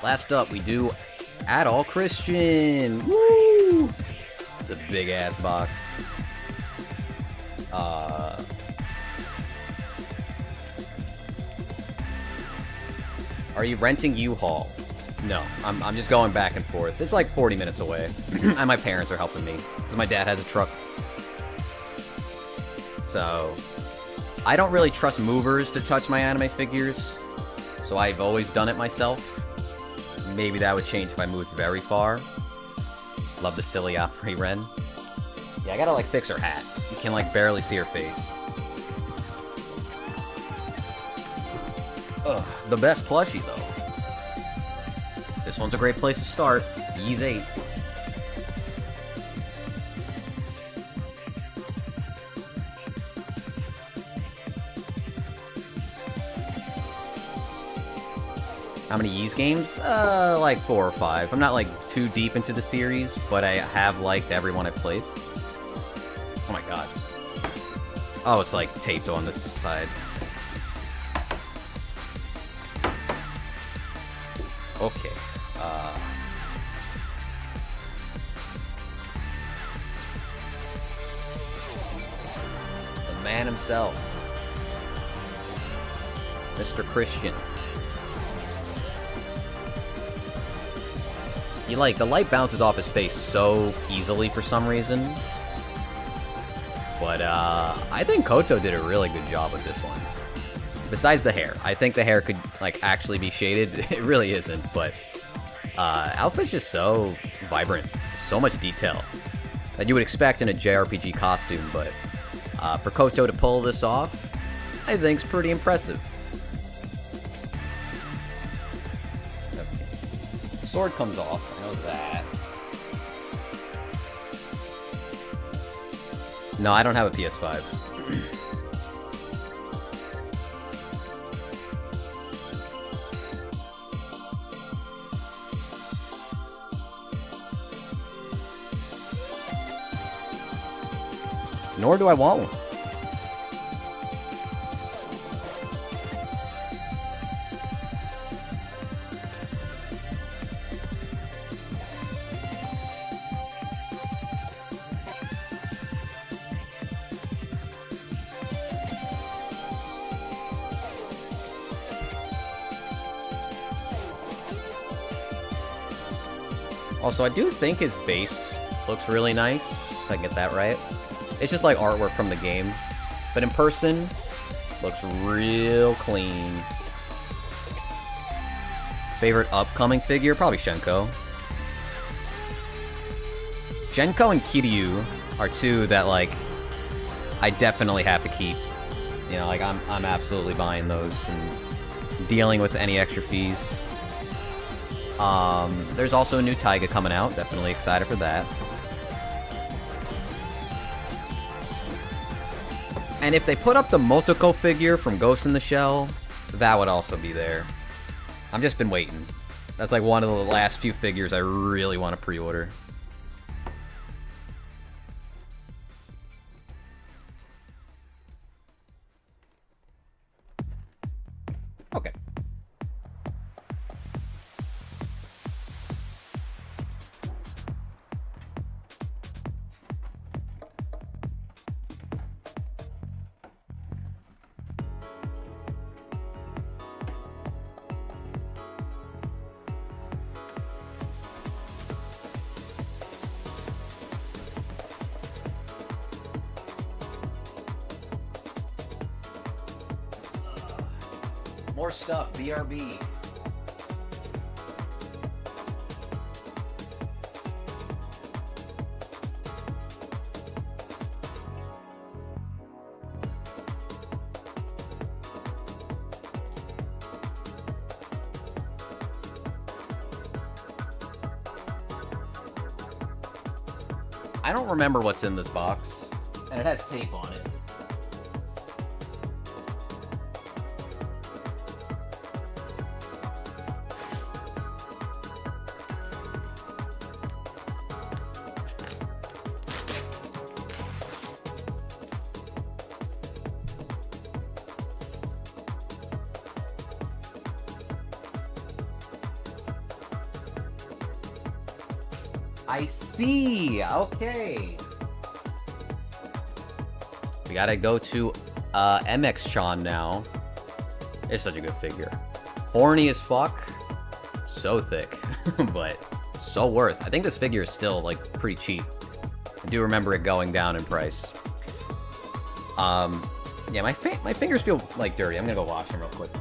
Last up, we do At All Christian. Woo! The big ass box. Are you renting U-Haul? No, I'm just going back and forth. It's like 40 minutes away, and my parents are helping me because my dad has a truck. So I don't really trust movers to touch my anime figures, so I've always done it myself. Maybe that would change if I moved very far. Love the silly Opry Ren. Yeah, I gotta like fix her hat. You can like barely see her face. Ugh, the best plushie though. This one's a great place to start. Ys 8. How many Ys games? Like 4 or 5. I'm not like too deep into the series, but I have liked everyone I've played. Oh my god. Oh, it's like taped on this side. Okay. The man himself. Mr. Christian. like, the light bounces off his face so easily for some reason. But, I think Koto did a really good job with this one. Besides the hair. I think the hair could, like, actually be shaded. It really isn't, but, outfit's just so vibrant. So much detail that you would expect in a JRPG costume, but, for Koto to pull this off, I think's pretty impressive. Okay. Sword comes off, I know that. No, I don't have a PS5. Nor do I want one. Also, I do think his base looks really nice, if I can get that right. It's just like artwork from the game, but in person, looks real clean. Favorite upcoming figure? Probably Shenko. Shenko and Kiryu are two that, like, I definitely have to keep. You know, like, I'm absolutely buying those and dealing with any extra fees. There's also a new Taiga coming out. Definitely excited for that. And if they put up the Motoko figure from Ghost in the Shell, that would also be there. I've just been waiting. That's like one of the last few figures I really want to pre-order. Okay. More stuff, BRB. I don't remember what's in this box, and it has tape on it. I see. Okay. We gotta go to MX-chan now. It's such a good figure. Horny as fuck. So thick. But so worth. I think this figure is still, like, pretty cheap. I do remember it going down in price. Yeah, my fingers feel, like, dirty. I'm gonna go wash them real quick.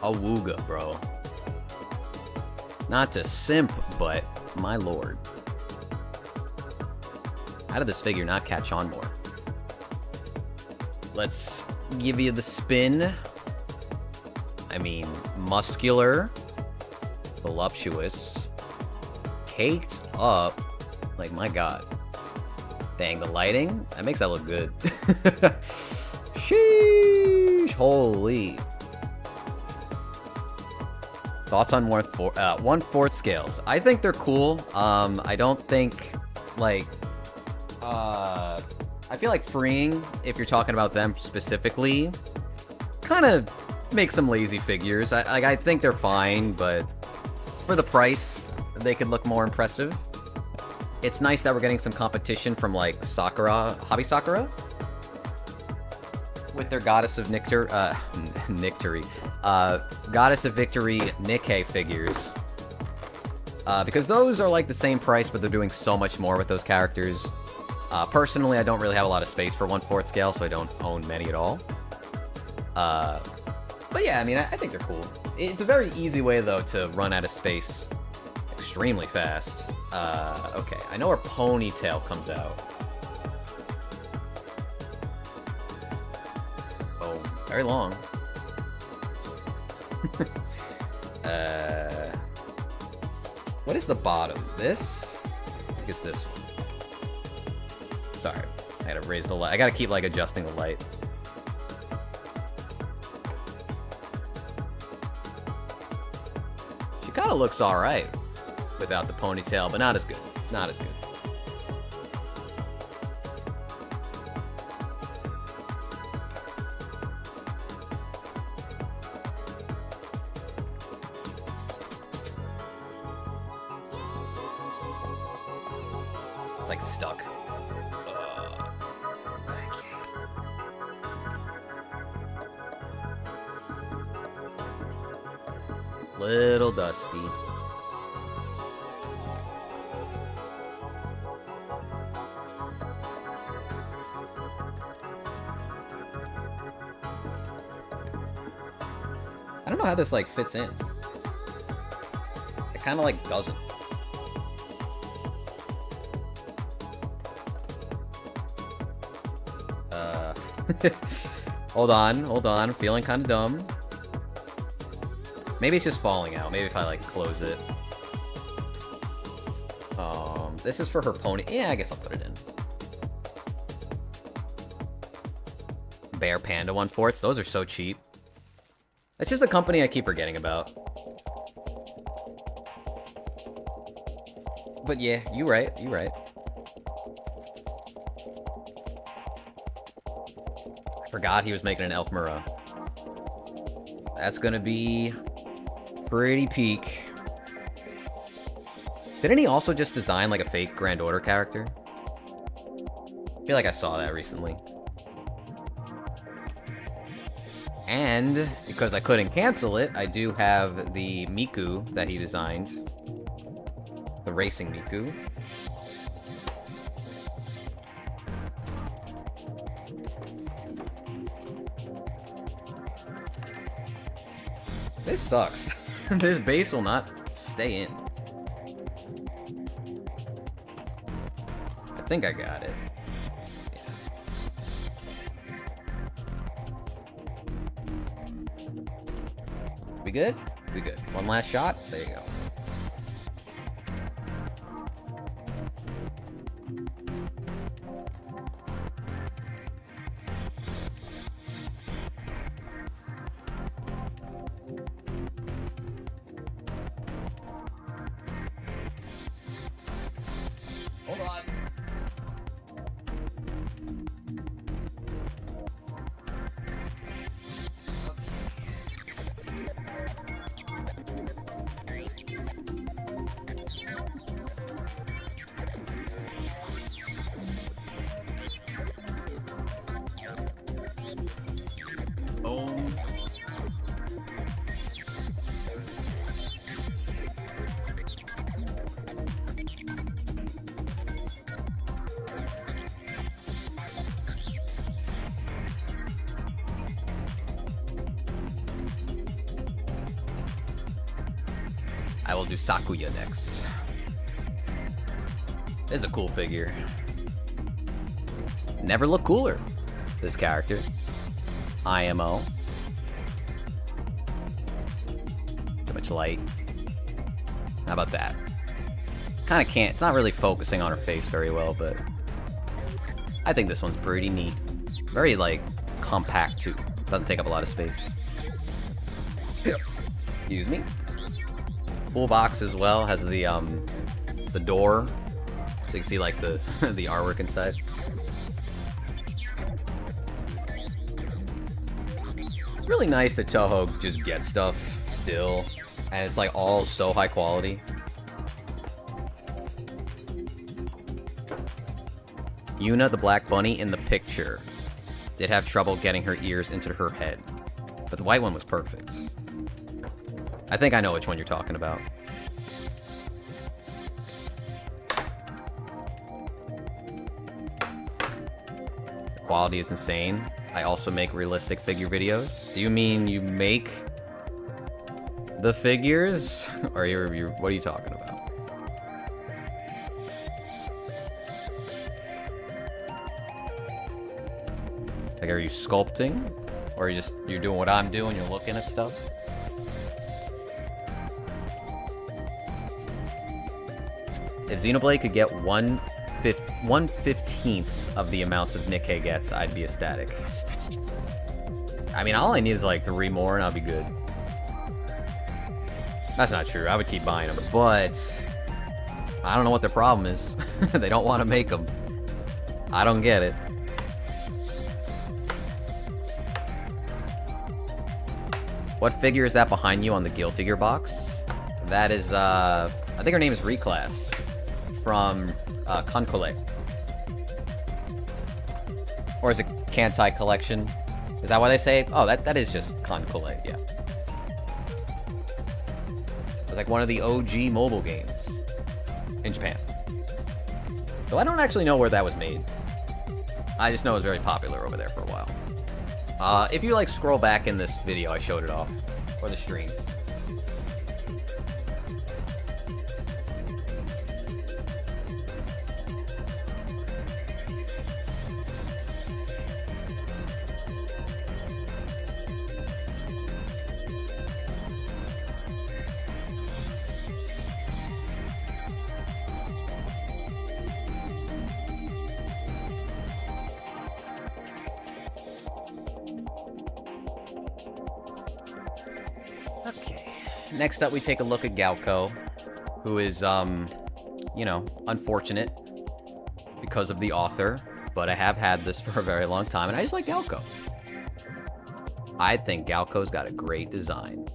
Awooga, bro. Not to simp, but my lord. How did this figure not catch on more? Let's give you the spin. I mean, muscular, voluptuous, caked up. Like, my god. Dang, the lighting? That makes that look good. Sheesh, holy. Thoughts on 1/4 scales? I think they're cool. I don't think, like, I feel like freeing, if you're talking about them specifically, kind of makes some lazy figures. I think they're fine, but for the price, they could look more impressive. It's nice that we're getting some competition from, like, Sakura, Hobby Sakura, with their Goddess of Victory Nikkei figures. Because those are, like, the same price, but they're doing so much more with those characters. Personally, I don't really have a lot of space for 1/4 scale, so I don't own many at all. But yeah, I mean, I think they're cool. It's a very easy way, though, to run out of space extremely fast. Okay, I know our ponytail comes out. Oh, very long. What is the bottom? This? I think it's this one. Sorry, I gotta raise the light. I gotta keep, like, adjusting the light. She kind of looks alright without the ponytail, but not as good. Not as good. It's like stuck. Little dusty. I don't know how this, like, fits in. It kind of, like, doesn't. Hold on. Feeling kind of dumb. Maybe it's just falling out. Maybe if I, like, close it. This is for her pony. Yeah, I guess I'll put it in. Bear Panda 1/4. Those are so cheap. That's just a company I keep forgetting about. But yeah, you right. I forgot he was making an Elf Mura. That's gonna be pretty peak. Didn't he also just design, like, a fake Grand Order character? I feel like I saw that recently. And because I couldn't cancel it, I do have the Miku that he designed. The racing Miku. This sucks. This base will not stay in. I think I got it. Yeah. We good? We good. One last shot. There you go. Hold on. I will do Sakuya next. This is a cool figure. Never looked cooler, this character. IMO. Too much light. How about that? Kind of can't. It's not really focusing on her face very well, but I think this one's pretty neat. Very, like, compact, too. Doesn't take up a lot of space. Excuse me. Full box as well. Has the door. So you can see, like, the, the artwork inside. It's really nice that Toho just gets stuff still. And it's, like, all so high quality. Yuna, the black bunny in the picture, did have trouble getting her ears into her head. But the white one was perfect. I think I know which one you're talking about. The quality is insane. I also make realistic figure videos. Do you mean you make the figures? Or what are you talking about? Like, are you sculpting? Or you're doing what I'm doing, you're looking at stuff? If Xenoblade could get 1/15 of the amounts of Nikkei gets, I'd be ecstatic. I mean, all I need is like 3 more and I'll be good. That's not true, I would keep buying them, but I don't know what their problem is. They don't want to make them. I don't get it. What figure is that behind you on the Guilty Gear box? That is, I think her name is Reclass from Konkole. Or is it Kantai Collection? Is that what they say? Oh, that is just Konkole, yeah. It's like one of the OG mobile games in Japan. So I don't actually know where that was made. I just know it was very popular over there for a while. If you, like, scroll back in this video, I showed it off. Or the stream. Next up, we take a look at Galco, who is, you know, unfortunate because of the author, but I have had this for a very long time, and I just like Galco. I think Galco's got a great design.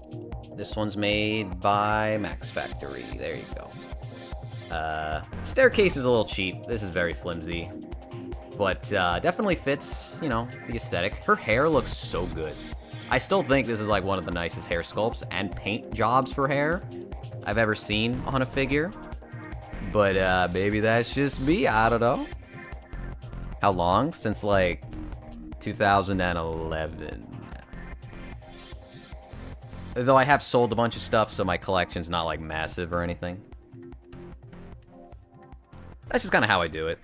This one's made by Max Factory. There you go. Staircase is a little cheap. This is very flimsy, but definitely fits, you know, the aesthetic. Her hair looks so good. I still think this is like one of the nicest hair sculpts and paint jobs for hair I've ever seen on a figure. But maybe that's just me, I don't know. How long? Since like 2011. Though I have sold a bunch of stuff, so my collection's not like massive or anything. That's just kind of how I do it.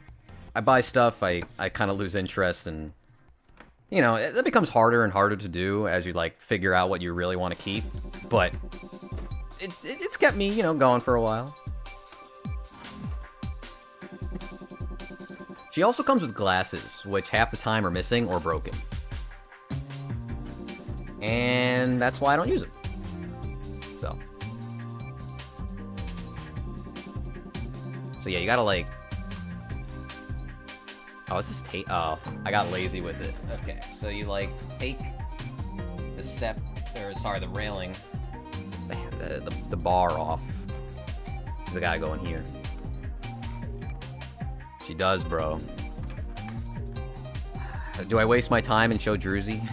I buy stuff, I kind of lose interest, and you know, it becomes harder and harder to do as you, like, figure out what you really want to keep. But it's kept me, you know, going for a while. She also comes with glasses, which half the time are missing or broken. And that's why I don't use them. So yeah, you gotta, like... Oh, is this tape? Oh, I got lazy with it. Okay, so you, like, take the step, or sorry, the railing, the bar off. I gotta go in here. She does, bro. Do I waste my time and show Druzy?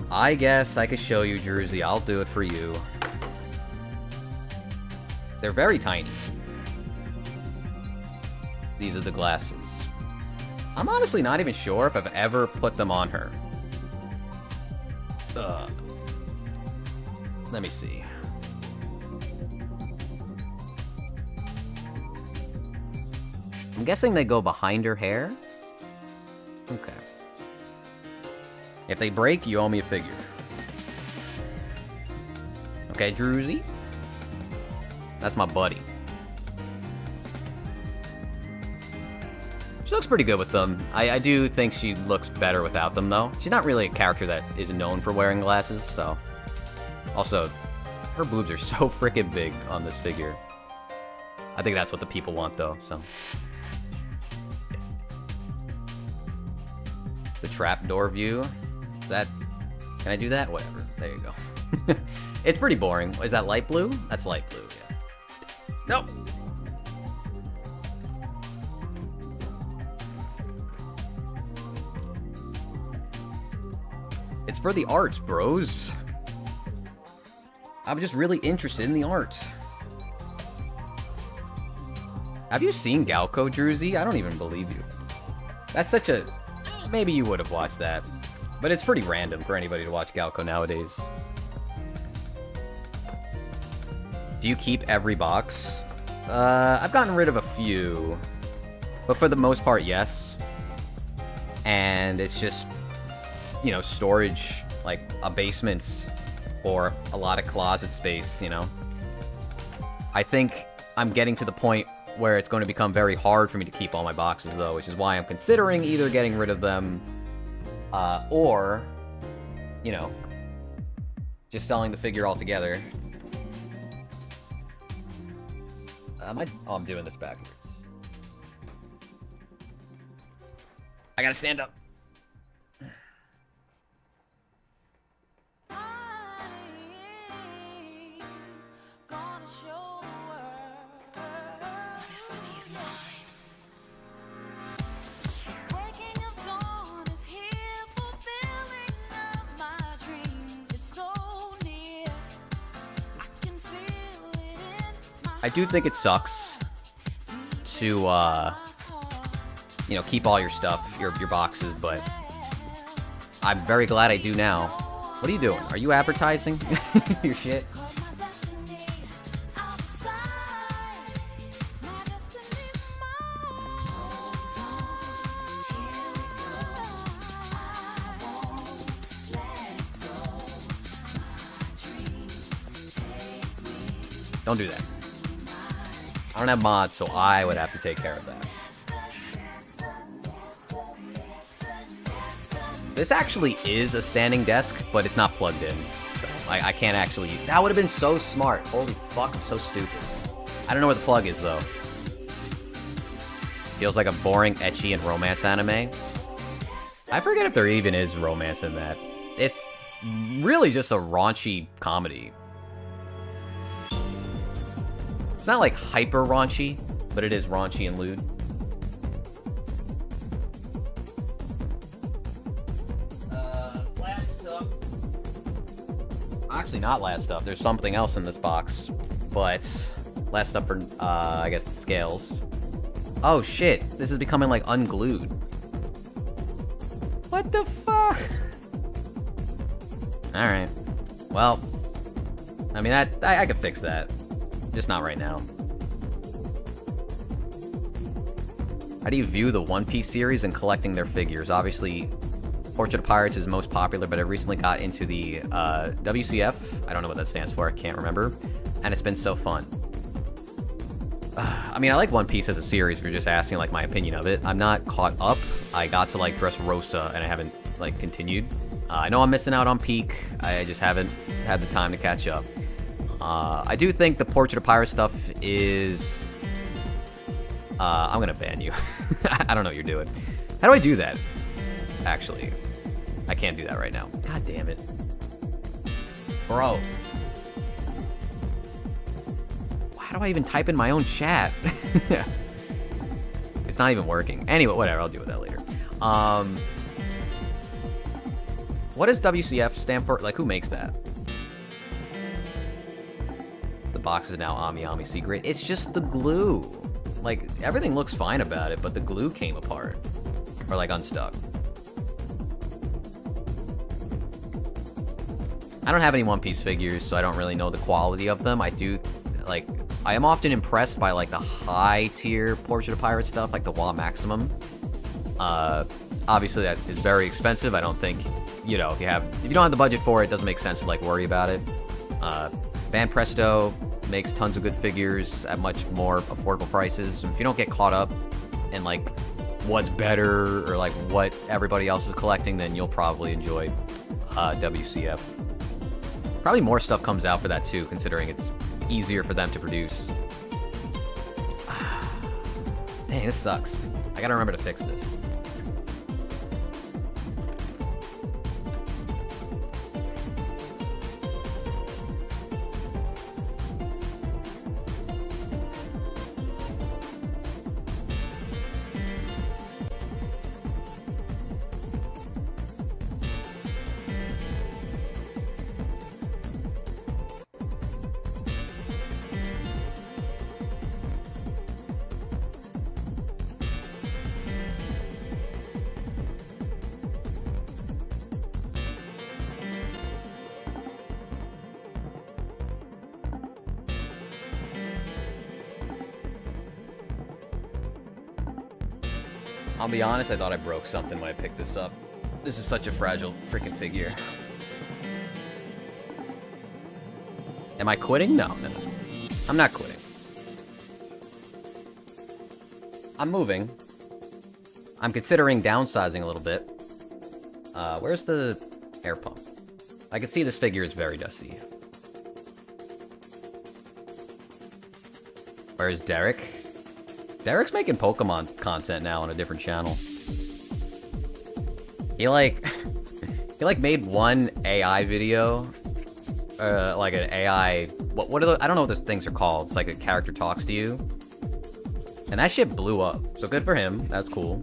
I guess I could show you Druzy. I'll do it for you. They're very tiny. These are the glasses. I'm honestly not even sure if I've ever put them on her. Let me see. I'm guessing they go behind her hair? Okay. If they break, you owe me a figure. Okay, Druzy? That's my buddy. She looks pretty good with them. I do think she looks better without them, though. She's not really a character that is known for wearing glasses, so... Also, her boobs are so freaking big on this figure. I think that's what the people want, though, so... The trapdoor view. Is that... Can I do that? Whatever. There you go. It's pretty boring. Is that light blue? That's light blue, yeah. Nope! It's for the art, bros. I'm just really interested in the art. Have you seen Galco, Druzy? I don't even believe you. That's such a... Maybe you would have watched that. But it's pretty random for anybody to watch Galco nowadays. Do you keep every box? I've gotten rid of a few. But for the most part, yes. And it's just... You know, storage, like a basement or a lot of closet space, you know. I think I'm getting to the point where it's going to become very hard for me to keep all my boxes, though, which is why I'm considering either getting rid of them or, you know, just selling the figure altogether. I'm doing this backwards. I gotta stand up. I do think it sucks to, you know, keep all your stuff, your boxes, but I'm very glad I do now. What are you doing? Are you advertising your shit? Don't do that. I don't have mods, so I would have to take care of that. This actually is a standing desk, but it's not plugged in. So I can't actually... That would have been so smart. Holy fuck, I'm so stupid. I don't know where the plug is, though. Feels like a boring, ecchi, and romance anime. I forget if there even is romance in that. It's really just a raunchy comedy. It's not like hyper raunchy, but it is raunchy and lewd. Last stuff. Actually, not last stuff. There's something else in this box, but last stuff for, I guess, the scales. Oh shit! This is becoming like unglued. What the fuck? All right. Well, I mean, I could fix that. Just not right now. How do you view the One Piece series and collecting their figures? Obviously, Portrait of Pirates is most popular, but I recently got into the WCF. I don't know what that stands for. I can't remember. And it's been so fun. I mean, I like One Piece as a series if you're just asking, like, my opinion of it. I'm not caught up. I got to, like, Dressrosa, and I haven't, like, continued. I know I'm missing out on Peak. I just haven't had the time to catch up. I do think the Portrait of Pirates stuff is... I'm gonna ban you. I don't know what you're doing. How do I do that? Actually, I can't do that right now. God damn it. Bro. How do I even type in my own chat? It's not even working. Anyway, whatever, I'll deal with that later. What does WCF stand for? Like, who makes that? The box is now Ami Secret. It's just the glue. Like, everything looks fine about it, but the glue came apart. Or, like, unstuck. I don't have any One Piece figures, so I don't really know the quality of them. I do, like, I am often impressed by, like, the high-tier Portrait of Pirate stuff, like the WA Maximum. Obviously, that is very expensive. I don't think, you know, if you don't have the budget for it, it doesn't make sense to, like, worry about it. Van Presto, makes tons of good figures at much more affordable prices. If you don't get caught up in like what's better or like what everybody else is collecting, then you'll probably enjoy WCF. Probably more stuff comes out for that too, considering it's easier for them to produce. Dang, this sucks. I gotta remember to fix this. I'll be honest, I thought I broke something when I picked this up. This is such a fragile freaking figure. Am I quitting? No, no. I'm not quitting. I'm moving. I'm considering downsizing a little bit. Where's the air pump? I can see this figure is very dusty. Where's Derek? Derek's making Pokemon content now on a different channel. He like made one AI video, like an AI. What are the? I don't know what those things are called. It's like a character talks to you, and that shit blew up. So good for him. That's cool.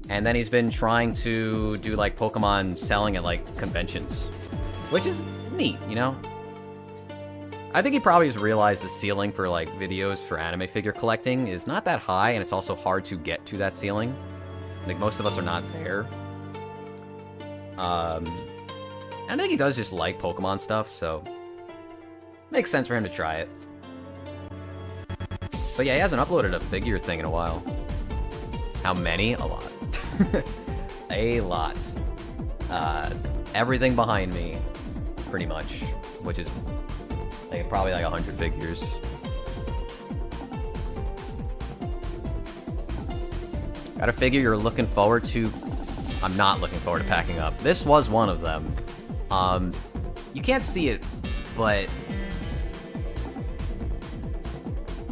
And then he's been trying to do like Pokemon selling at like conventions, which is neat, you know. I think he probably just realized the ceiling for like videos for anime figure collecting is not that high, and it's also hard to get to that ceiling. Like most of us are not there. And I think he does just like Pokemon stuff, so makes sense for him to try it. But yeah, he hasn't uploaded a figure thing in a while. How many? A lot. A lot. Everything behind me, pretty much, which is like probably like 100 figures. Got a figure you're looking forward to? I'm not looking forward to packing up. This was one of them. You can't see it, but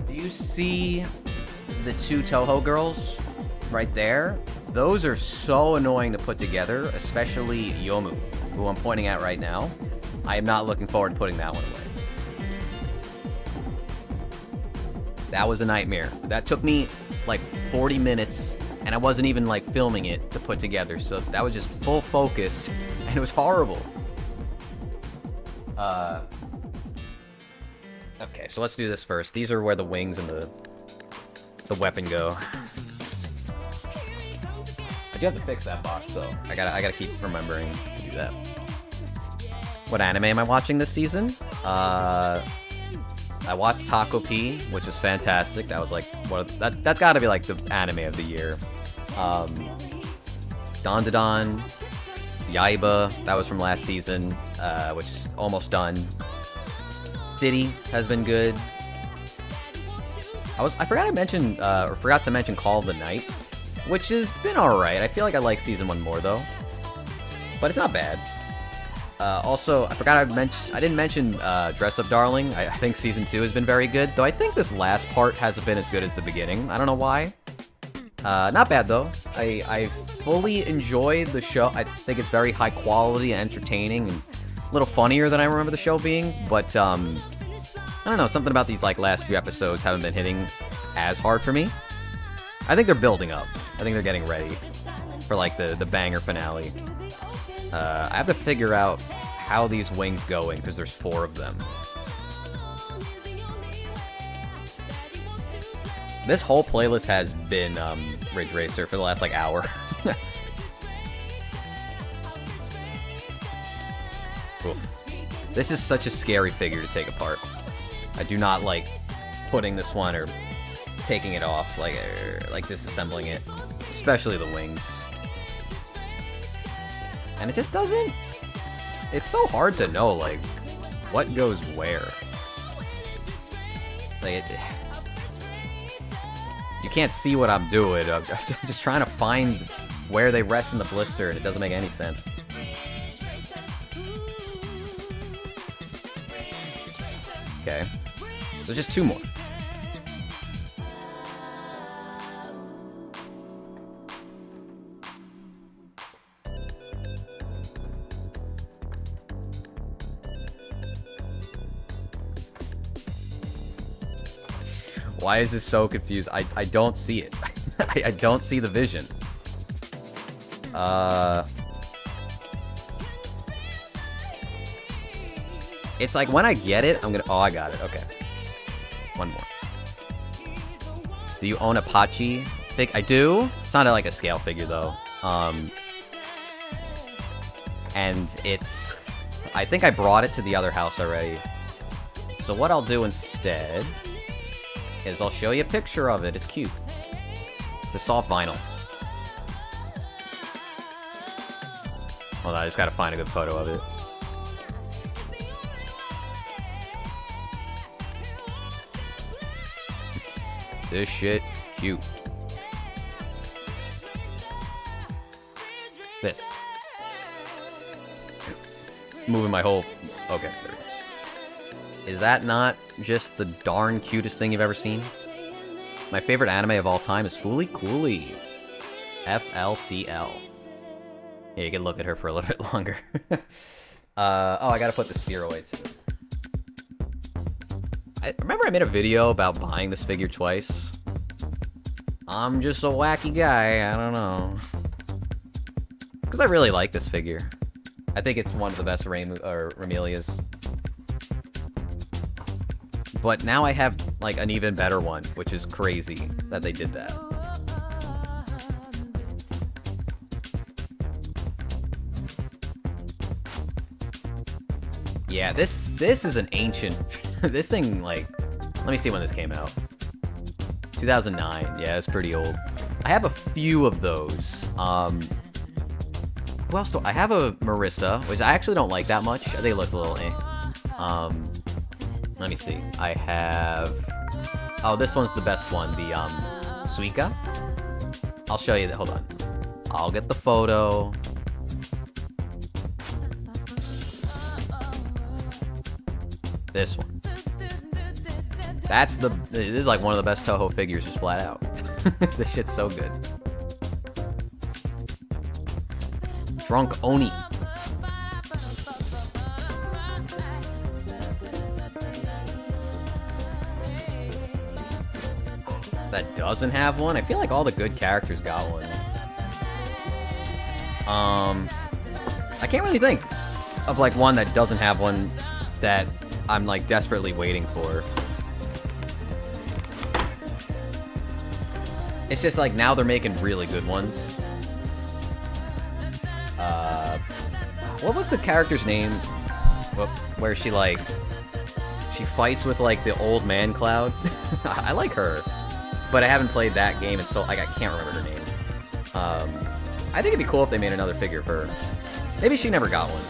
do you see the two Toho girls right there? Those are so annoying to put together, especially Yomu, who I'm pointing at right now. I am not looking forward to putting that one away. That was a nightmare. That took me like 40 minutes, and I wasn't even like filming it to put together, so that was just full focus, and it was horrible. Okay, so let's do this first. These are where the wings and the weapon go. I do have to fix that box though. I gotta keep remembering to do that. What anime am I watching this season? I watched Taco P, which was fantastic. That was like that's got to be like the anime of the year. Dandadan, Yaiba, that was from last season, which is almost done. City has been good. I forgot to mention Call of the Night, which has been alright. I feel like I like season 1 more though, but it's not bad. Also, I didn't mention Dress Up Darling. I think season 2 has been very good, though I think this last part hasn't been as good as the beginning. I don't know why. Not bad though. I fully enjoyed the show. I think it's very high quality and entertaining, and a little funnier than I remember the show being. But I don't know, something about these like last few episodes haven't been hitting as hard for me. I think they're building up. I think they're getting ready for like the banger finale. I have to figure out how these wings go in, because there's 4 of them. This whole playlist has been Ridge Racer for the last like hour. Oof. This is such a scary figure to take apart. I do not like putting this one or taking it off, like disassembling it, especially the wings. And it just doesn't... It's so hard to know, like, what goes where. Like, you can't see what I'm doing. I'm just trying to find where they rest in the blister, and it doesn't make any sense. Okay. So just 2 more. Why is this so confused? I don't see it. I don't see the vision. It's like when I get it, I'm gonna... Oh, I got it. Okay. 1 more. Do you own a Pachi? I do. It's not like a scale figure, though. And it's... I think I brought it to the other house already. So what I'll do instead is I'll show you a picture of it. It's cute. It's a soft vinyl. Hold on, I just gotta find a good photo of it. This shit, cute. This. Moving my whole... Okay, there we go. Is that not just the darn cutest thing you've ever seen? My favorite anime of all time is Fooly Cooly. FLCL. Yeah, you can look at her for a little bit longer. Oh, I gotta put the spheroids. I remember I made a video about buying this figure twice. I'm just a wacky guy, I don't know. Because I really like this figure. I think it's one of the best Remelias. But now I have, like, an even better one, which is crazy that they did that. Yeah, this is an ancient... This thing, like... Let me see when this came out. 2009. Yeah, it's pretty old. I have a few of those. Who else do I have? A Marissa, which I actually don't like that much. I think it looks a little eh. Let me see. I have... Oh, this one's the best one. The, Suika. I'll show you that. Hold on. I'll get the photo. This one. That's the... This is like one of the best Toho figures, just flat out. This shit's so good. Drunk Oni. That doesn't have one? I feel like all the good characters got one. I can't really think of like one that doesn't have one that I'm like desperately waiting for. It's just like now they're making really good ones. What was the character's name? Where she like... She fights with like the old man Cloud. I like her. But I haven't played that game and so like I can't remember her name. I think it'd be cool if they made another figure of her. Maybe she never got one.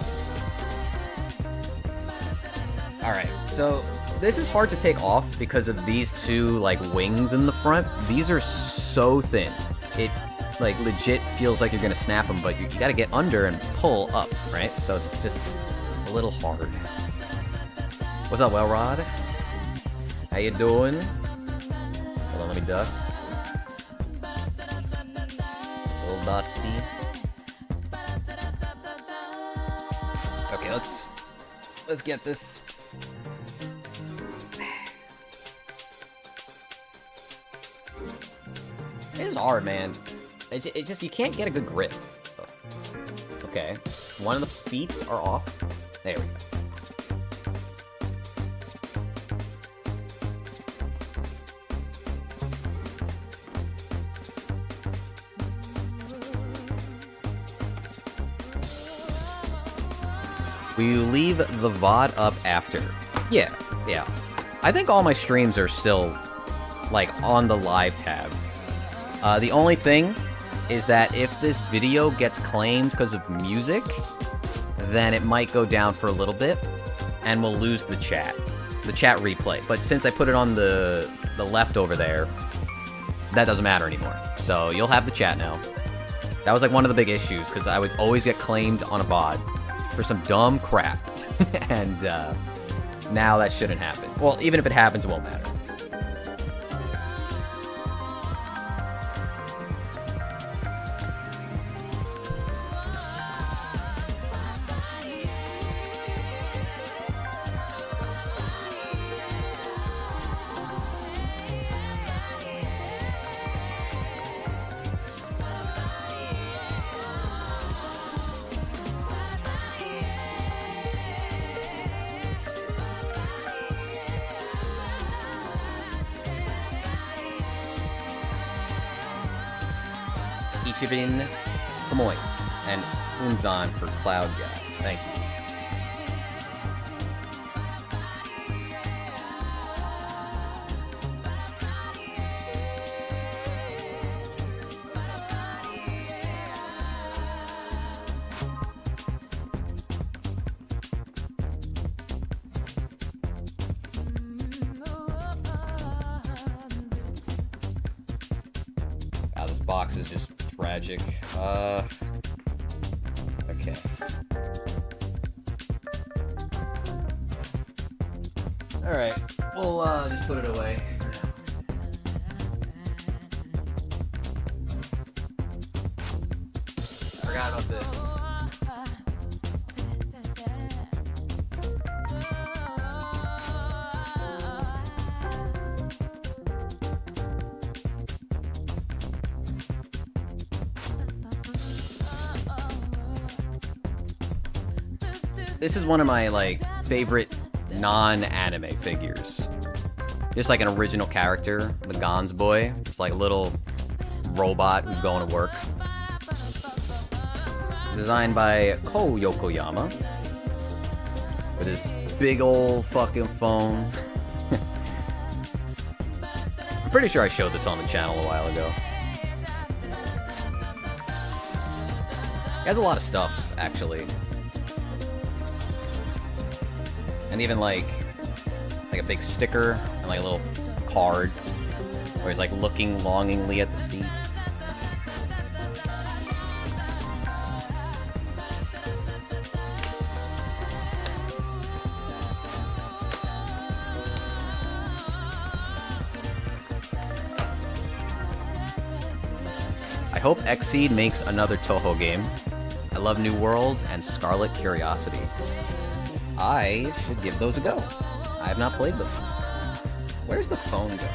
Alright, so this is hard to take off because of these two like wings in the front. These are so thin. It like legit feels like you're gonna snap them, but you gotta get under and pull up, right? So it's just a little hard. What's up, Wellrod? How you doing? Hold on, let me dust. A little dusty. Okay, let's get this. It is hard, man. It just, you can't get a good grip. Okay. One of the feet are off. There we go. Will you leave the VOD up after? Yeah. I think all my streams are still, like, on the live tab. The only thing is that if this video gets claimed because of music, then it might go down for a little bit, and we'll lose the chat. the chat replay. But since I put it on the left over there, that doesn't matter anymore. So you'll have the chat now. That was like one of the big issues, because I would always get claimed on a VOD for some dumb crap. And now that shouldn't happen. Well, even if it happens, it won't matter. Ichibin Kamoy and Unzan for Cloud Guy. Thank you. Wow, this box is just tragic. Okay. Alright, we'll just put it away for now. I forgot about this. This is one of my, like, favorite non-anime figures. Just like an original character, the Gons boy. It's like a little robot who's going to work. Designed by Ko Yokoyama. With his big old fucking phone. I'm pretty sure I showed this on the channel a while ago. He has a lot of stuff, actually. And even like a big sticker and like a little card where he's like looking longingly at the sea. I hope Xseed makes another Toho game. I love New Worlds and Scarlet Curiosity. I should give those a go. I have not played them. Where's the phone go?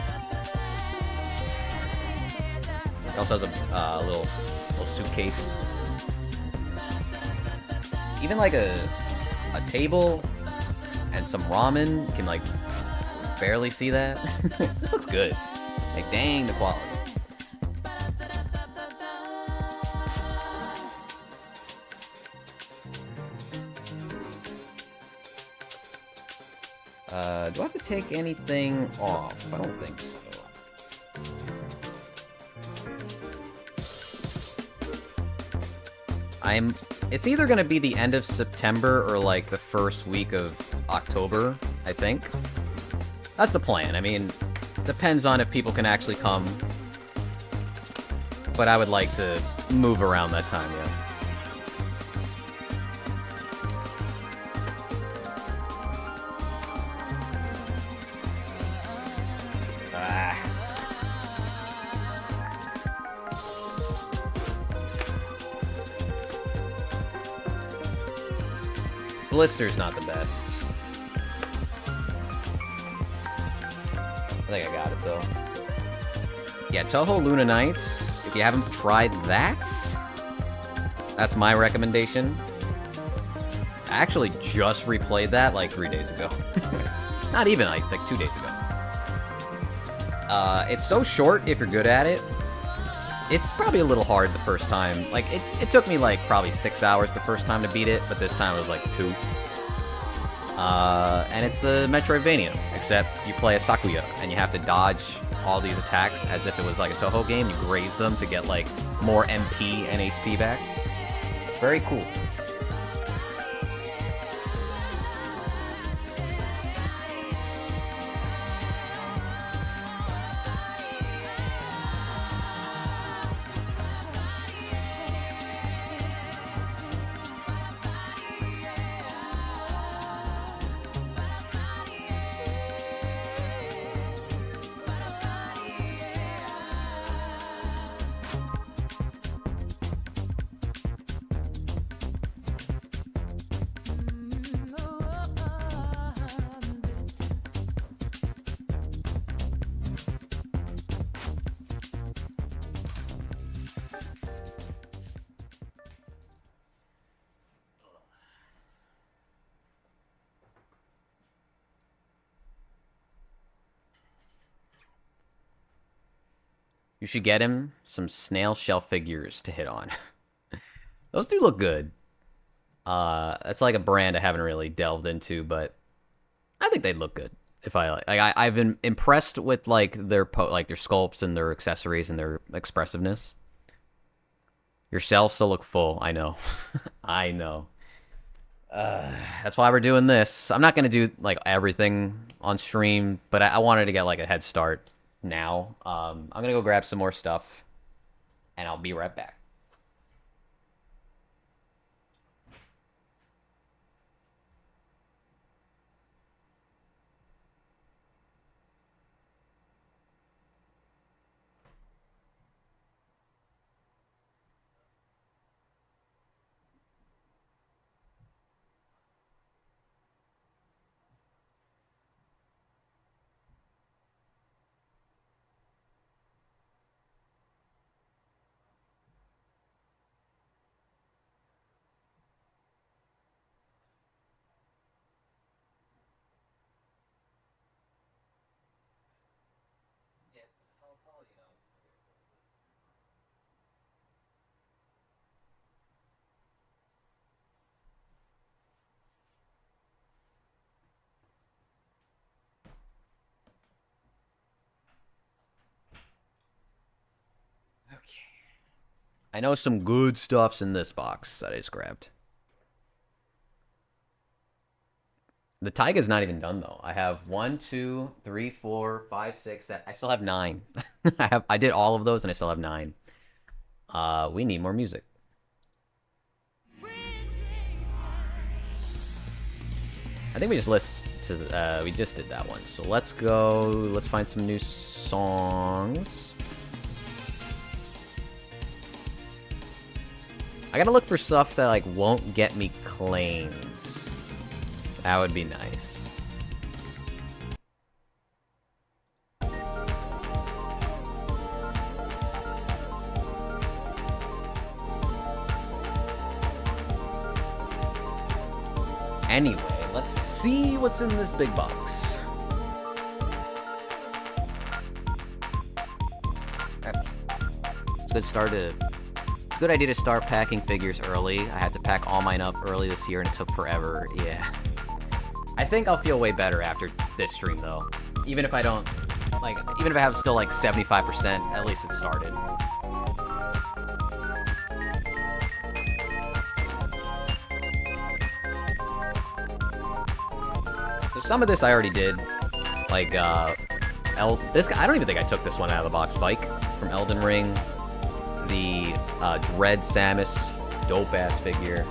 It also has a little suitcase. Even like a table and some ramen. You can like barely see that. This looks good. Like dang the quality. Do I have to take anything off? I don't think so. It's either gonna be the end of September or like the first week of October, I think. That's the plan. I mean, depends on if people can actually come. But I would like to move around that time, yeah. Blister's not the best. I think I got it though. Yeah, Toho Luna Nights. If you haven't tried that, that's my recommendation. I actually just replayed that like 3 days ago. Not even like 2 days ago. It's so short if you're good at it. It's probably a little hard the first time. Like, it took me, like, probably 6 hours the first time to beat it, but this time it was, like, 2. And it's a Metroidvania, except you play a Sakuya, and you have to dodge all these attacks as if it was, like, a Toho game. You graze them to get, like, more MP and HP back. Very cool. You should get him some snail shell figures to hit on. Those do look good. That's like a brand I haven't really delved into, but I think they'd look good if I've been impressed with like their sculpts and their accessories and their expressiveness. Your shelves still look full. I know. I know. That's why we're doing this. I'm not gonna do like everything on stream, but I wanted to get like a head start now. I'm gonna go grab some more stuff, and I'll be right back. Okay. I know some good stuff's in this box that I just grabbed. The taiga's not even done though. I have 1, 2, 3, 4, 5, 6, 7. I still have 9. I did all of those and I still have 9. We need more music. I think we just we just did that one. So let's find some new songs. I gotta look for stuff that like won't get me claims. That would be nice. Anyway, let's see what's in this big box. It's a good idea to start packing figures early. I had to pack all mine up early this year and it took forever. Yeah. I think I'll feel way better after this stream though. Even if I don't, even if I have still like 75%, at least it started. So some of this I already did. Like, this guy, I don't even think I took this one out of the box. Vike from Elden Ring. The Dread Samus, dope-ass figure.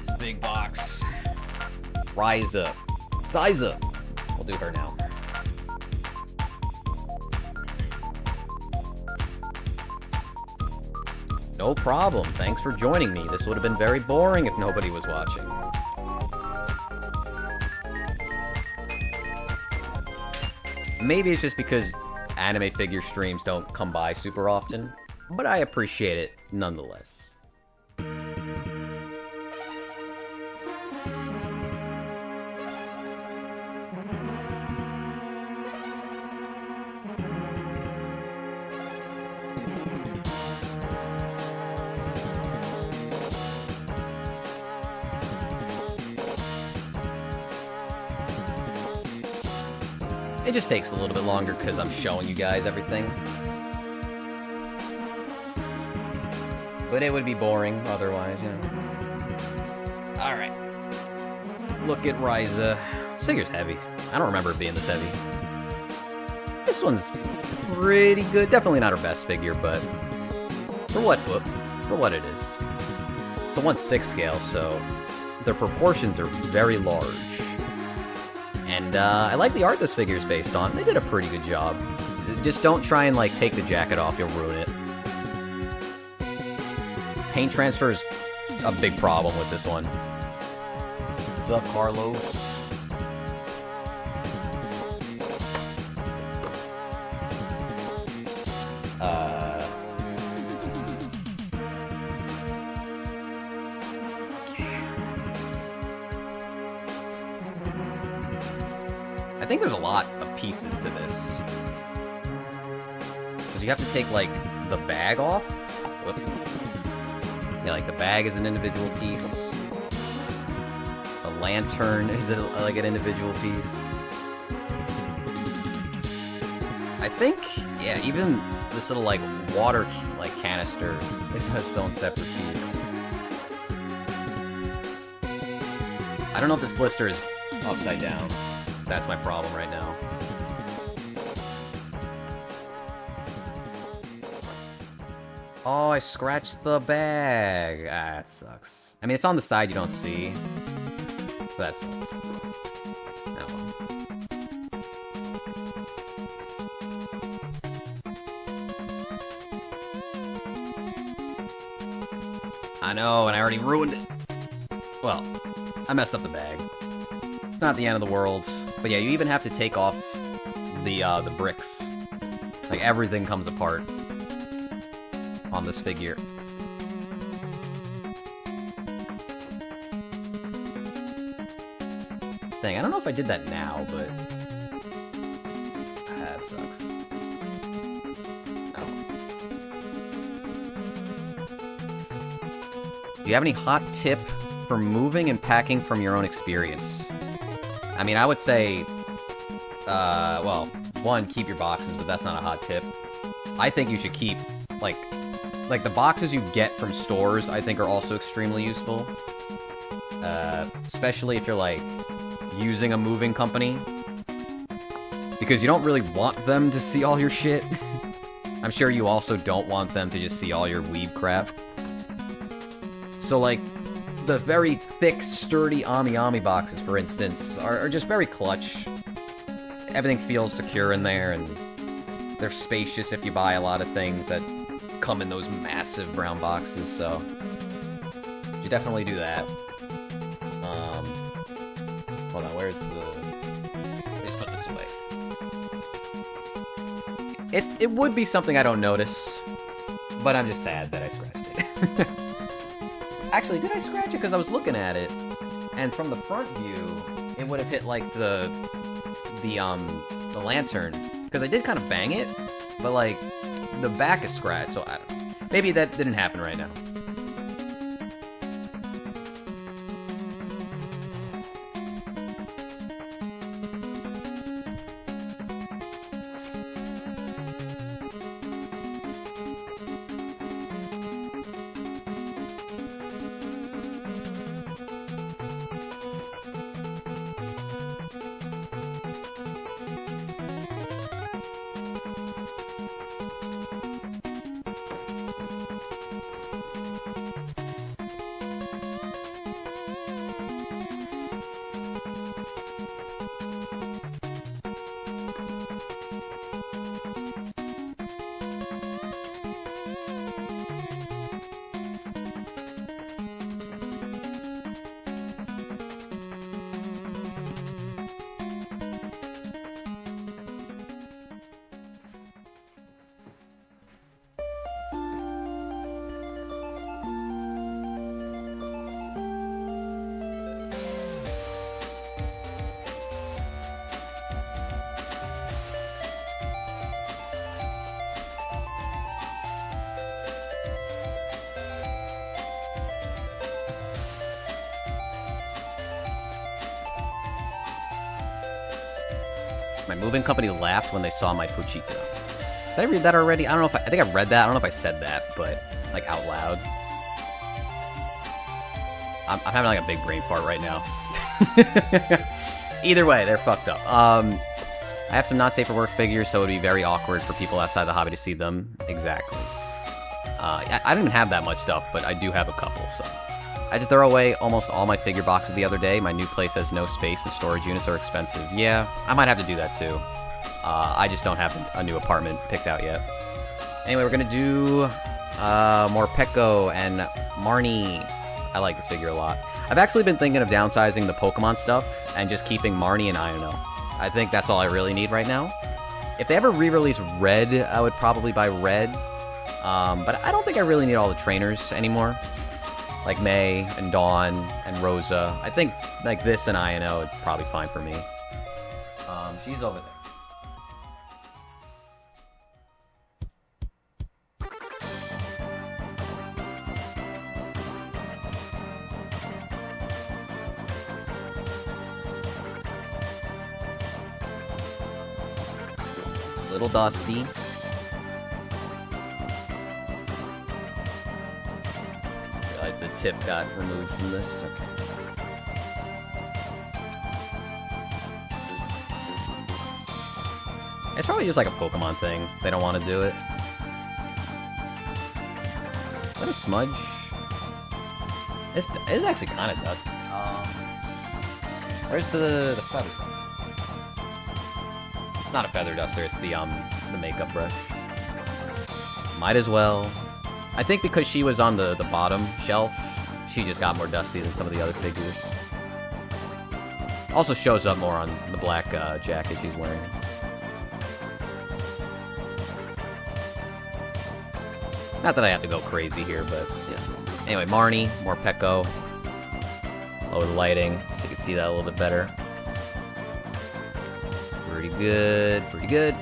This big box. Ryza. We'll do her now. No problem. Thanks for joining me. This would have been very boring if nobody was watching. Maybe it's just because anime figure streams don't come by super often, but I appreciate it nonetheless. It just takes a little bit longer because I'm showing you guys everything. But it would be boring otherwise, you know. Alright. Look at Ryza. This figure's heavy. I don't remember it being this heavy. This one's pretty good. Definitely not her best figure, but for what it is. It's a 1/6 scale, so the proportions are very large. And I like the art this figure is based on. They did a pretty good job. Just don't try and like take the jacket off, you'll ruin it. Paint transfer is a big problem with this one. What's up, Carlos? Okay. think there's a lot of pieces to this. Because you have to take, like, the bag off. Whoop. Yeah, like, the bag is an individual piece. The lantern is, like, an individual piece. I think, yeah, even this little, like, water, like, canister is its own separate piece. I don't know if this blister is upside down. That's my problem right now. Oh, I scratched the bag. Ah, that sucks. I mean, it's on the side you don't see. But that sucks. Oh well. I know, and I already ruined it. Well, I messed up the bag. It's not the end of the world. But yeah, you even have to take off the bricks. Like, everything comes apart on this figure. Dang, I don't know if I did that now, but that sucks. Oh. Do you have any hot tip for moving and packing from your own experience? I mean, I would say, well, one, keep your boxes, but that's not a hot tip. I think you should keep, like the boxes you get from stores, I think are also extremely useful. Especially if you're, like, using a moving company. Because you don't really want them to see all your shit. I'm sure you also don't want them to just see all your weeb crap. So, like, the very thick, sturdy Ami boxes, for instance, are just very clutch. Everything feels secure in there, and they're spacious if you buy a lot of things that come in those massive brown boxes, so you definitely do that. Hold on, where's the... Let's put this away. It would be something I don't notice, but I'm just sad that I scratched it. Actually, did I scratch it? Because I was looking at it, and from the front view, it would have hit, like, the lantern. Because I did kind of bang it, but, like, the back is scratched, so I don't know. Maybe that didn't happen right now. My moving company laughed when they saw my Puchita. Did I read that already? I don't know if I think I read that. I don't know if I said that, but, like, out loud. I'm having, like, a big brain fart right now. Either way, they're fucked up. I have some not safe for work figures, so it would be very awkward for people outside the hobby to see them. Exactly. I don't even have that much stuff, but I do have a couple, so. I had to throw away almost all my figure boxes the other day. My new place has no space and storage units are expensive. Yeah, I might have to do that too. I just don't have a new apartment picked out yet. Anyway, we're gonna do more Pekko and Marnie. I like this figure a lot. I've actually been thinking of downsizing the Pokemon stuff and just keeping Marnie and Iono. I think that's all I really need right now. If they ever re-release Red, I would probably buy Red. But I don't think I really need all the trainers anymore. Like May and Dawn and Rosa. I think like this and Iono is probably fine for me. She's over there. Little dusty. Realize the tip got removed from this. Okay. It's probably just like a Pokemon thing. They don't want to do it. Is that a smudge? It's actually kind of dusty. Where's the feather? Not a feather duster, it's the makeup brush. Might as well. I think because she was on the bottom shelf, she just got more dusty than some of the other figures. Also shows up more on the black jacket she's wearing. Not that I have to go crazy here, but yeah. Anyway, Marnie, more Pecco. Lower the lighting so you can see that a little bit better. Pretty good, pretty good.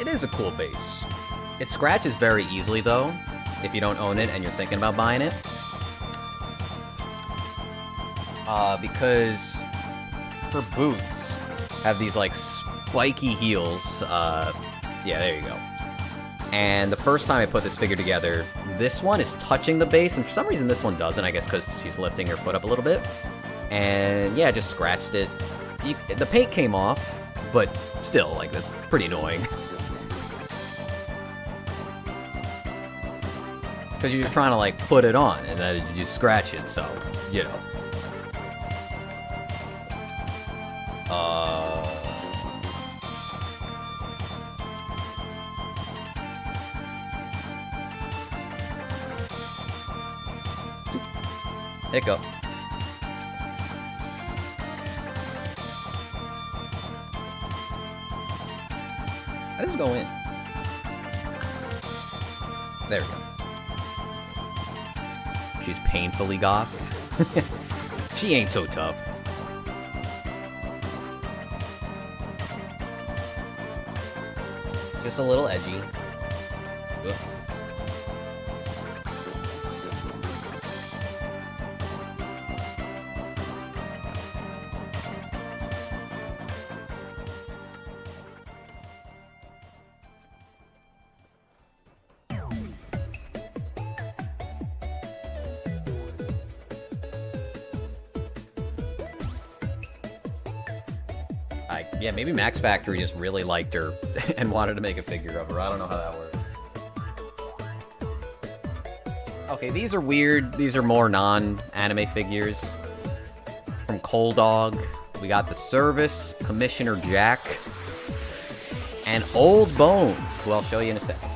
It is a cool base. It scratches very easily though, if you don't own it and you're thinking about buying it. Because her boots have these like spiky heels. Yeah, there you go. And the first time I put this figure together, this one is touching the base, and for some reason this one doesn't, I guess because she's lifting her foot up a little bit. And yeah, I just scratched it. The paint came off, but still, like, that's pretty annoying. Because you're just trying to, like, put it on, and then you scratch it, so, you know. Hiccup. How does it go in? There we go. She's painfully goth. She ain't so tough. Just a little edgy. Oops. Yeah, maybe Max Factory just really liked her and wanted to make a figure of her. I don't know how that works. Okay, these are weird. These are more non-anime figures. From Cold Dog, we got the Service, Commissioner Jack, and Old Bone, who I'll show you in a second.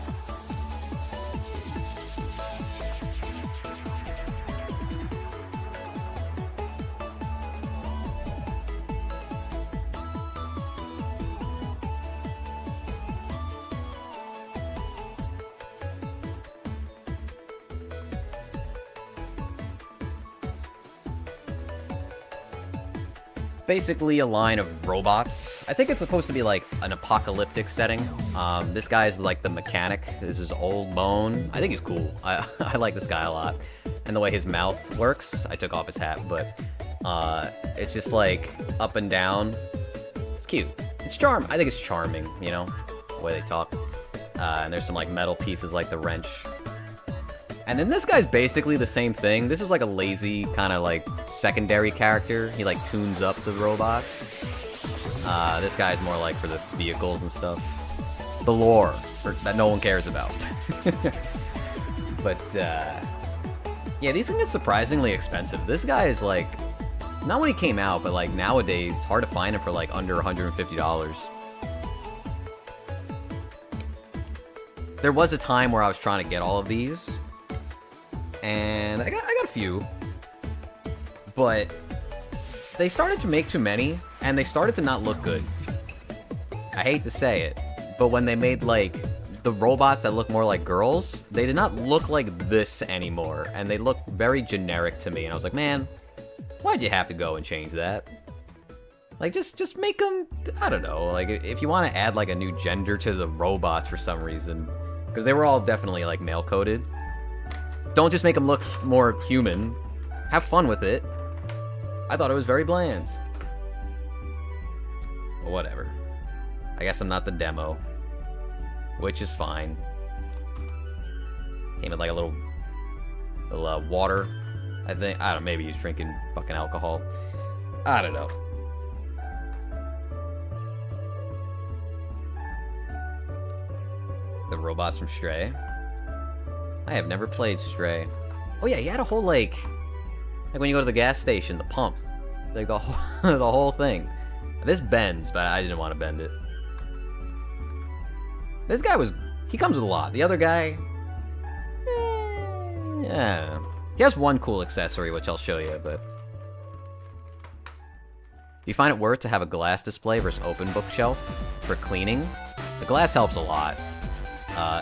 Basically a line of robots. I think it's supposed to be like an apocalyptic setting. This guy's like the mechanic. This is Old Bone. I think he's cool. I like this guy a lot. And the way his mouth works. I took off his hat, but it's just like up and down. It's cute. It's I think it's charming, you know, the way they talk. And there's some like metal pieces like the wrench. And then this guy's basically the same thing. This is like a lazy kind of like secondary character. He like tunes up the robots. This guy's more like for the vehicles and stuff. The lore that no one cares about. But yeah, these things are surprisingly expensive. This guy is like, not when he came out, but like nowadays, hard to find him for like under $150. There was a time where I was trying to get all of these. And I got a few, but they started to make too many, and they started to not look good. I hate to say it, but when they made like the robots that look more like girls, they did not look like this anymore, and they look very generic to me, and I was like, man, why'd you have to go and change that? Like, just make them, I don't know, like, if you want to add, like, a new gender to the robots for some reason, because they were all definitely, like, male-coded, don't just make them look more human. Have fun with it. I thought it was very bland. But whatever. I guess I'm not the demo, which is fine. Came with, like, a little water, I think. I don't know, maybe he's drinking fucking alcohol. I don't know. The robots from Stray. I have never played Stray. Oh yeah, he had a whole, like when you go to the gas station, the pump. Like, the whole, the whole thing. This bends, but I didn't want to bend it. This guy he comes with a lot. The other guy, yeah. He has one cool accessory, which I'll show you, but... You find it worth to have a glass display versus open bookshelf for cleaning? The glass helps a lot,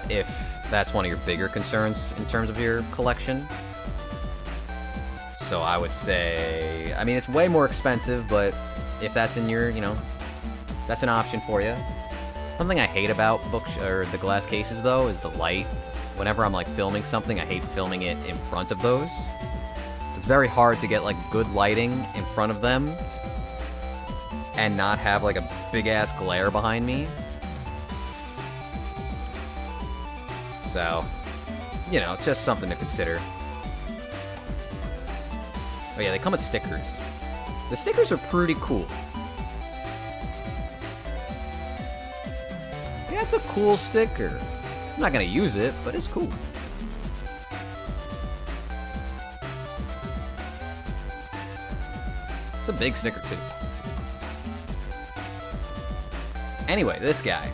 if that's one of your bigger concerns in terms of your collection. So I would say, I mean, it's way more expensive, but if that's in your, that's an option for you. Something I hate about the glass cases, though, is the light. Whenever I'm, like, filming something, I hate filming it in front of those. It's very hard to get, like, good lighting in front of them and not have, like, a big-ass glare behind me. So, it's just something to consider. Oh yeah, they come with stickers. The stickers are pretty cool. Yeah, it's a cool sticker. I'm not gonna use it, but it's cool. It's a big sticker, too. Anyway, this guy.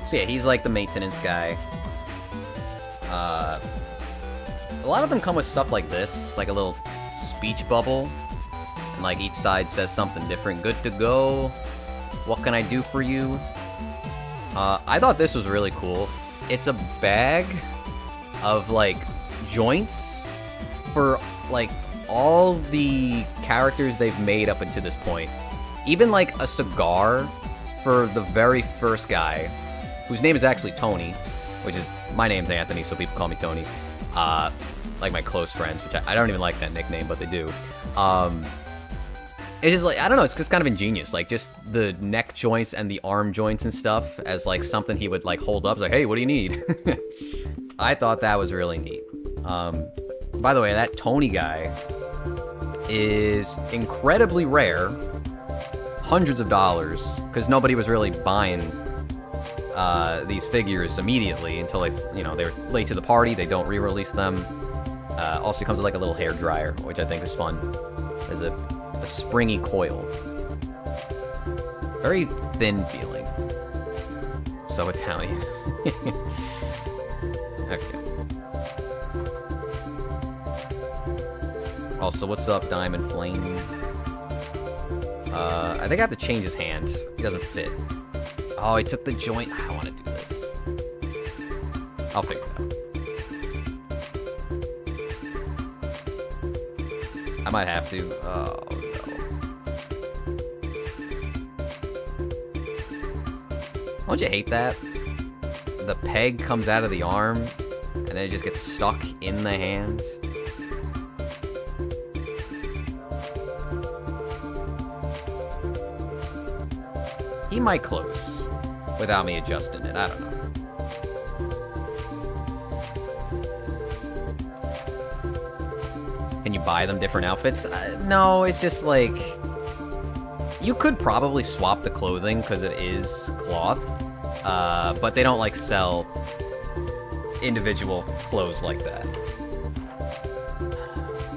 So yeah, he's like the maintenance guy. A lot of them come with stuff like this, like a little speech bubble. And like each side says something different. Good to go. What can I do for you? I thought this was really cool. It's a bag of like joints for like all the characters they've made up until this point. Even like a cigar for the very first guy, whose name is actually Tony, which is, my name's Anthony, so people call me Tony. Like my close friends, which I don't even like that nickname, but they do. It's just like, I don't know, it's just kind of ingenious. Like, just the neck joints and the arm joints and stuff as, like, something he would, like, hold up. It's like, hey, what do you need? I thought that was really neat. By the way, that Tony guy is incredibly rare. Hundreds of dollars, because nobody was really buying these figures immediately until they were late to the party. They don't re-release them. Also comes with, like, a little hair dryer, which I think is fun. There's a springy coil. Very thin feeling. So Italian. Okay. Also, what's up, Diamond Flame? I think I have to change his hand. He doesn't fit. Oh, he took the joint. I don't want to do this. I'll figure it out. I might have to. Oh, no. Don't you hate that? The peg comes out of the arm, and then it just gets stuck in the hand. He might close without me adjusting it. I don't know. Can you buy them different outfits? No, it's just like... You could probably swap the clothing because it is cloth, but they don't like sell individual clothes like that.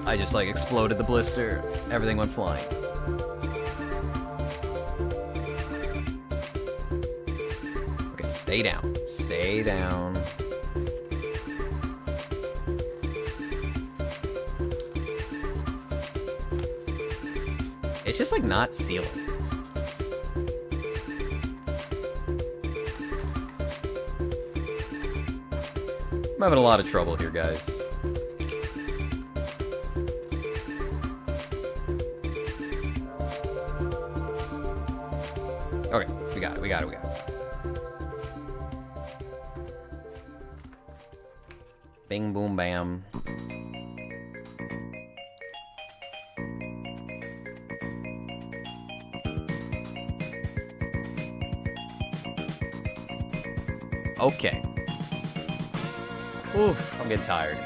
I just like exploded the blister. Everything went flying. Okay, stay down. Stay down. It's just like not sealing. having a lot of trouble here, guys. Okay, we got it. Bing, boom, bam. Okay. Oof, I'm getting tired.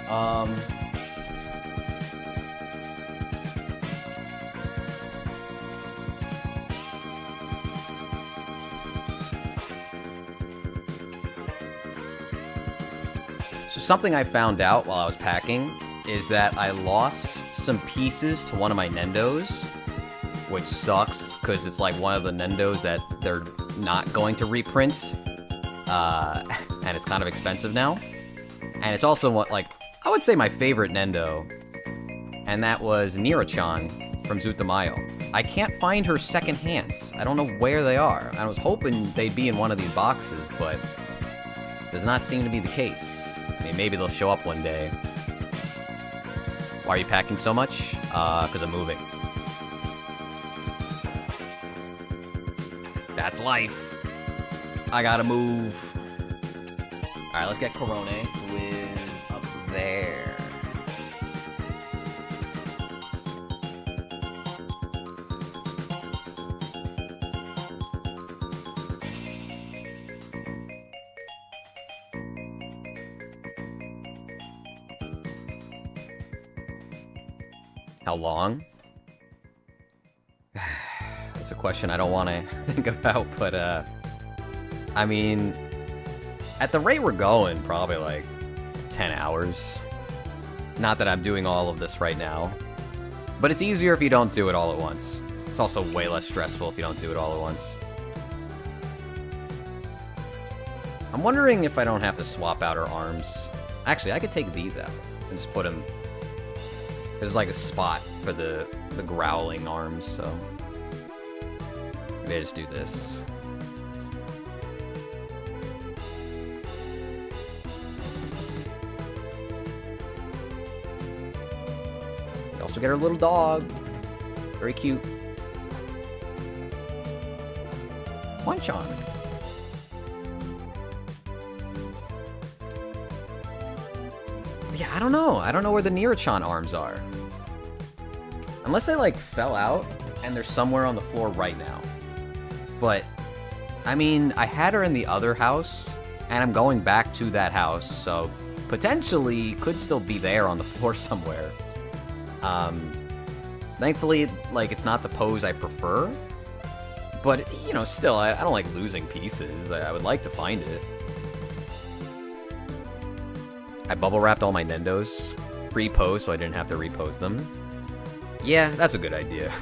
So something I found out while I was packing is that I lost some pieces to one of my Nendos, which sucks because it's like one of the Nendos that they're not going to reprint. And it's kind of expensive now. And it's also what, like, I would say my favorite Nendo, and that was Nira-chan from Zutamayo. I can't find her second hands. I don't know where they are. I was hoping they'd be in one of these boxes, but does not seem to be the case. I mean, maybe they'll show up one day. Why are you packing so much? Because I'm moving. That's life. I gotta move. Alright, let's get Corone, who is up there. How long? That's a question I don't want to think about, but, I mean, at the rate we're going, probably like 10 hours. Not that I'm doing all of this right now, but it's easier if you don't do it all at once. It's also way less stressful if you don't do it all at once. I'm wondering if I don't have to swap out her arms. Actually, I could take these out and just put them. There's like a spot for the growling arms, so maybe I just do this. You also get her little dog. Very cute. Wanchan. Yeah, I don't know. I don't know where the Nira-chan arms are. Unless they, like, fell out and they're somewhere on the floor right now. But, I mean, I had her in the other house, and I'm going back to that house, so potentially could still be there on the floor somewhere. Thankfully, like, it's not the pose I prefer. But, you know, still, I don't like losing pieces. I would like to find it. I bubble wrapped all my Nendos pre-pose so I didn't have to repose them. Yeah, that's a good idea.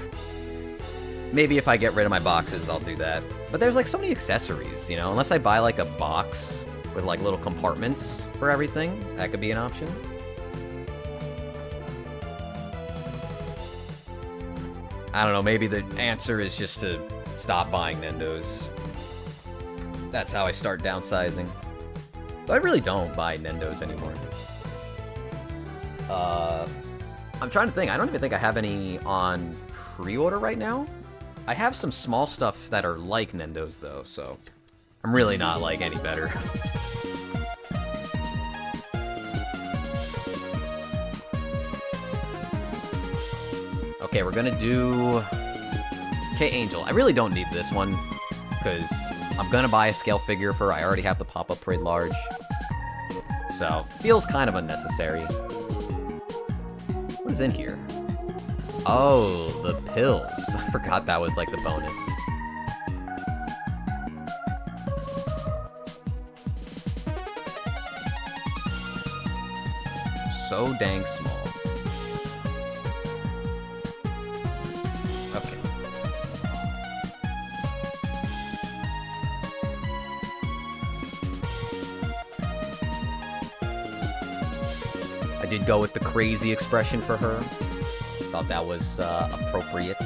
Maybe if I get rid of my boxes, I'll do that. But there's like so many accessories, you know? Unless I buy like a box with like little compartments for everything, that could be an option. I don't know, maybe the answer is just to stop buying Nendos. That's how I start downsizing. But I really don't buy Nendos anymore. I'm trying to think. I don't even think I have any on pre-order right now. I have some small stuff that are like Nendos, though, so I'm really not, like, any better. Okay, we're gonna do K-Angel. I really don't need this one, because I'm gonna buy a scale figure for her. I already have the pop-up parade large. So, feels kind of unnecessary. What is in here? Oh, the pills. I forgot that was like the bonus. So dang small. Okay. I did go with the crazy expression for her. Thought that was appropriate,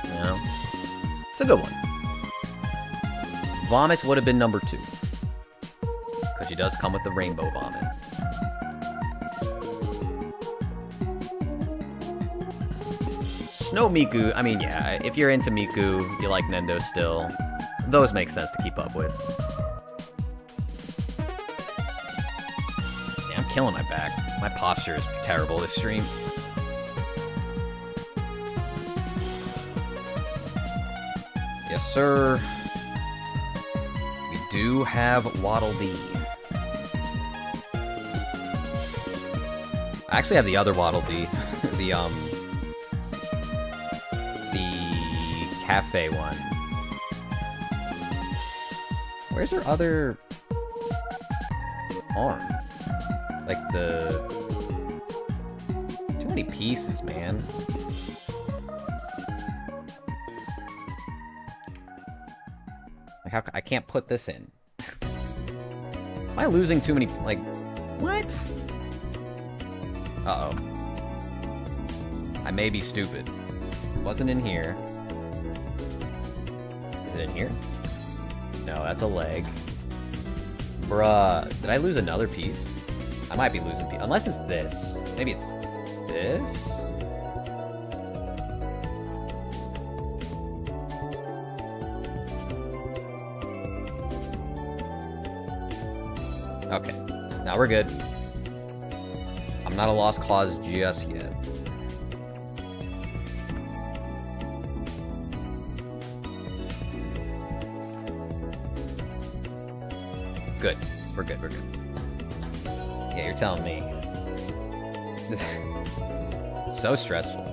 you know? It's a good one. Vomit would have been number 2. Because she does come with the rainbow vomit. Snow Miku, I mean, yeah, if you're into Miku, you like Nendo still, those make sense to keep up with. Yeah, I'm killing my back. My posture is terrible this stream. Yes, sir. We do have Waddle Dee. I actually have the other Waddle Dee. the cafe one. Where's her other arm? Like too many pieces, man. Like how I can't put this in. Am I losing too many? Like what? Uh-oh. I may be stupid. Wasn't in here. Is it in here? No, that's a leg. Bruh. Did I lose another piece? I might be losing piece. Unless it's this. Maybe it's this? Okay. Now we're good. I'm not a lost cause just yet. Good. We're good, we're good. Yeah, you're telling me. So stressful.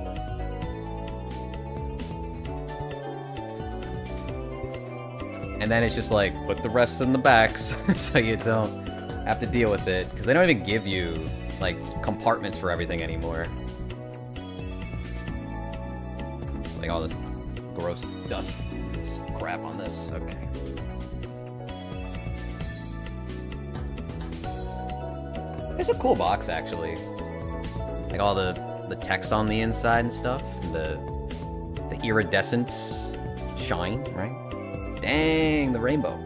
And then it's just like, put the rest in the back so you don't have to deal with it. Because they don't even give you, like, compartments for everything anymore. Like all this gross dust crap on this. Okay. It's a cool box, actually. Like all the text on the inside and stuff. The iridescence shine, right? Dang, the rainbow.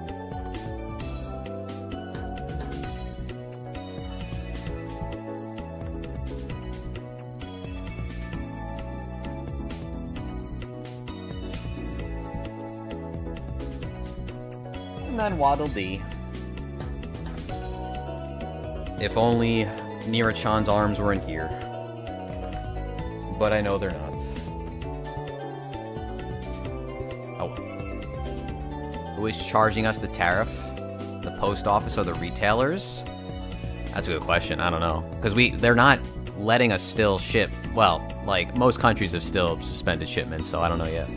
And then Waddle Dee. If only Nira-chan's arms were in here. But I know they're not. Oh well. Who is charging us the tariff? The post office or the retailers? That's a good question. I don't know. Because they're not letting us still ship. Well, like, most countries have still suspended shipments, so I don't know yet.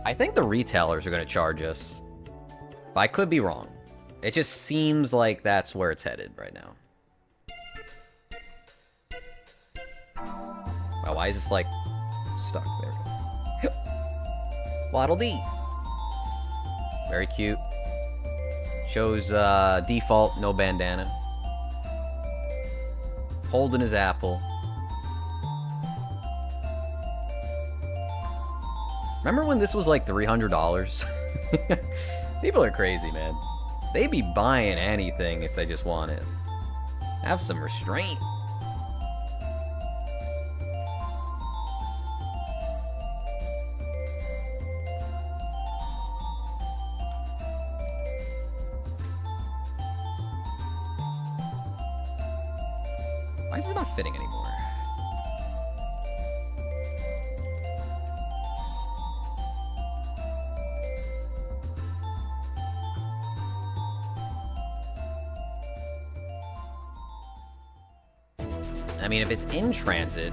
I think the retailers are going to charge us. But I could be wrong. It just seems like that's where it's headed right now. Wow, why is this, like, stuck there? Waddle Dee. Very cute. Shows default, no bandana. Holding his apple. Remember when this was like $300? People are crazy, man. They be buying anything if they just want it. Have some restraint. Why is it not fitting anymore? I mean, if it's in transit,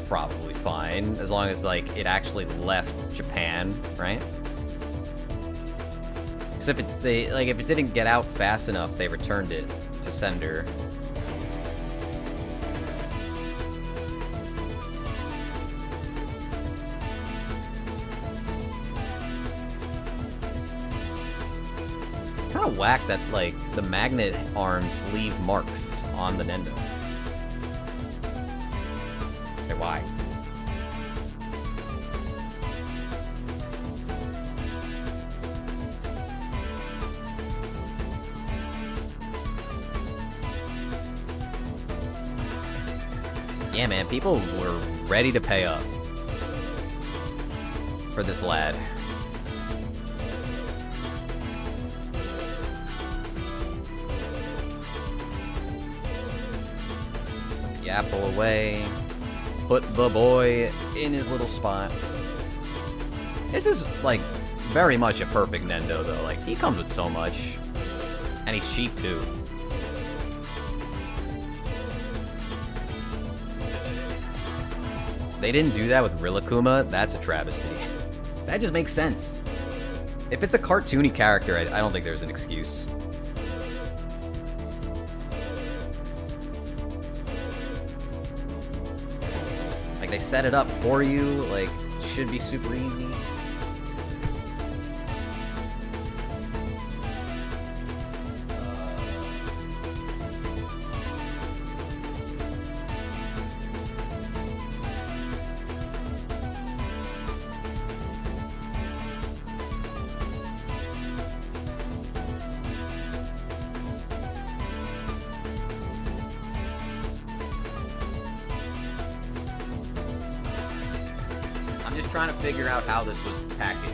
probably fine, as long as, like, it actually left Japan, right? Because if it didn't get out fast enough, they returned it to sender. Kind of whack that, like, the magnet arms leave marks on the Nendo. Why? Yeah, man, people were ready to pay up for this lad. Put the apple away. Put the boy in his little spot. This is, like, very much a perfect Nendo, though. Like, he comes with so much. And he's cheap, too. They didn't do that with Rillakkuma. That's a travesty. That just makes sense. If it's a cartoony character, I don't think there's an excuse. Like, they set it up for you. Like, should be super easy. I'm just trying to figure out how this was packaged.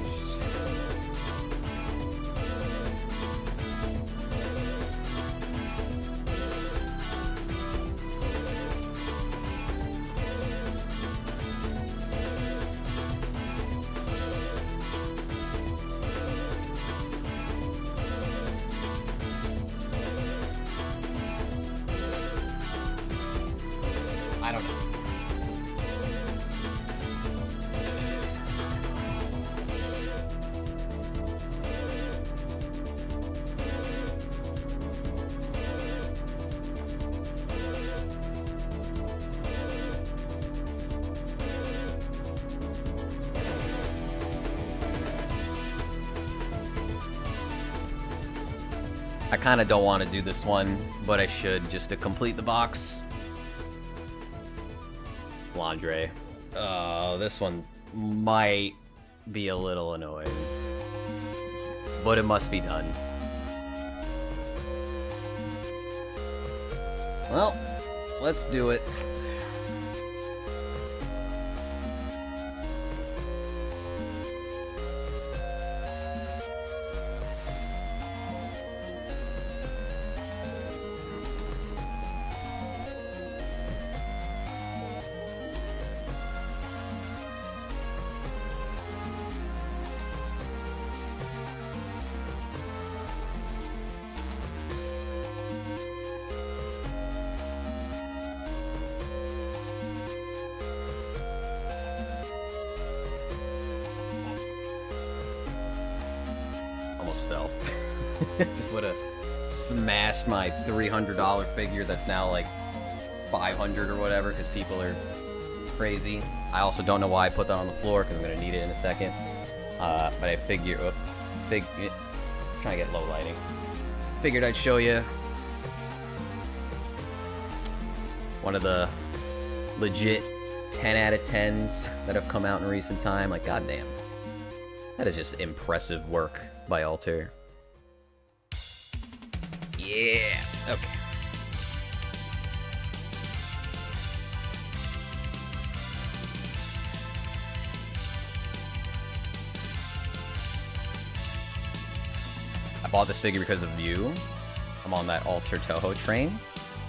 I don't know. I kind of don't want to do this one, but I should just to complete the box. Laundry. This one might be a little annoying, but it must be done. Well, let's do it. Almost fell. Just would have smashed my $300 figure that's now like $500 or whatever because people are crazy. I also don't know why I put that on the floor because I'm going to need it in a second. But I figure... trying to get low lighting. Figured I'd show you one of the legit 10 out of 10s that have come out in recent time. Like, goddamn. That is just impressive work by Alter. Yeah. Okay. I bought this figure because of you. I'm on that Alter Toho train.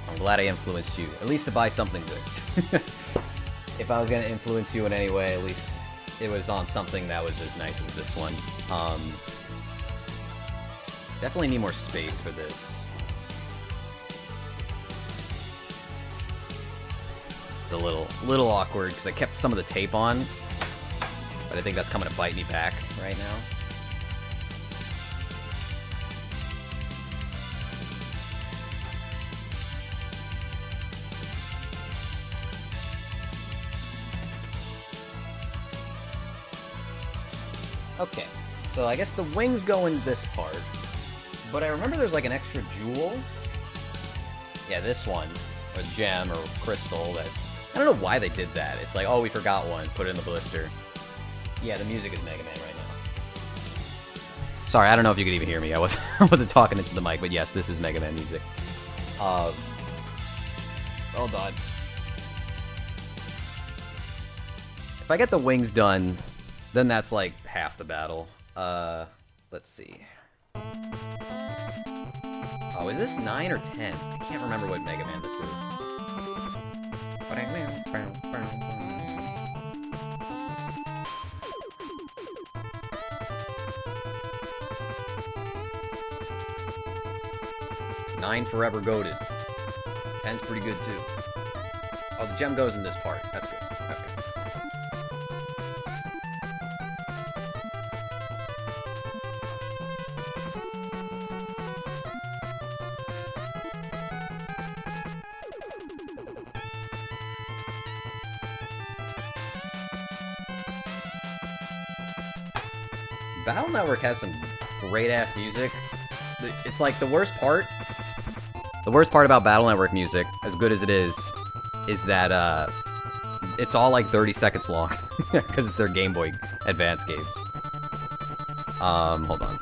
I'm glad I influenced you, at least to buy something good. If I was gonna influence you in any way, at least it was on something that was as nice as this one. Definitely need more space for this. It's a little awkward because I kept some of the tape on, but I think that's coming to bite me back right now. Okay, so I guess the wings go in this part, but I remember there's like an extra jewel. Yeah, this one, or gem, or crystal, that, I don't know why they did that. It's like, oh, we forgot one, put it in the blister. Yeah, the music is Mega Man right now. Sorry, I don't know if you could even hear me. I wasn't talking into the mic, but yes, this is Mega Man music. Hold on. If I get the wings done, then that's like half the battle. Let's see. Oh, is this 9 or 10? I can't remember what Mega Man this is. 9 forever goated. 10's pretty good too. Oh, the gem goes in this part. That's good. Okay. Battle Network has some great-ass music. It's like the worst part about Battle Network music, as good as it is that it's all like 30 seconds long because it's their Game Boy Advance games. Hold on.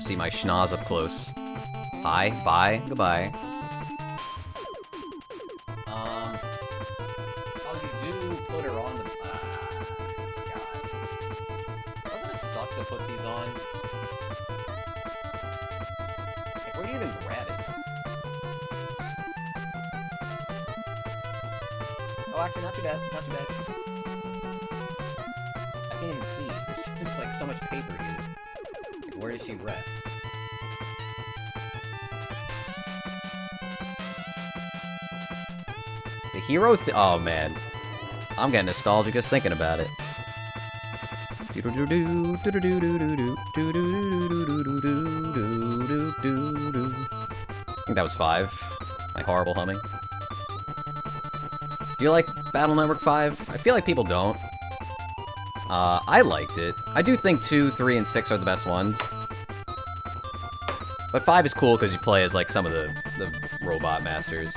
See my schnoz up close. Hi, bye, goodbye. Oh, you do put her on the... God. Doesn't it suck to put these on? Like, where do you even grab it? Oh, actually, not too bad, not too bad. I can't even see. There's like so much paper here. Where does she rest? The hero oh man. I'm getting nostalgic just thinking about it. I think that was 5. My horrible humming. Do you like Battle Network 5? I feel like people don't. I liked it. I do think 2, 3, and 6 are the best ones. But 5 is cool because you play as, like, some of the robot masters.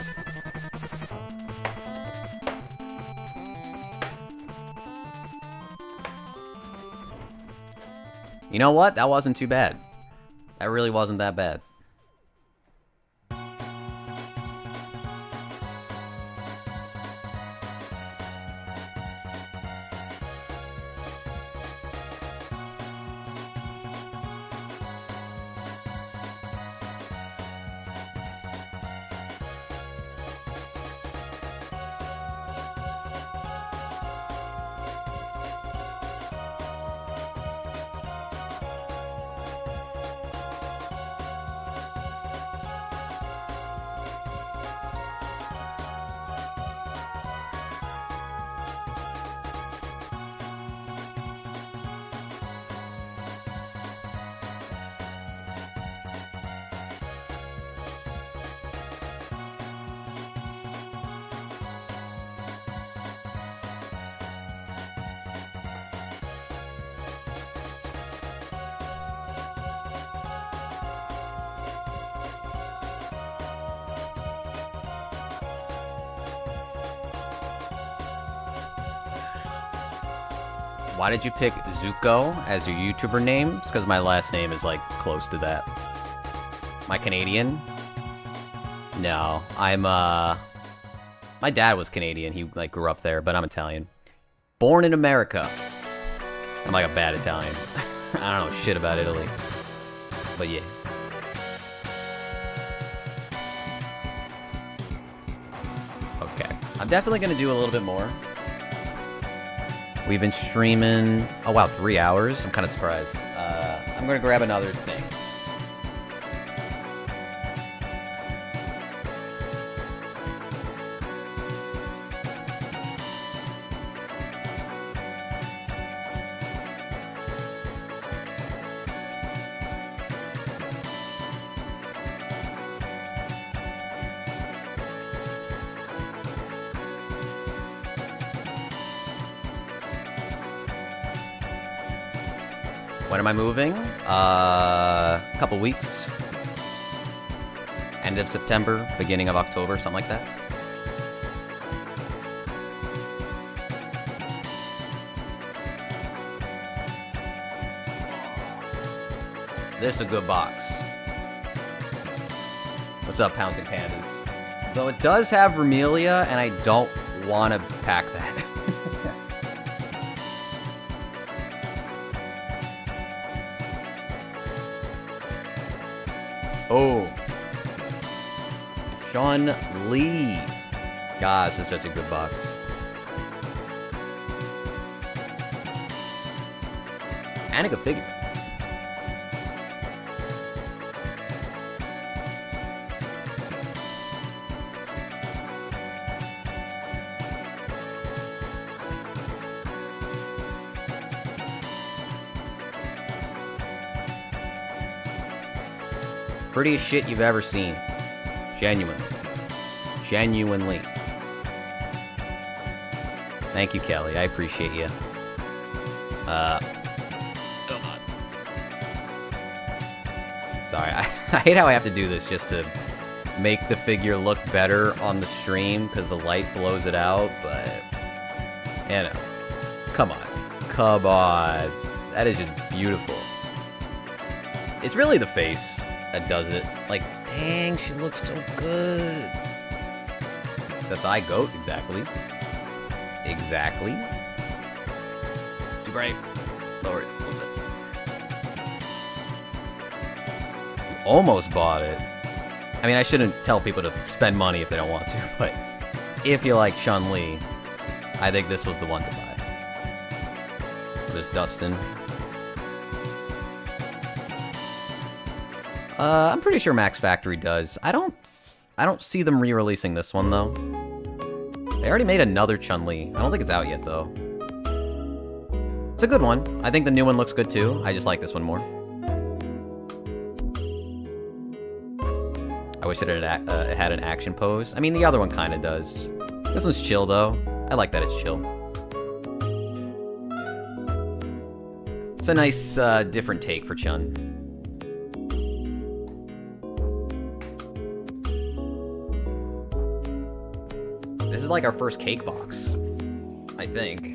You know what? That wasn't too bad. That really wasn't that bad. Why did you pick Zuko as your YouTuber name? It's because my last name is, like, close to that. Am I Canadian? No, I'm, my dad was Canadian. He, like, grew up there, but I'm Italian. Born in America. I'm like a bad Italian. I don't know shit about Italy. But yeah. Okay. I'm definitely gonna do a little bit more. We've been streaming, oh wow, 3 hours? I'm kind of surprised. I'm gonna grab another thing. When am I moving? A couple weeks. End of September, beginning of October, something like that. This is a good box. What's up, Pouncing Pandas? Though it does have Vermelia, and I don't want to pack that. Oh. Sean Lee. God, this is such a good box. And a good figure. Prettiest shit you've ever seen. Genuinely. Genuinely. Thank you, Kelly. I appreciate you. Sorry, I hate how I have to do this just to make the figure look better on the stream because the light blows it out, but, you know, come on. Come on. That is just beautiful. It's really the face that does it. Like, dang, she looks so good. The thigh goat, exactly. Exactly. Too bright. Lower it a little bit. Almost bought it. I mean, I shouldn't tell people to spend money if they don't want to, but if you like Sean Lee, I think this was the one to buy. There's Dustin. I'm pretty sure Max Factory does. I don't see them re-releasing this one though. They already made another Chun-Li. I don't think it's out yet though. It's a good one. I think the new one looks good too. I just like this one more. I wish it had an action pose. I mean, the other one kind of does. This one's chill, though. I like that it's chill. It's a nice, different take for Chun. This is like our first cake box, I think.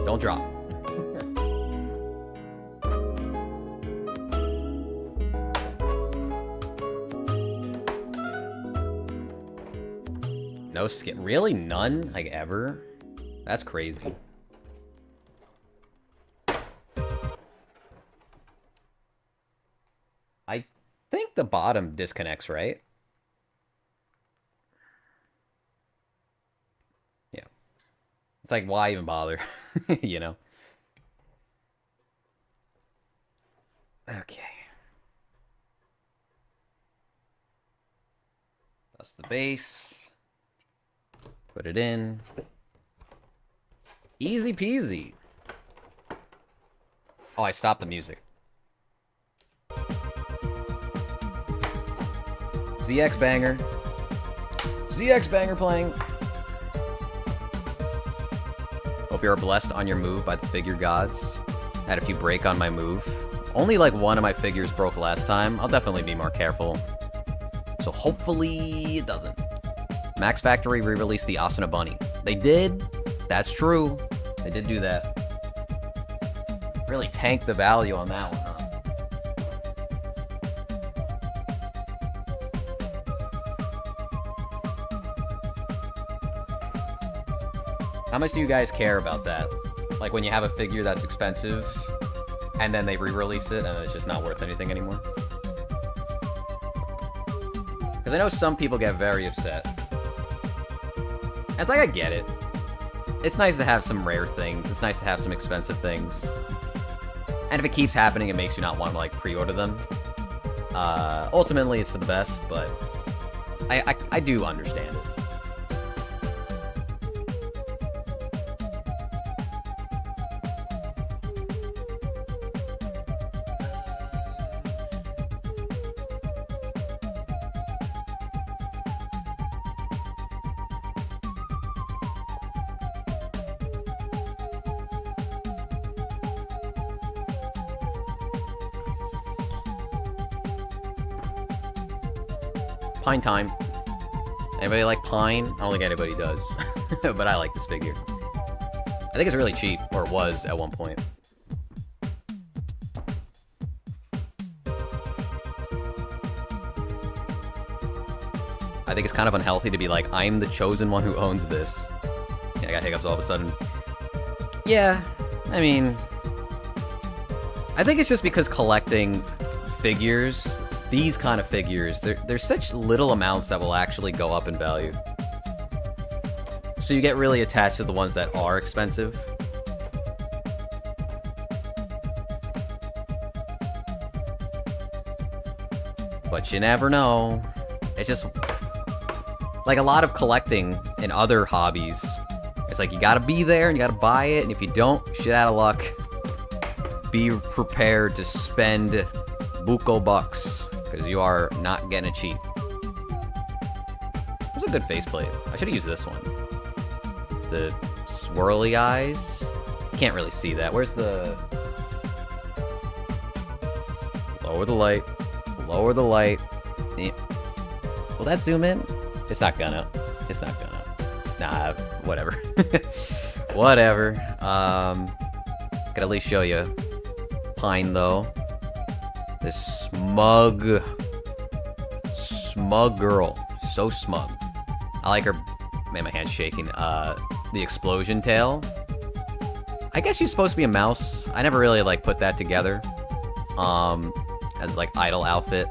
Don't drop. No skin. Really? None? Like, ever? That's crazy. I think the bottom disconnects, right? Yeah. It's like, why even bother? You know? Okay. That's the base. Put it in. Easy peasy. Oh, I stopped the music. ZX banger. ZX banger playing. Hope you are blessed on your move by the figure gods. Had a few break on my move. Only like one of my figures broke last time. I'll definitely be more careful. So hopefully it doesn't. Max Factory re-released the Asuna Bunny. They did. That's true. They did do that. Really tanked the value on that one, huh? How much do you guys care about that? Like when you have a figure that's expensive and then they re-release it and it's just not worth anything anymore? Because I know some people get very upset. It's like, I get it. It's nice to have some rare things. It's nice to have some expensive things. And if it keeps happening, it makes you not want to, like, pre-order them. Ultimately, it's for the best, but I do understand it. Pine time. Anybody like Pine? I don't think anybody does. But I like this figure. I think it's really cheap, or it was at one point. I think it's kind of unhealthy to be like, I'm the chosen one who owns this. Yeah, I got hiccups all of a sudden. Yeah, I mean... I think it's just because collecting figures, these kind of figures, there's such little amounts that will actually go up in value. So you get really attached to the ones that are expensive. But you never know. It's just... like a lot of collecting in other hobbies, it's like you gotta be there and you gotta buy it, and if you don't, shit out of luck. Be prepared to spend buco bucks, because you are not getting it cheap. That's a good faceplate. I should have used this one. The swirly eyes. You can't really see that. Where's the... lower the light. Lower the light. Yeah. Will that zoom in? It's not gonna. It's not gonna. Nah, whatever. Whatever. Could at least show you Pine, though. This smug girl. So smug. I like her. Man, my hand's shaking. The explosion tail. I guess she's supposed to be a mouse. I never really, like, put that together. As, like, idol outfit.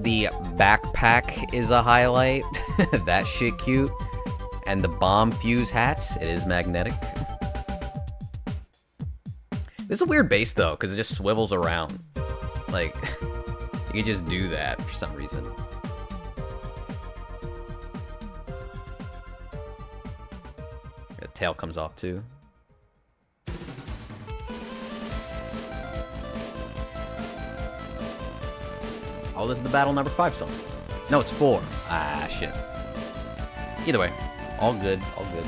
The backpack is a highlight. That shit cute. And the bomb fuse hats, it is magnetic. This is a weird base though, because it just swivels around. Like, you can just do that for some reason. The tail comes off too. Oh, this is the battle number 5 song. No, it's 4. Ah, shit. Either way, all good, all good.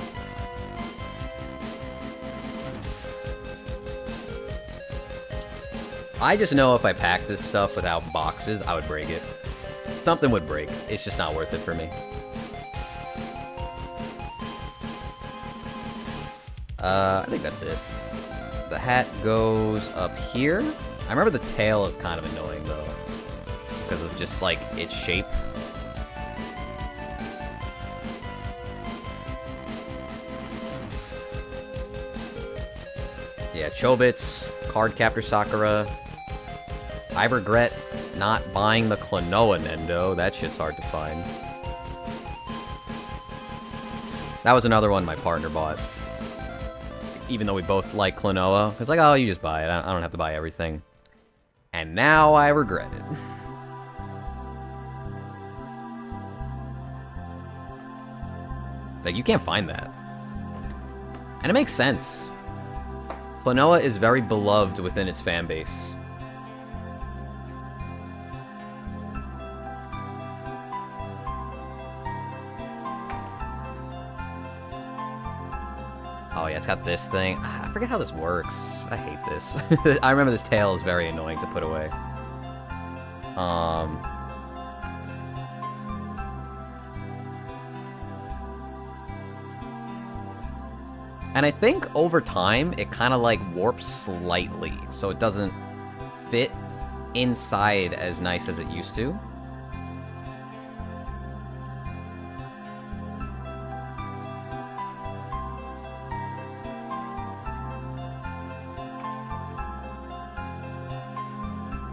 I just know if I pack this stuff without boxes, I would break it. Something would break. It's just not worth it for me. I think that's it. The hat goes up here. I remember the tail is kind of annoying, though. Because of just, like, its shape. Yeah, Chobits, Cardcaptor Sakura. I regret not buying the Klonoa Nendo. That shit's hard to find. That was another one my partner bought. Even though we both like Klonoa. It's like, oh, you just buy it. I don't have to buy everything. And now I regret it. Like, you can't find that. And it makes sense. Klonoa is very beloved within its fan base. Oh yeah, it's got this thing. I forget how this works. I hate this. I remember this tail is very annoying to put away. And I think over time, it kind of like warps slightly, so it doesn't fit inside as nice as it used to.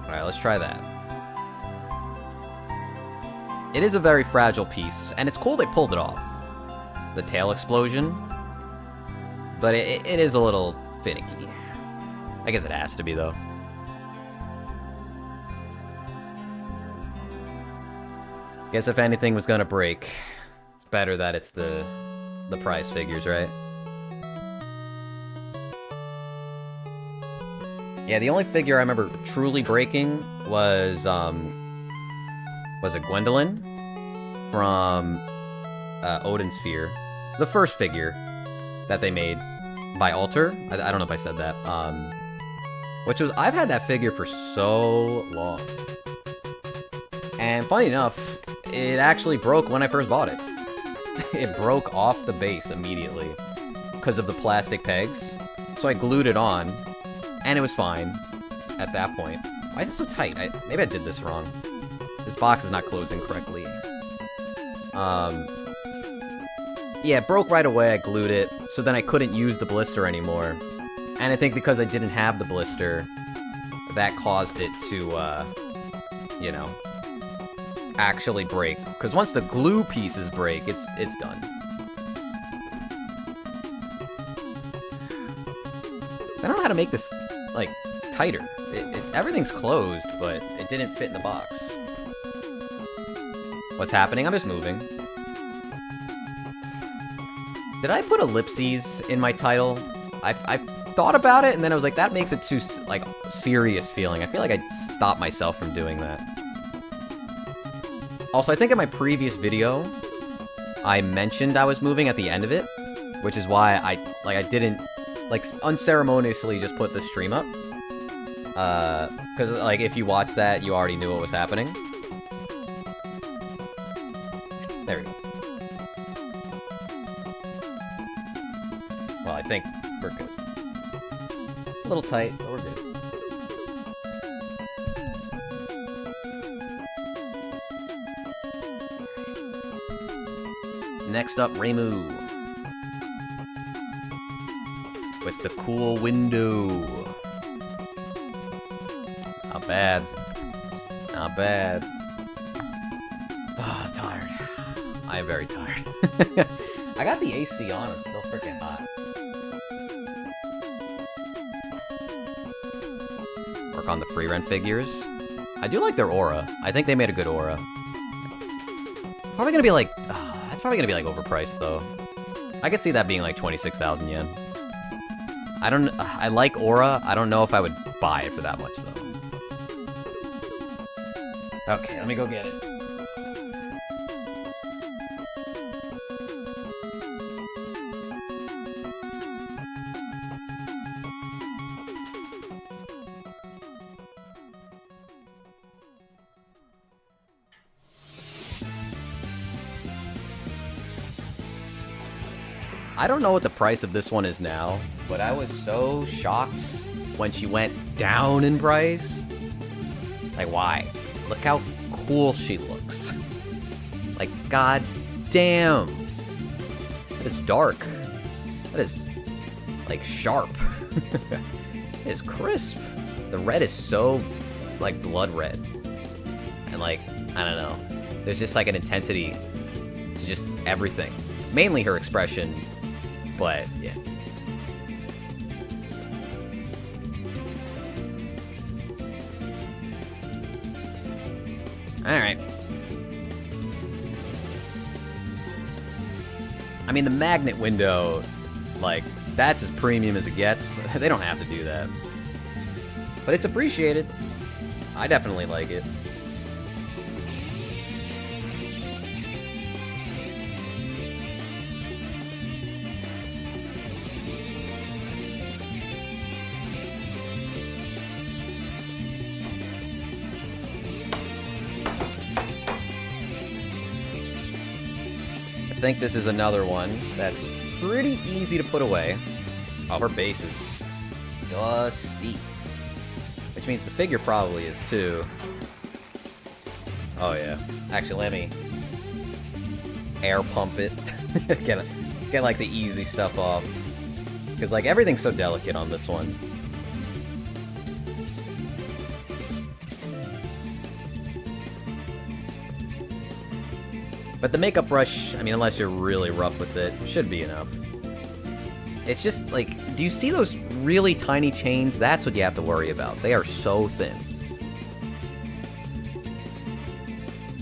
Alright, let's try that. It is a very fragile piece, and it's cool they pulled it off. The tail explosion. But it is a little finicky. I guess it has to be, though. Guess if anything was gonna break, it's better that it's the prize figures, right? Yeah, the only figure I remember truly breaking was a Gwendolyn from Odin Sphere. The first figure that they made by Alter. I don't know if I said that. Which was, I've had that figure for so long. And funny enough, it actually broke when I first bought it. It broke off the base immediately because of the plastic pegs. So I glued it on, and it was fine at that point. Why is it so tight? Maybe I did this wrong. This box is not closing correctly. Yeah, it broke right away. I glued it, so then I couldn't use the blister anymore. And I think because I didn't have the blister, that caused it to, you know, actually break. Because once the glue pieces break, it's done. I don't know how to make this, like, tighter. Everything's closed, but it didn't fit in the box. What's happening? I'm just moving. Did I put ellipses in my title? I thought about it, and then I was like, that makes it too, like, serious feeling. I feel like I stopped myself from doing that. Also, I think in my previous video, I mentioned I was moving at the end of it, which is why I didn't, like, unceremoniously just put the stream up. Because, like, if you watched that, you already knew what was happening. There we go. Well, I think we're good. A little tight, but we're good. Next up, Reimu. With the cool window. Not bad. Not bad. Oh, I'm tired. I am very tired. I got the AC on, I'm still freaking hot. Work on the free rent figures. I do like their aura. I think they made a good aura. Probably gonna be like... that's probably gonna be like overpriced though. I could see that being like 26,000 yen. I like aura. I don't know if I would buy it for that much though. Okay, let me go get it. I don't know what the price of this one is now, but I was so shocked when she went down in price. Like, why? Look how cool she looks. Like, god damn. That is dark. That is, like, sharp. It is crisp. The red is so, like, blood red. And, like, I don't know. There's just, like, an intensity to just everything. Mainly her expression. But, yeah. Alright. I mean, the magnet window, like, that's as premium as it gets. They don't have to do that. But it's appreciated. I definitely like it. I think this is another one that's pretty easy to put away. Oh, her base is dusty. Which means the figure probably is too. Oh yeah. Actually, let me air pump it. get like the easy stuff off. Because like everything's so delicate on this one. But the makeup brush, I mean, unless you're really rough with it, should be enough. It's just, like, do you see those really tiny chains? That's what you have to worry about. They are so thin.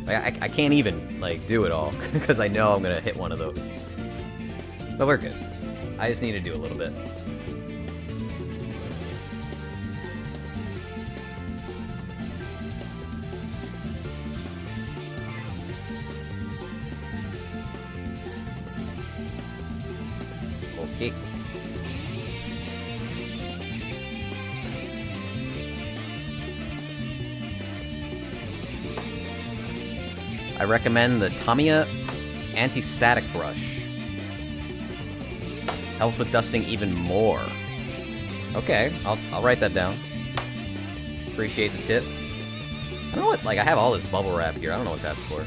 Like, I can't even, like, do it all, because I know I'm gonna hit one of those. But we're good. I just need to do a little bit. Okay. I recommend the Tamiya Anti-Static Brush. Helps with dusting even more. Okay, I'll write that down. Appreciate the tip. I don't know what, like, I have all this bubble wrap here. I don't know what that's for.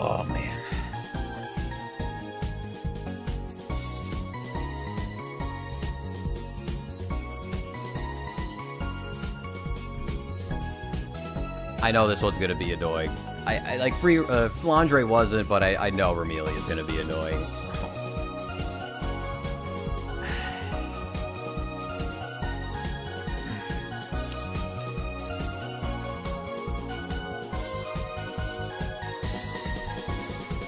Oh, man. I know this one's gonna be annoying. I like Flandre wasn't, but I know Ramelia is gonna be annoying.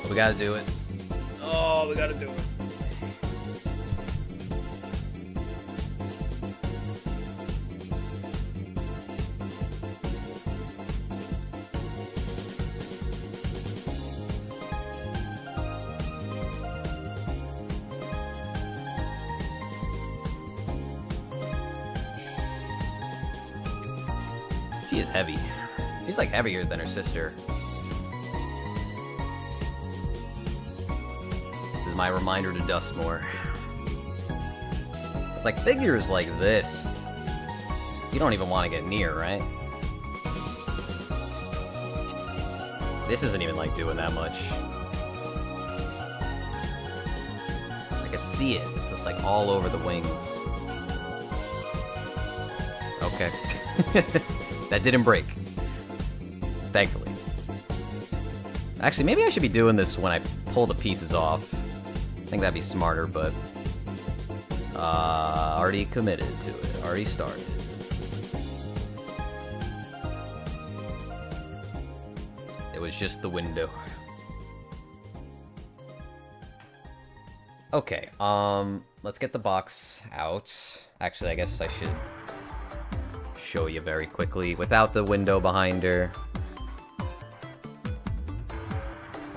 We gotta do it. Oh, we gotta do it. She is heavy. She's like heavier than her sister. My reminder to dust more. It's like figures like this, you don't even want to get near, right? This isn't even like doing that much. I can see it. It's just like all over the wings. Okay. That didn't break. Thankfully. Actually, maybe I should be doing this when I pull the pieces off. I think that'd be smarter, but already committed to it. Already started. It was just the window. Okay, let's get the box out. Actually, I guess I should show you very quickly without the window behind her.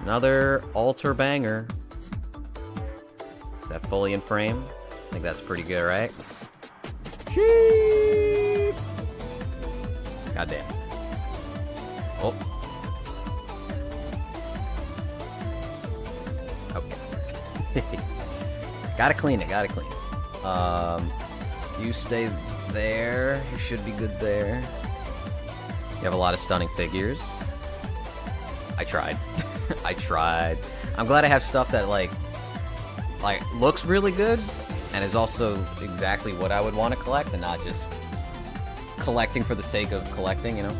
Another altar banger. Is that fully in frame? I think that's pretty good, right? Sheep! Goddamn. Oh. Okay. Gotta clean it, gotta clean it. You stay there. You should be good there. You have a lot of stunning figures. I tried. I tried. I'm glad I have stuff that, like, looks really good, and is also exactly what I would want to collect, and not just collecting for the sake of collecting, you know?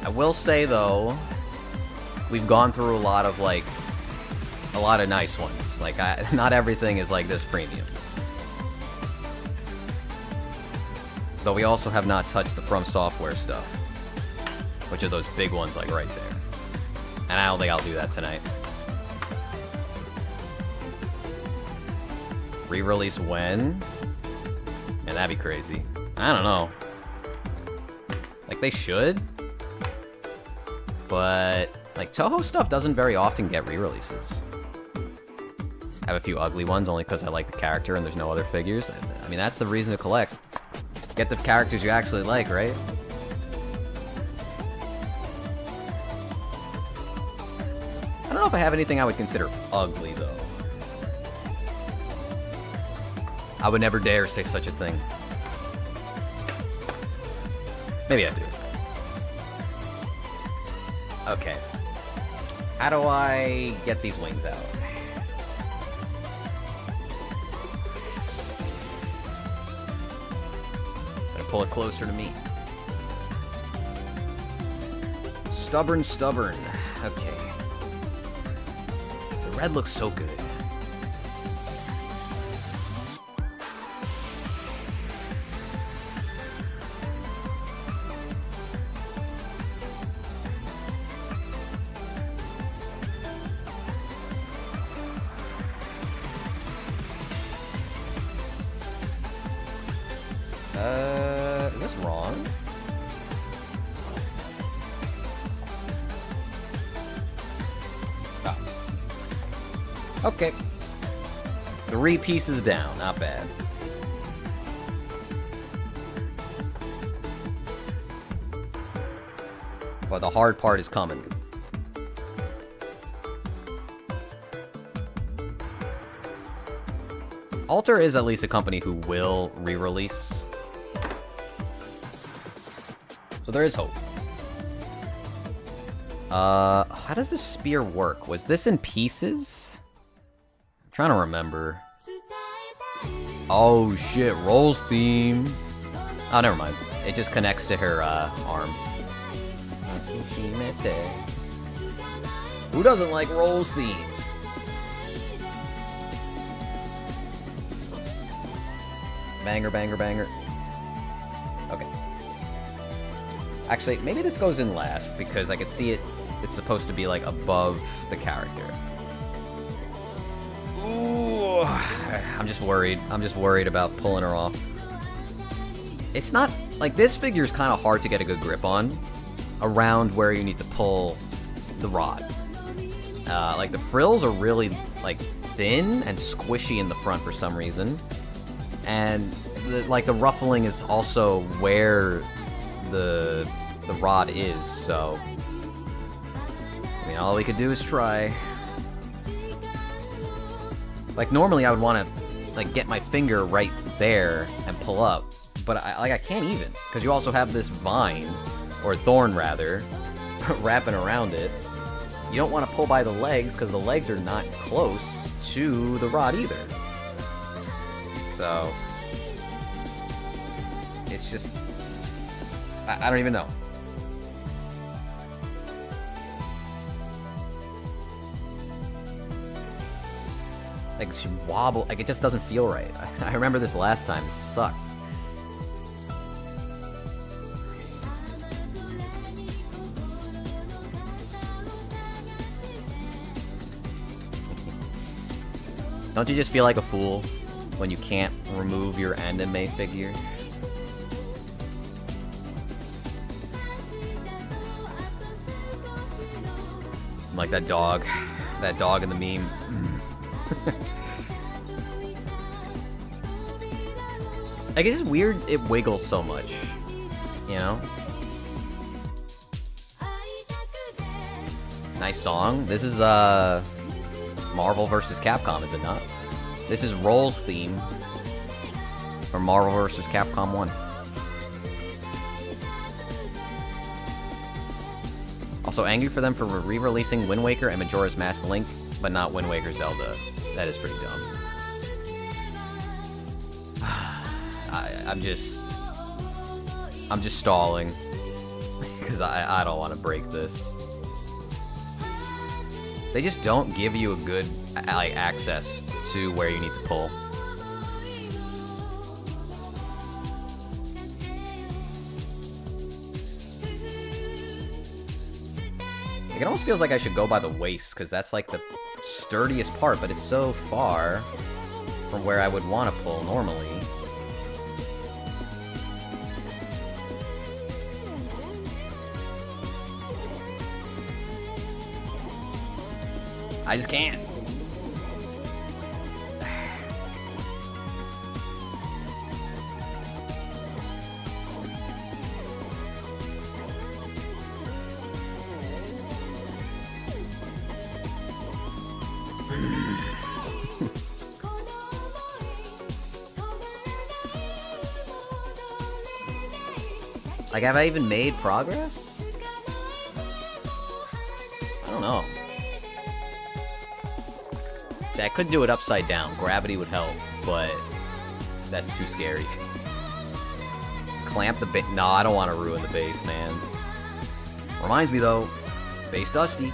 I will say, though, we've gone through a lot of nice ones. Like, not everything is like this premium. Though we also have not touched the From Software stuff, which are those big ones, like, right there. And I don't think I'll do that tonight. Re-release when? Man, that'd be crazy. I don't know. Like, they should. But, like, Toho stuff doesn't very often get re-releases. I have a few ugly ones only because I like the character and there's no other figures. I mean, that's the reason to collect. Get the characters you actually like, right? I don't know if I have anything I would consider ugly, though. I would never dare say such a thing. Maybe I do. Okay. How do I get these wings out? pull it closer to me. Stubborn, stubborn. Okay. The red looks so good. Is this wrong? Oh. Okay. 3 pieces down, not bad. But the hard part is coming. Alter is at least a company who will re-release. So there is hope. How does this spear work? Was this in pieces? I'm trying to remember. Oh shit, Roll's theme. Oh, never mind. It just connects to her arm. Who doesn't like Roll's theme? Banger, banger, banger. Okay. Actually, maybe this goes in last because I could see it. It's supposed to be like above the character. Ooh, I'm just worried. I'm just worried about pulling her off. It's not like this figure is kind of hard to get a good grip on around where you need to pull the rod. Like the frills are really like thin and squishy in the front for some reason, and the ruffling is also where the rod is. So I mean, all we could do is try. Like normally I would want to like get my finger right there and pull up, but I can't even because you also have this vine or thorn rather wrapping around it. You don't want to pull by the legs because the legs are not close to the rod either. So it's just I don't even know. Like she wobble, like it just doesn't feel right. I remember this last time, it sucked. Don't you just feel like a fool when you can't remove your anime figure? I'm like that dog in the meme. Like it's just weird it wiggles so much, you know? Nice song. This is Marvel vs. Capcom, is it not? This is Roll's theme from Marvel vs. Capcom 1. Also angry for them for re-releasing Wind Waker and Majora's Mask Link, but not Wind Waker Zelda. That is pretty dumb. I'm just stalling because I don't want to break this. They just don't give you a good like access to where you need to pull. Like, it almost feels like I should go by the waist because that's like the sturdiest part, but it's so far from where I would want to pull normally. I just can't. Like, have I even made progress? I don't know. I could do it upside down. Gravity would help, but that's too scary. clamp the base. No, I don't want to ruin the base, man. Reminds me, though, base dusty.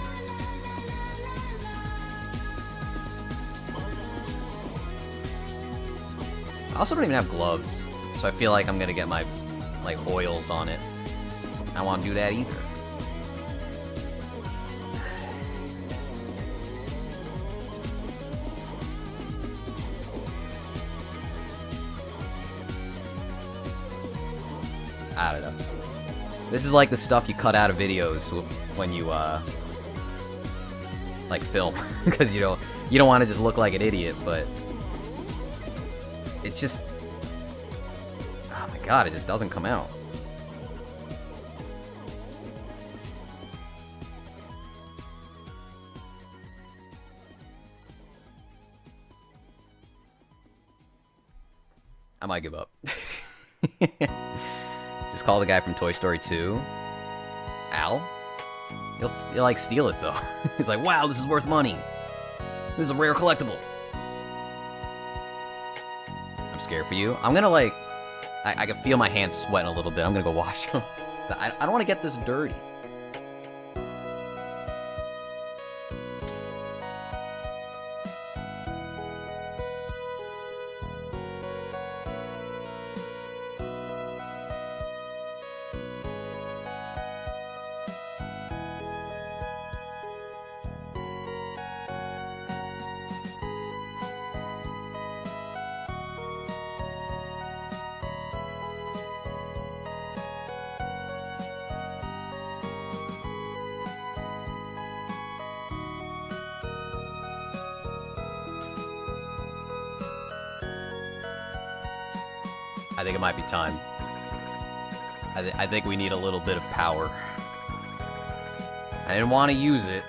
I also don't even have gloves, so I feel like I'm gonna get my, like, oils on it. I don't want to do that either. I don't know. This is like the stuff you cut out of videos when you, like, film. Because you don't want to just look like an idiot, but it just... Oh my god, it just doesn't come out. I might give up. Just call the guy from Toy Story 2. Al? He'll like steal it though. He's like, wow, this is worth money. This is a rare collectible. I'm scared for you. I'm gonna like, I can feel my hands sweating a little bit. I'm gonna go wash them. I don't want to get this dirty. I think it might be time. I think we need a little bit of power. I didn't want to use it,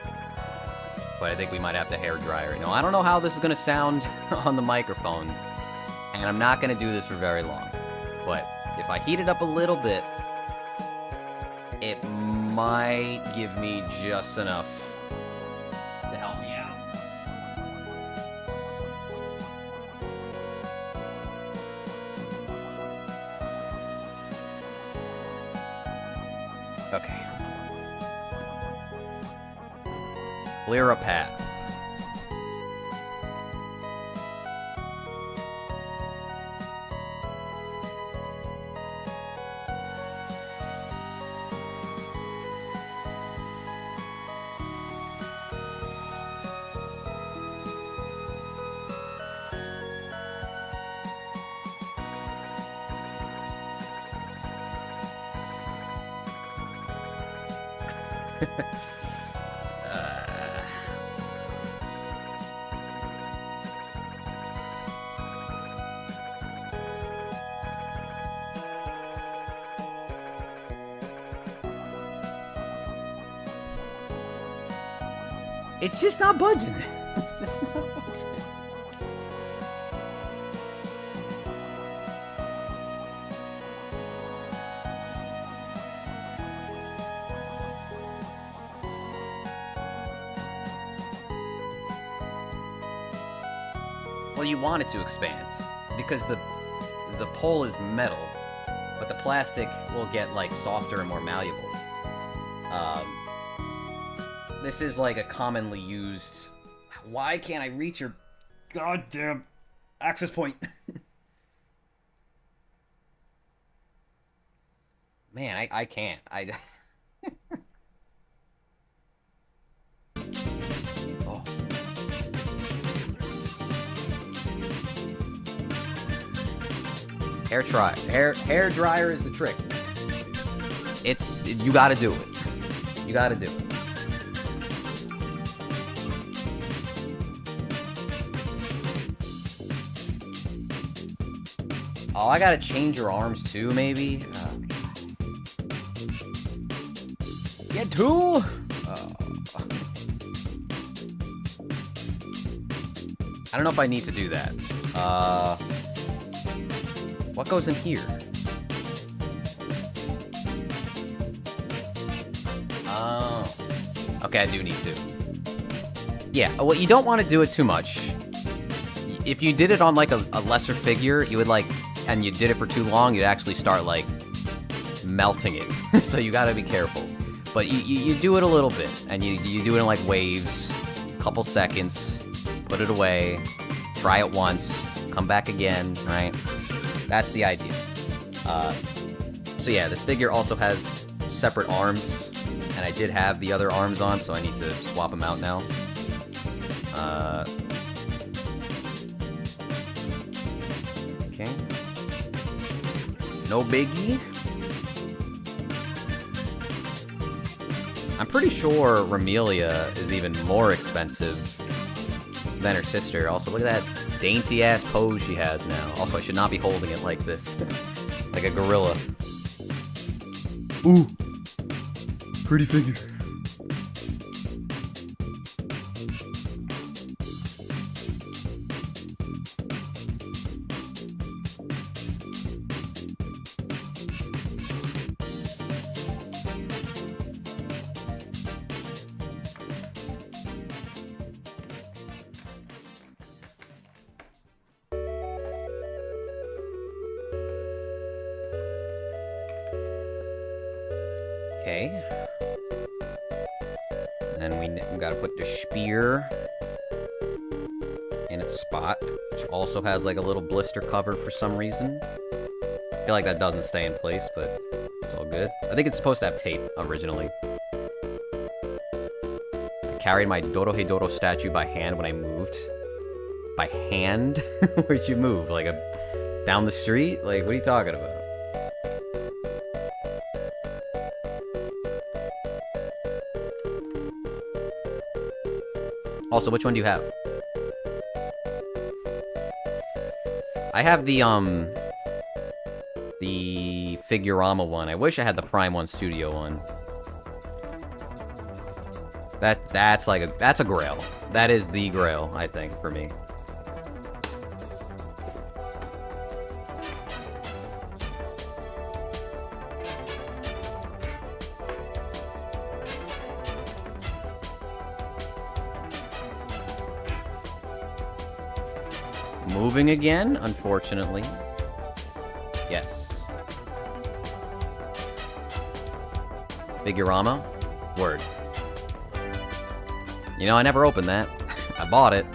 but I think we might have to hairdryer it. Now, I don't know how this is going to sound on the microphone, and I'm not going to do this for very long. But if I heat it up a little bit, it might give me just enough to help me out. Okay. Clear a path. It's just not budging. It's just not budging. Well, you want it to expand because the pole is metal, but the plastic will get like softer and more malleable. This is like a commonly used... Why can't I reach your goddamn access point? Man, I can't. Oh. Hair dryer is the trick. You gotta do it. You gotta do it. Oh, I gotta change your arms too, maybe? Oh, get two? Oh. I don't know if I need to do that. What goes in here? Oh. Okay, I do need to. Yeah, well, you don't want to do it too much. If you did it on, like, a lesser figure, you would, like... And you did it for too long, you'd actually start, like, melting it. So you gotta be careful. But you do it a little bit, and you do it in like waves, couple seconds, put it away, try it once, come back again, right? That's the idea. So yeah, this figure also has separate arms, and I did have the other arms on, so I need to swap them out now. Okay. No biggie. I'm pretty sure Ramelia is even more expensive than her sister. Also, look at that dainty-ass pose she has now. Also, I should not be holding it like this. Like a gorilla. Ooh! Pretty figure. Okay. And then we gotta put the spear in its spot, which also has like a little blister cover for some reason. I feel like that doesn't stay in place, but it's all good. I think it's supposed to have tape originally. I carried my Dorohedoro statue by hand when I moved. By hand? Where'd you move? Like down the street? Like, what are you talking about? Also, which one do you have? I have the Figurama one. I wish I had the Prime 1 Studio one. That's a grail. That is the grail, I think, for me. Moving again, unfortunately. Yes. Figurama? Word. You know, I never opened that. I bought it.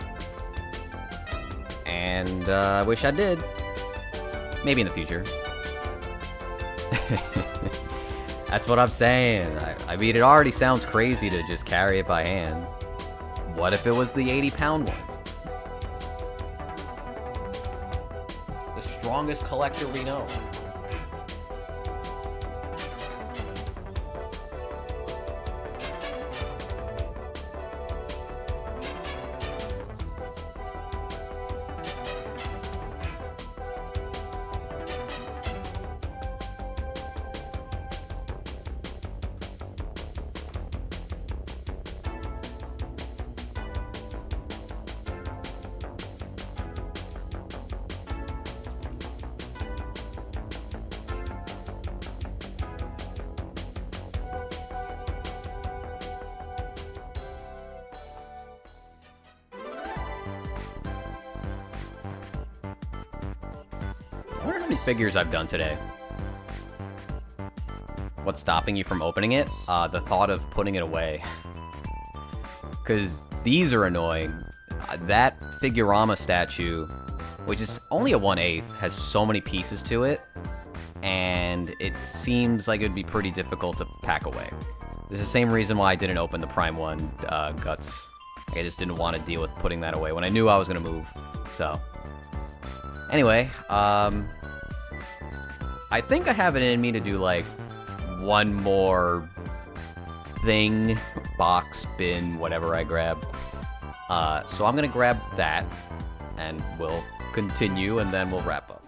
And, I wish I did. Maybe in the future. That's what I'm saying. I mean, it already sounds crazy to just carry it by hand. What if it was the 80-pound one? The strongest collector we know. I wonder how many figures I've done today. What's stopping you from opening it? The thought of putting it away. Because these are annoying. That Figurama statue, which is only a 1/8, has so many pieces to it, and it seems like it would be pretty difficult to pack away. This is the same reason why I didn't open the Prime 1 Guts. I just didn't want to deal with putting that away when I knew I was going to move. So, anyway, I think I have it in me to do, like, one more thing, box, bin, whatever I grab. So I'm gonna grab that, and we'll continue, and then we'll wrap up.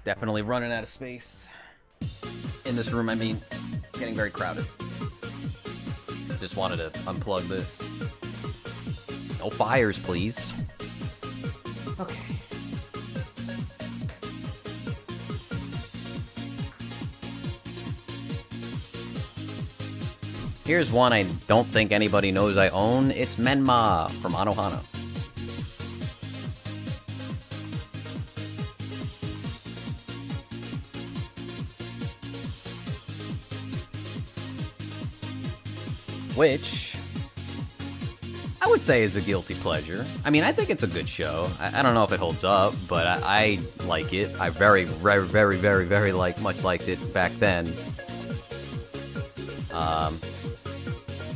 Definitely running out of space. In this room, I mean, getting very crowded. Just wanted to unplug this. No fires, please. Okay. Here's one I don't think anybody knows I own. It's Menma from Anohana. Which I would say is a guilty pleasure. I mean, I think it's a good show. I don't know if it holds up, but I like it. I very much liked it back then.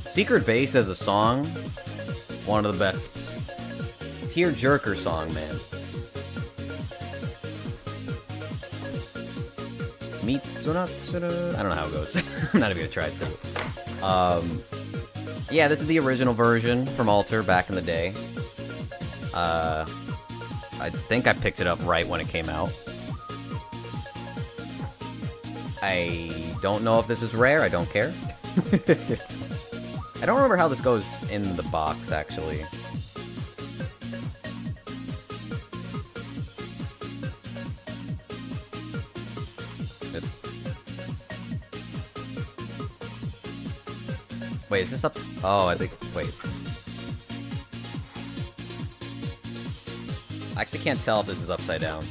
Secret Base as a song, one of the best. Tear-jerker song, man. I don't know how it goes. I'm not even gonna try to sing it. Yeah, this is the original version from Alter back in the day. I think I picked it up right when it came out. I don't know if this is rare, I don't care. I don't remember how this goes in the box, actually. Wait, is this up? Oh, I think. Wait. I actually can't tell if this is upside down.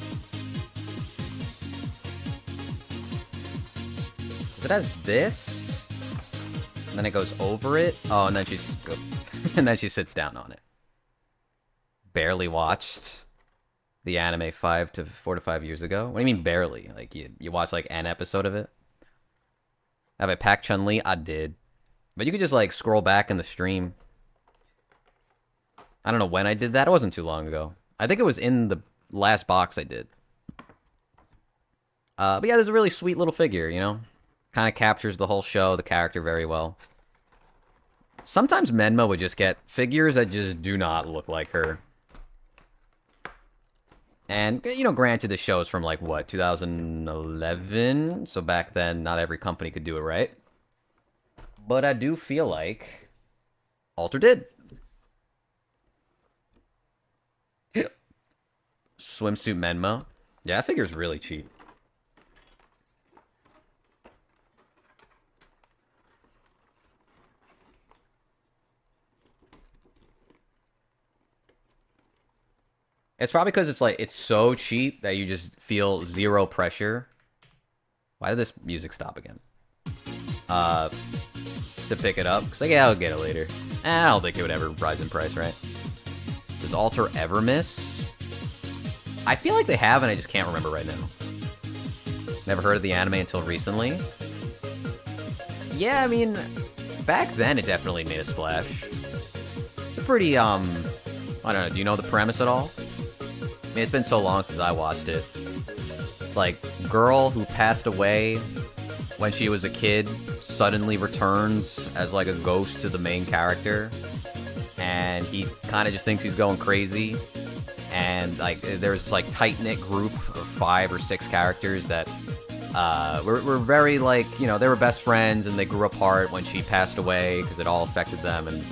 It has this, and then it goes over it. Oh, and then and then she sits down on it. Barely watched the anime 4 to 5 years ago. What do you mean barely? Like you watched like an episode of it? Have I packed Chun-Li? I did. But you could just, like, scroll back in the stream. I don't know when I did that. It wasn't too long ago. I think it was in the last box I did. But yeah, there's a really sweet little figure, you know? Kind of captures the whole show, the character very well. Sometimes Menma would just get figures that just do not look like her. And, you know, granted, the show's from, like, what, 2011? So back then, not every company could do it right. But I do feel like Alter did. Swimsuit Menma. Yeah, that figure's really cheap. It's probably because it's like, it's so cheap that you just feel zero pressure. Why did this music stop again? To pick it up. Because, like, yeah, I'll get it later. I don't think it would ever rise in price, right? Does Alter ever miss? I feel like they have, and I just can't remember right now. Never heard of the anime until recently. Yeah, I mean, back then it definitely made a splash. It's a pretty, I don't know, do you know the premise at all? I mean, it's been so long since I watched it. Like, girl who passed away when she was a kid suddenly returns as like a ghost to the main character, and he kind of just thinks he's going crazy. And like there's this like tight-knit group of 5 or 6 characters that were very, like, you know, they were best friends and they grew apart when she passed away because it all affected them. And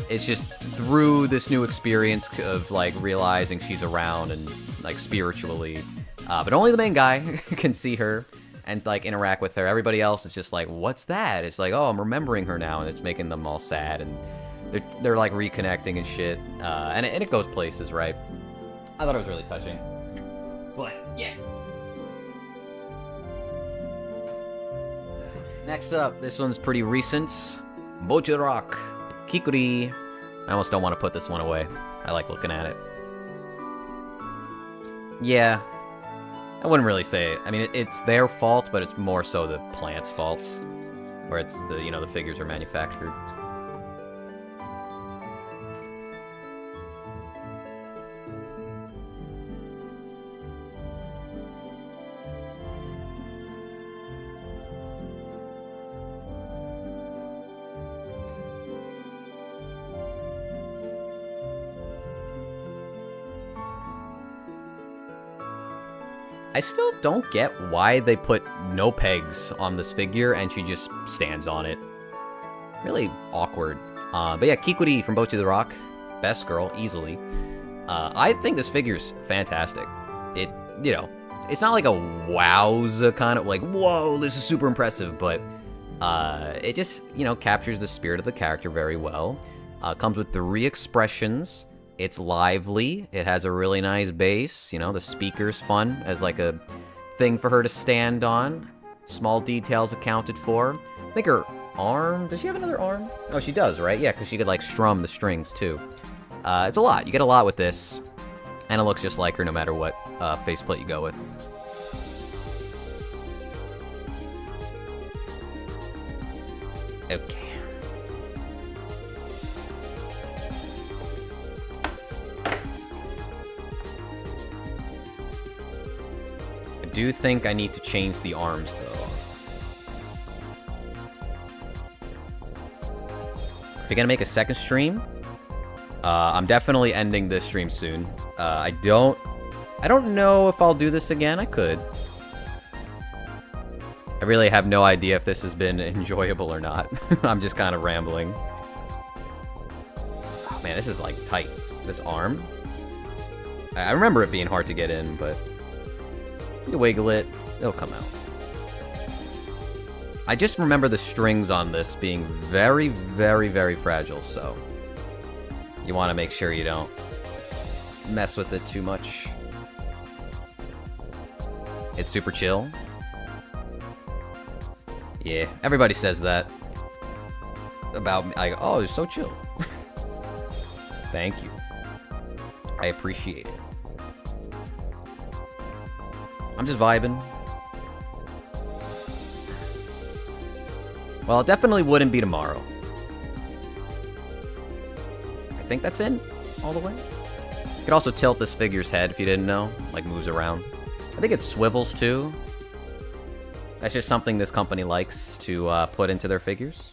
it's just through this new experience of like realizing she's around and like spiritually, but only the main guy can see her and like interact with her. Everybody else is just like, what's that? It's like, oh, I'm remembering her now, and it's making them all sad, and they're like reconnecting and shit, and it goes places, right? I thought it was really touching. But yeah. Next up, this one's pretty recent. Bojirock Kikuri. I almost don't want to put this one away. I like looking at it. Yeah. I wouldn't really say it. I mean, it's their fault, but it's more so the plant's fault, where it's the, you know, the figures are manufactured. I still don't get why they put no pegs on this figure and she just stands on it. Really awkward. But yeah, Kikuri from Boat to the Rock, best girl, easily. I think this figure's fantastic. It, you know, it's not like a wowza kind of like, whoa, this is super impressive, but it just, you know, captures the spirit of the character very well. Comes with 3 expressions. It's lively. It has a really nice bass. You know, the speaker's fun as like a thing for her to stand on. Small details accounted for. I think her arm, does she have another arm? Oh, she does, right? Yeah, because she could like strum the strings too. It's a lot. You get a lot with this. And it looks just like her no matter what faceplate you go with. Okay. I do think I need to change the arms, though. If you're gonna make a second stream, I'm definitely ending this stream soon. I don't know if I'll do this again. I could. I really have no idea if this has been enjoyable or not. I'm just kind of rambling. Oh, man, this is like tight. This arm. I remember it being hard to get in, but you wiggle it, it'll come out. I just remember the strings on this being very, very, very fragile, so you want to make sure you don't mess with it too much. It's super chill. Yeah, everybody says that about me. I go, oh, it's so chill. Thank you. I appreciate it. I'm just vibing. Well, it definitely wouldn't be tomorrow. I think that's in all the way. You could also tilt this figure's head if you didn't know. Like, moves around. I think it swivels, too. That's just something this company likes to put into their figures.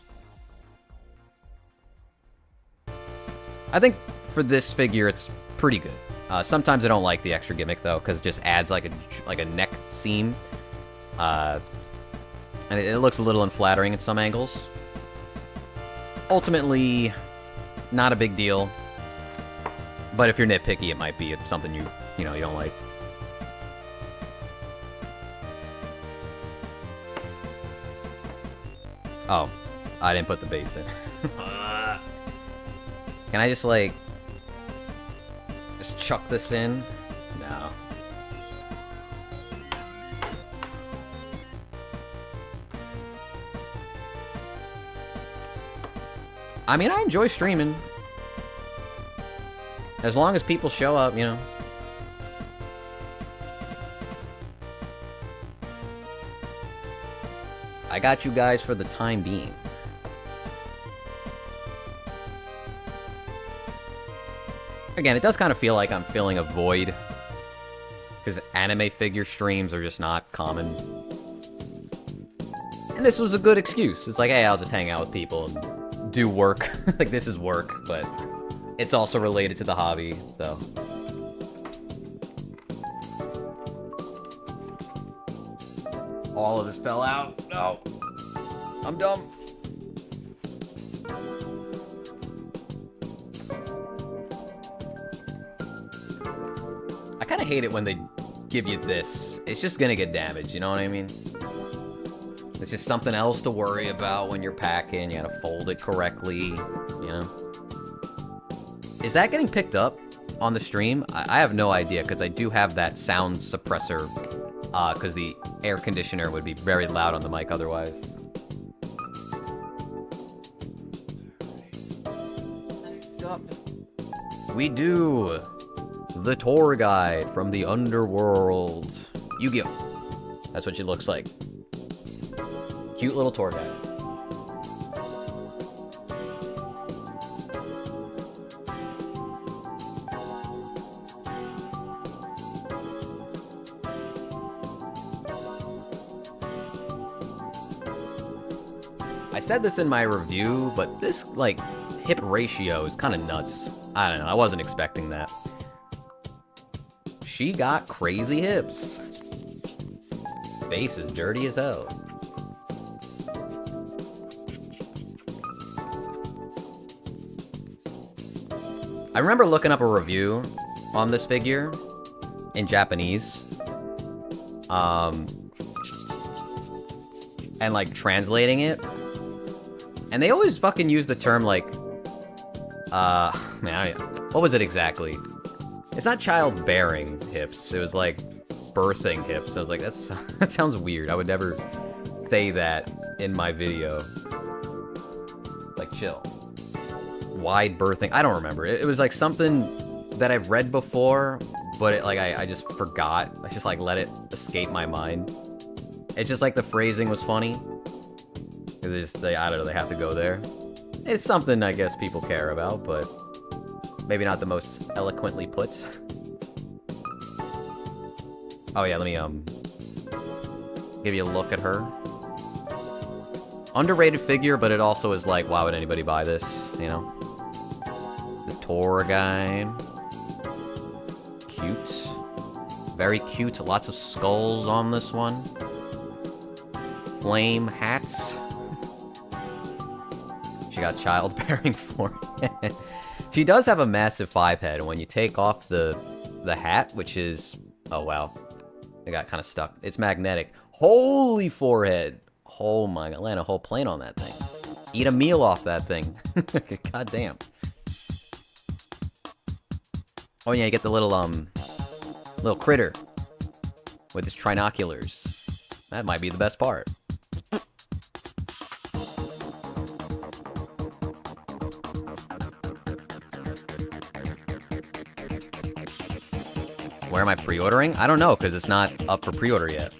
I think for this figure, it's pretty good. Sometimes I don't like the extra gimmick, though, because it just adds like a neck seam. And it looks a little unflattering in some angles. Ultimately, not a big deal. But if you're nitpicky, it might be something you don't like. Oh, I didn't put the base in. Can I just like chuck this in? No. I mean, I enjoy streaming. As long as people show up, you know. I got you guys for the time being. Again, it does kind of feel like I'm filling a void. Because anime figure streams are just not common. And this was a good excuse. It's like, hey, I'll just hang out with people and do work. Like, this is work, but it's also related to the hobby, so. All of this fell out. No. I'm dumb. I kind of hate it when they give you this. It's just gonna get damaged, you know what I mean? It's just something else to worry about when you're packing. You gotta fold it correctly, you know? Is that getting picked up on the stream? I have no idea, because I do have that sound suppressor, because the air conditioner would be very loud on the mic otherwise. Next up, we do the tour guide from the underworld. Yu-Gi-Oh! That's what she looks like. Cute little tour guide. I said this in my review, but this, like, hip ratio is kind of nuts. I don't know, I wasn't expecting that. She got crazy hips. face is dirty as hell. I remember looking up a review on this figure in Japanese. And like translating it. And they always fucking use the term like, man, what was it exactly? It's not childbearing hips. It was like birthing hips. I was like, that sounds weird. I would never say that in my video. Like, chill. Wide birthing. I don't remember. It was like something that I've read before, but it, like I just forgot. I just like let it escape my mind. It's just like the phrasing was funny. Because I don't know, they have to go there. It's something I guess people care about, but maybe not the most eloquently put. Oh yeah, let me give you a look at her. Underrated figure, but it also is like, why would anybody buy this, you know? The tour guy. Cute. Very cute. Lots of skulls on this one. Flame hats. She got childbearing forehead. She does have a massive 5 head. When you take off the hat, which is... Oh, wow. I got kind of stuck. It's magnetic. Holy forehead. Oh, my God. Land a whole plane on that thing. Eat a meal off that thing. God damn. Oh, yeah, you get the little critter with his trinoculars. That might be the best part. Where am I pre-ordering? I don't know, because it's not up for pre-order yet.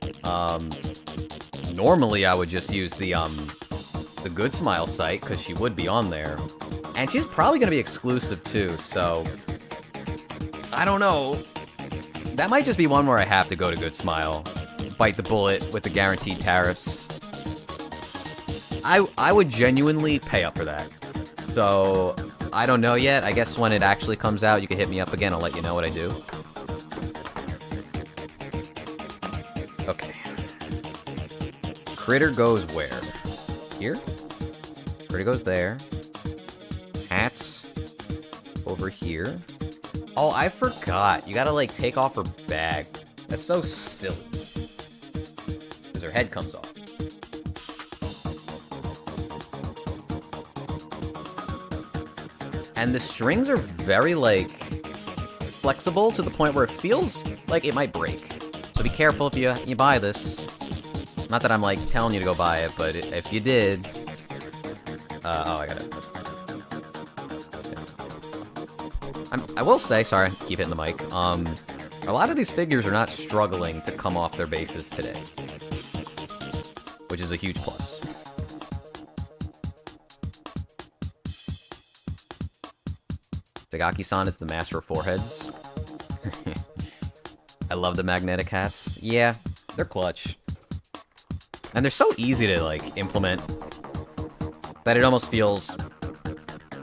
Normally I would just use the Good Smile site, because she would be on there. And she's probably going to be exclusive too, so... I don't know. That might just be one where I have to go to Good Smile. Bite the bullet with the guaranteed tariffs. I would genuinely pay up for that. So, I don't know yet. I guess when it actually comes out, you can hit me up again. I'll let you know what I do. Okay. Critter goes where? Here? Critter goes there. Hats over here. Oh, I forgot. You gotta, like, take off her bag. That's so silly. Because her head comes off. And the strings are very, like, flexible to the point where it feels like it might break. So be careful if you buy this. Not that I'm, like, telling you to go buy it, but if you did... oh, I got it. I will say, sorry, keep hitting the mic, a lot of these figures are not struggling to come off their bases today. Which is a huge plus. Tagaki-san is the master of foreheads. I love the magnetic hats. Yeah, they're clutch. And they're so easy to, like, implement that it almost feels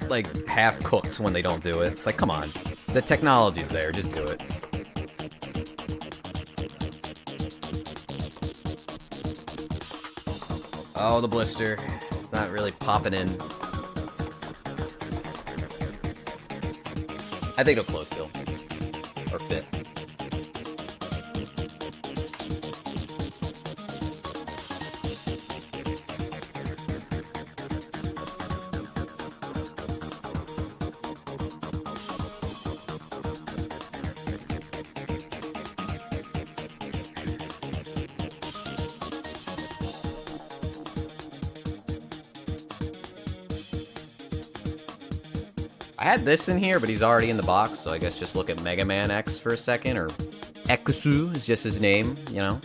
like half-cooked when they don't do it. It's like, come on. The technology's there, just do it. Oh, the blister. It's not really popping in. I think it'll close still. Or fit. I had this in here, but he's already in the box, so I guess just look at Mega Man X for a second, or Ekusu is just his name, you know?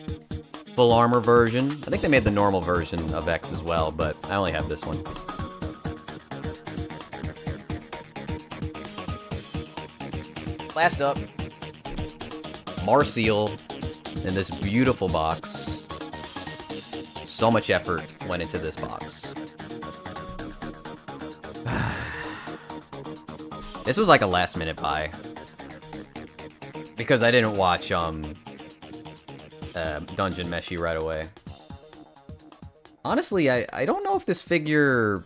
Full armor version. I think they made the normal version of X as well, but I only have this one. Last up, Marcial in this beautiful box. So much effort went into this box. This was like a last-minute buy. Because I didn't watch, dungeon meshy right away. Honestly, I don't know if this figure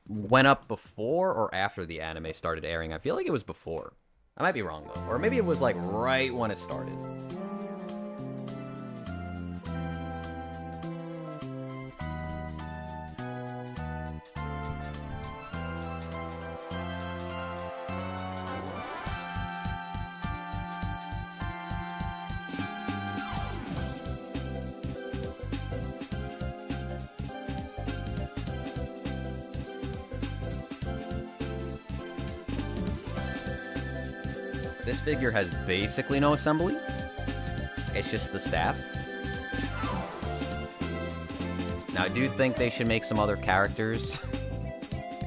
went up before or after the anime started airing. I feel like it was before. I might be wrong, though. Or maybe it was, like, right when it started. This figure has basically no assembly. It's just the staff. Now, I do think they should make some other characters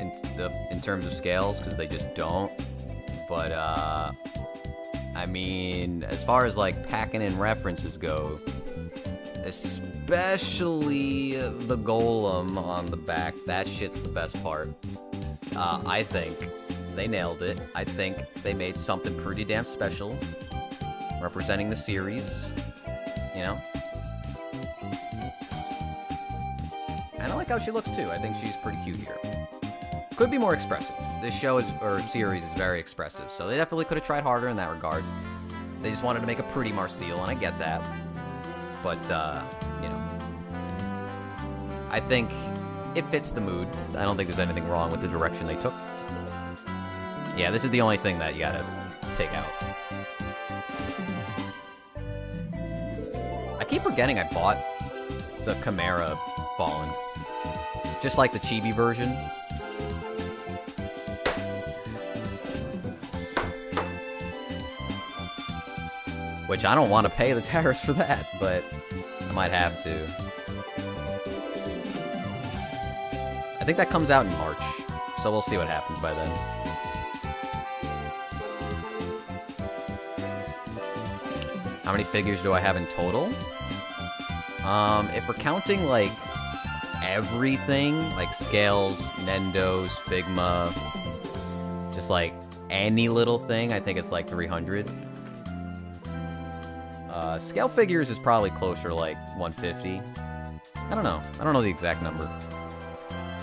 in terms of scales, because they just don't. But, I mean, as far as, like, packing in references go, especially the golem on the back, that shit's the best part. I think they nailed it. I think they made something pretty damn special, representing the series, you know? And I like how she looks too. I think she's pretty cute here. Could be more expressive. This show is, or series is very expressive, so they definitely could have tried harder in that regard. They just wanted to make a pretty Marseille, and I get that. But, you know, I think it fits the mood. I don't think there's anything wrong with the direction they took. Yeah, this is the only thing that you gotta take out. I keep forgetting I bought the Chimera Fallen. Just like the Chibi version. Which I don't want to pay the tariffs for that, but I might have to. I think that comes out in March, so we'll see what happens by then. How many figures do I have in total? If we're counting, like, everything, like scales, Nendos, Figma, just, like, any little thing, I think it's, like, 300. Scale figures is probably closer to, like, 150. I don't know. I don't know the exact number.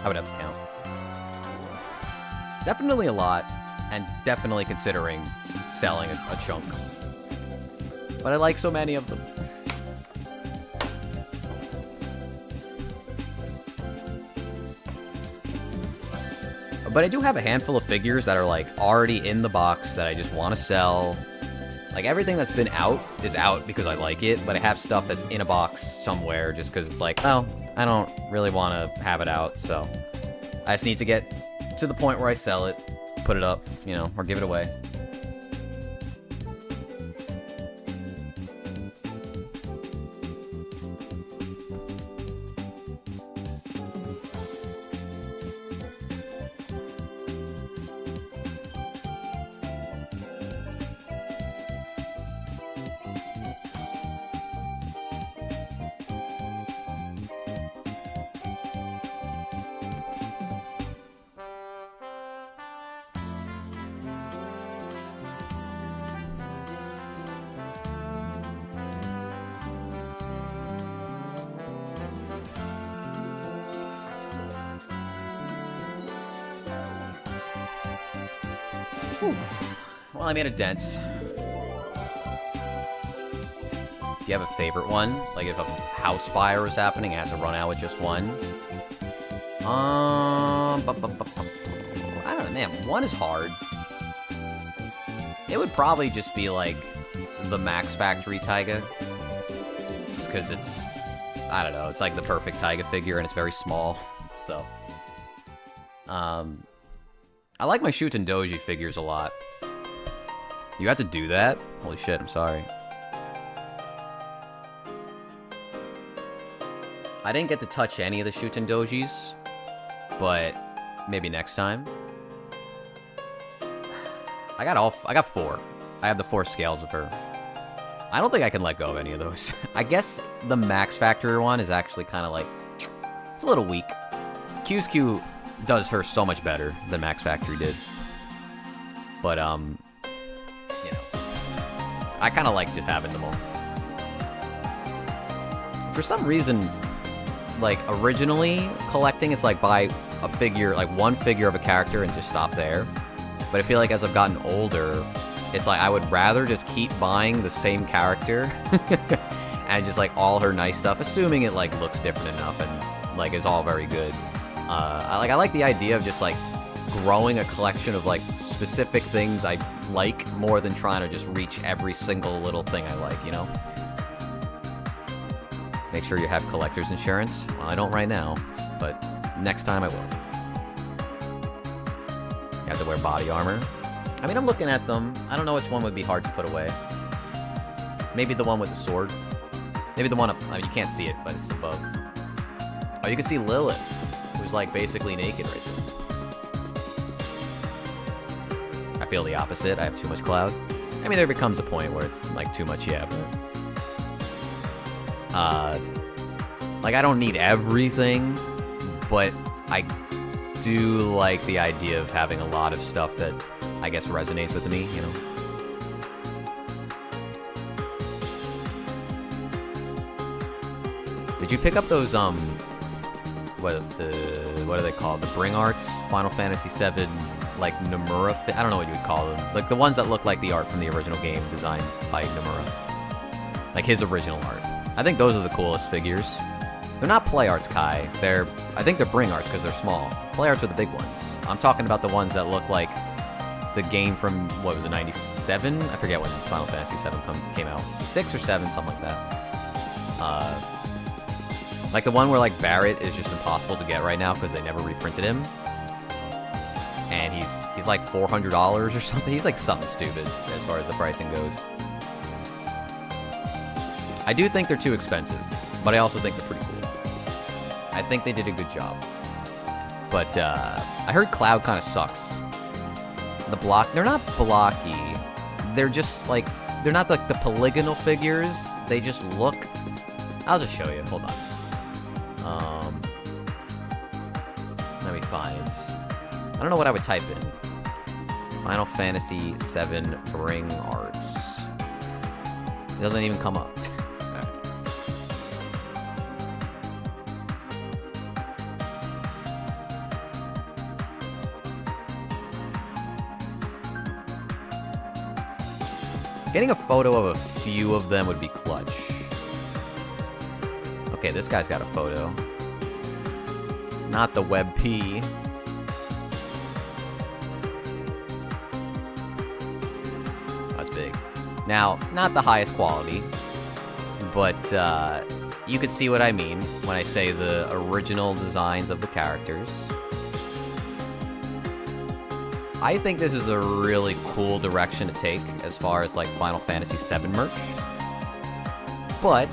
I would have to count. Definitely a lot, and definitely considering selling a chunk. But I like so many of them. But I do have a handful of figures that are, like, already in the box that I just want to sell. Like, everything that's been out is out because I like it, but I have stuff that's in a box somewhere just because it's like, oh, I don't really want to have it out, so I just need to get to the point where I sell it, put it up, you know, or give it away. Well, I made a dent. Do you have a favorite one? Like, if a house fire was happening, I had to run out with just one? I don't know, man. One is hard. It would probably just be, like, the Max Factory Taiga. Just because it's, I don't know, it's like the perfect Taiga figure, and it's very small. So, I like my Shuten Doji figures a lot. You have to do that? Holy shit, I'm sorry. I didn't get to touch any of the Shuten Dojis, but maybe next time. I got 4. I have the 4 scales of her. I don't think I can let go of any of those. I guess the Max Factory one is actually kind of like, it's a little weak. Q does her so much better than Max Factory did. But, you know, I kind of like just having them all. For some reason, like, originally, collecting is like buy a figure, like one figure of a character and just stop there. But I feel like as I've gotten older, it's like I would rather just keep buying the same character and just like all her nice stuff, assuming it like looks different enough and like is all very good. I like the idea of just like growing a collection of like specific things I like more than trying to just reach every single little thing I like, you know? Make sure you have collector's insurance. Well, I don't right now, but next time I will. You have to wear body armor. I mean, I'm looking at them. I don't know which one would be hard to put away. Maybe the one with the sword. Maybe the one up... I mean, you can't see it, but it's above. Oh, you can see Lilith, who's, like, basically naked right there. I feel the opposite. I have too much Cloud. I mean, there becomes a point where it's, like, too much, yeah, but... like, I don't need everything, but I do like the idea of having a lot of stuff that I guess resonates with me, you know? Did you pick up those, what are they called? The Bring Arts Final Fantasy VII, like, Nomura, I don't know what you would call them. Like, the ones that look like the art from the original game designed by Nomura. Like, his original art. I think those are the coolest figures. They're not Play Arts, Kai. I think they're Bring Arts because they're small. Play Arts are the big ones. I'm talking about the ones that look like the game from, what was it, 97? I forget when Final Fantasy VII came out. 6 or 7, something like that. Like the one where like Barrett is just impossible to get right now because they never reprinted him. And he's like $400 or something. He's like something stupid as far as the pricing goes. I do think they're too expensive, but I also think they're pretty cool. I think they did a good job. But I heard Cloud kind of sucks. They're not blocky. They're just like, they're not like the polygonal figures. They just look, I'll just show you, hold on. Let me find, I don't know what I would type in. Final Fantasy VII Bring Arts. It doesn't even come up. Getting a photo of a few of them would be clutch. Okay, this guy's got a photo. Not the Web P. That's big. Now, not the highest quality, but you could see what I mean when I say the original designs of the characters. I think this is a really cool direction to take as far as like Final Fantasy VII merch. But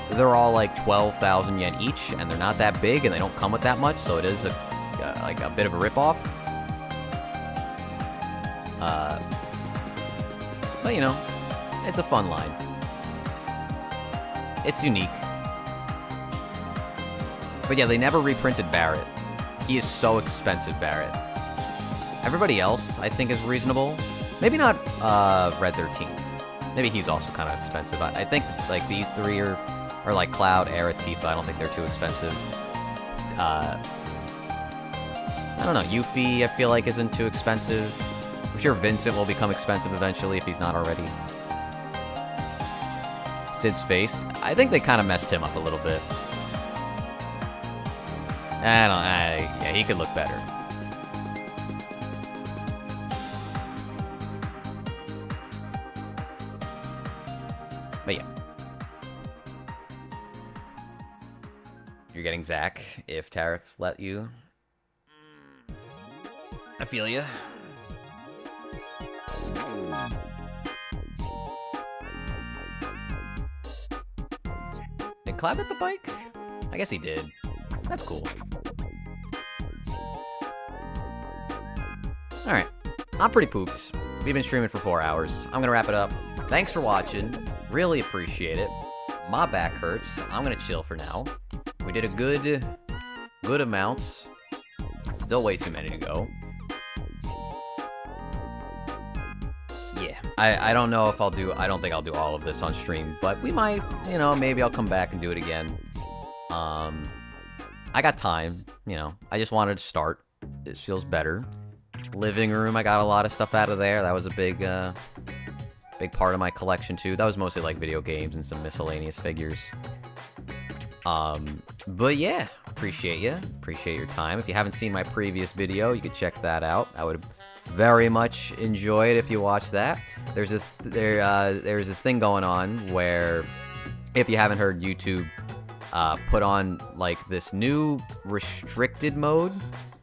they're all like 12,000 yen each, and they're not that big, and they don't come with that much, so it is like a bit of a ripoff. But you know, it's a fun line. It's unique. But yeah, they never reprinted Barrett. He is so expensive, Barrett. Everybody else, I think, is reasonable. Maybe not Red 13. Maybe he's also kind of expensive. I think like these three are like Cloud, Era, Tifa. I don't think they're too expensive. I don't know. Yuffie, I feel like, isn't too expensive. I'm sure Vincent will become expensive eventually if he's not already. Sid's face. I think they kind of messed him up a little bit. Yeah, he could look better. But yeah. You're getting Zack if tariffs let you. I feel ya. Did Cloud hit the bike? I guess he did. That's cool. Alright. I'm pretty pooped. We've been streaming for 4 hours. I'm gonna wrap it up. Thanks for watching. Really appreciate it. My back hurts. I'm gonna chill for now. We did a good amount. Still way too many to go. Yeah. yeah, I don't know if I'll do, I don't think I'll do all of this on stream, but we might, you know, maybe I'll come back and do it again. I got time, you know, I just wanted to start. This feels better. Living room, I got a lot of stuff out of there. That was a big part of my collection too. That was mostly like video games and some miscellaneous figures. But yeah, appreciate your time. If you haven't seen my previous video, you could check that out. I would very much enjoy it if you watch that. There's this thing going on where, if you haven't heard, YouTube put on like this new restricted mode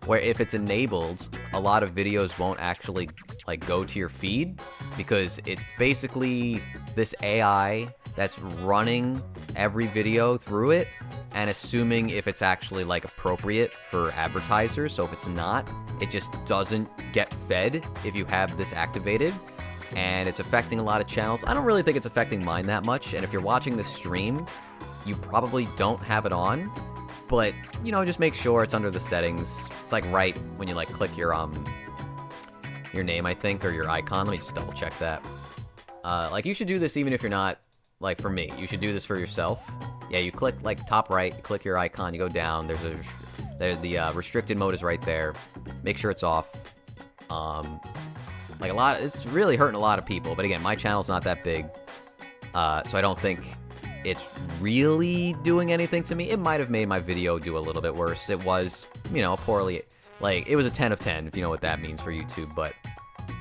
where if it's enabled, a lot of videos won't actually like go to your feed, because it's basically this AI that's running every video through it and assuming if it's actually like appropriate for advertisers. So if it's not, it just doesn't get fed if you have this activated, and it's affecting a lot of channels. I don't really think it's affecting mine that much, and if you're watching this stream, you probably don't have it on, but you know, just make sure it's under the settings. It's like right when you like click your name, I think, or your icon. Let me just double check that. Like, you should do this even if you're not, like, for me, you should do this for yourself. Yeah, you click like top right, you click your icon, you go down, there's the restricted mode is right there. Make sure it's off. Like it's really hurting a lot of people, but again, my channel's not that big, so I don't think it's really doing anything to me. It might have made my video do a little bit worse. It was, you know, poorly, like, it was a 10 of 10, if you know what that means for YouTube, but,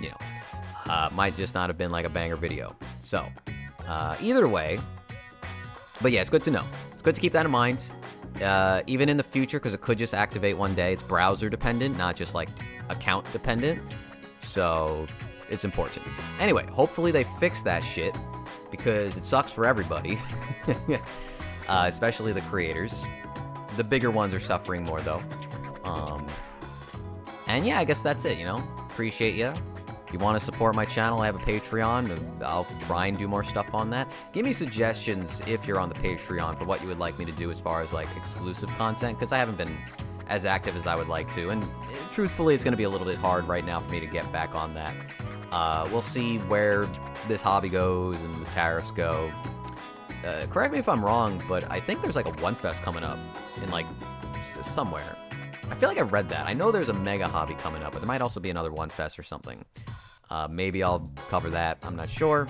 you know, might just not have been like a banger video. So, either way, but yeah, it's good to know. It's good to keep that in mind, even in the future, because it could just activate one day. It's browser dependent, not just like account dependent, so it's important. Anyway, hopefully they fix that shit, because it sucks for everybody, especially the creators. The bigger ones are suffering more, though. And yeah, I guess that's it, you know? Appreciate ya. If you want to support my channel, I have a Patreon. I'll try and do more stuff on that. Give me suggestions if you're on the Patreon for what you would like me to do as far as, like, exclusive content, because I haven't been as active as I would like to. And truthfully, it's going to be a little bit hard right now for me to get back on that. We'll see where this hobby goes and the tariffs go. Correct me if I'm wrong, but I think there's like a One Fest coming up in like somewhere. I feel like I read that. I know there's a mega hobby coming up, but there might also be another One Fest or something. Maybe I'll cover that. I'm not sure.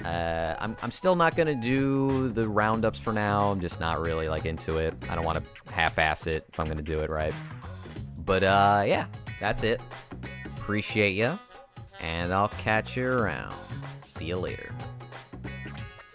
I'm still not gonna do the roundups for now. I'm just not really like into it. I don't want to half-ass it if I'm gonna do it right. But yeah, that's it. Appreciate ya. And I'll catch you around. See you later.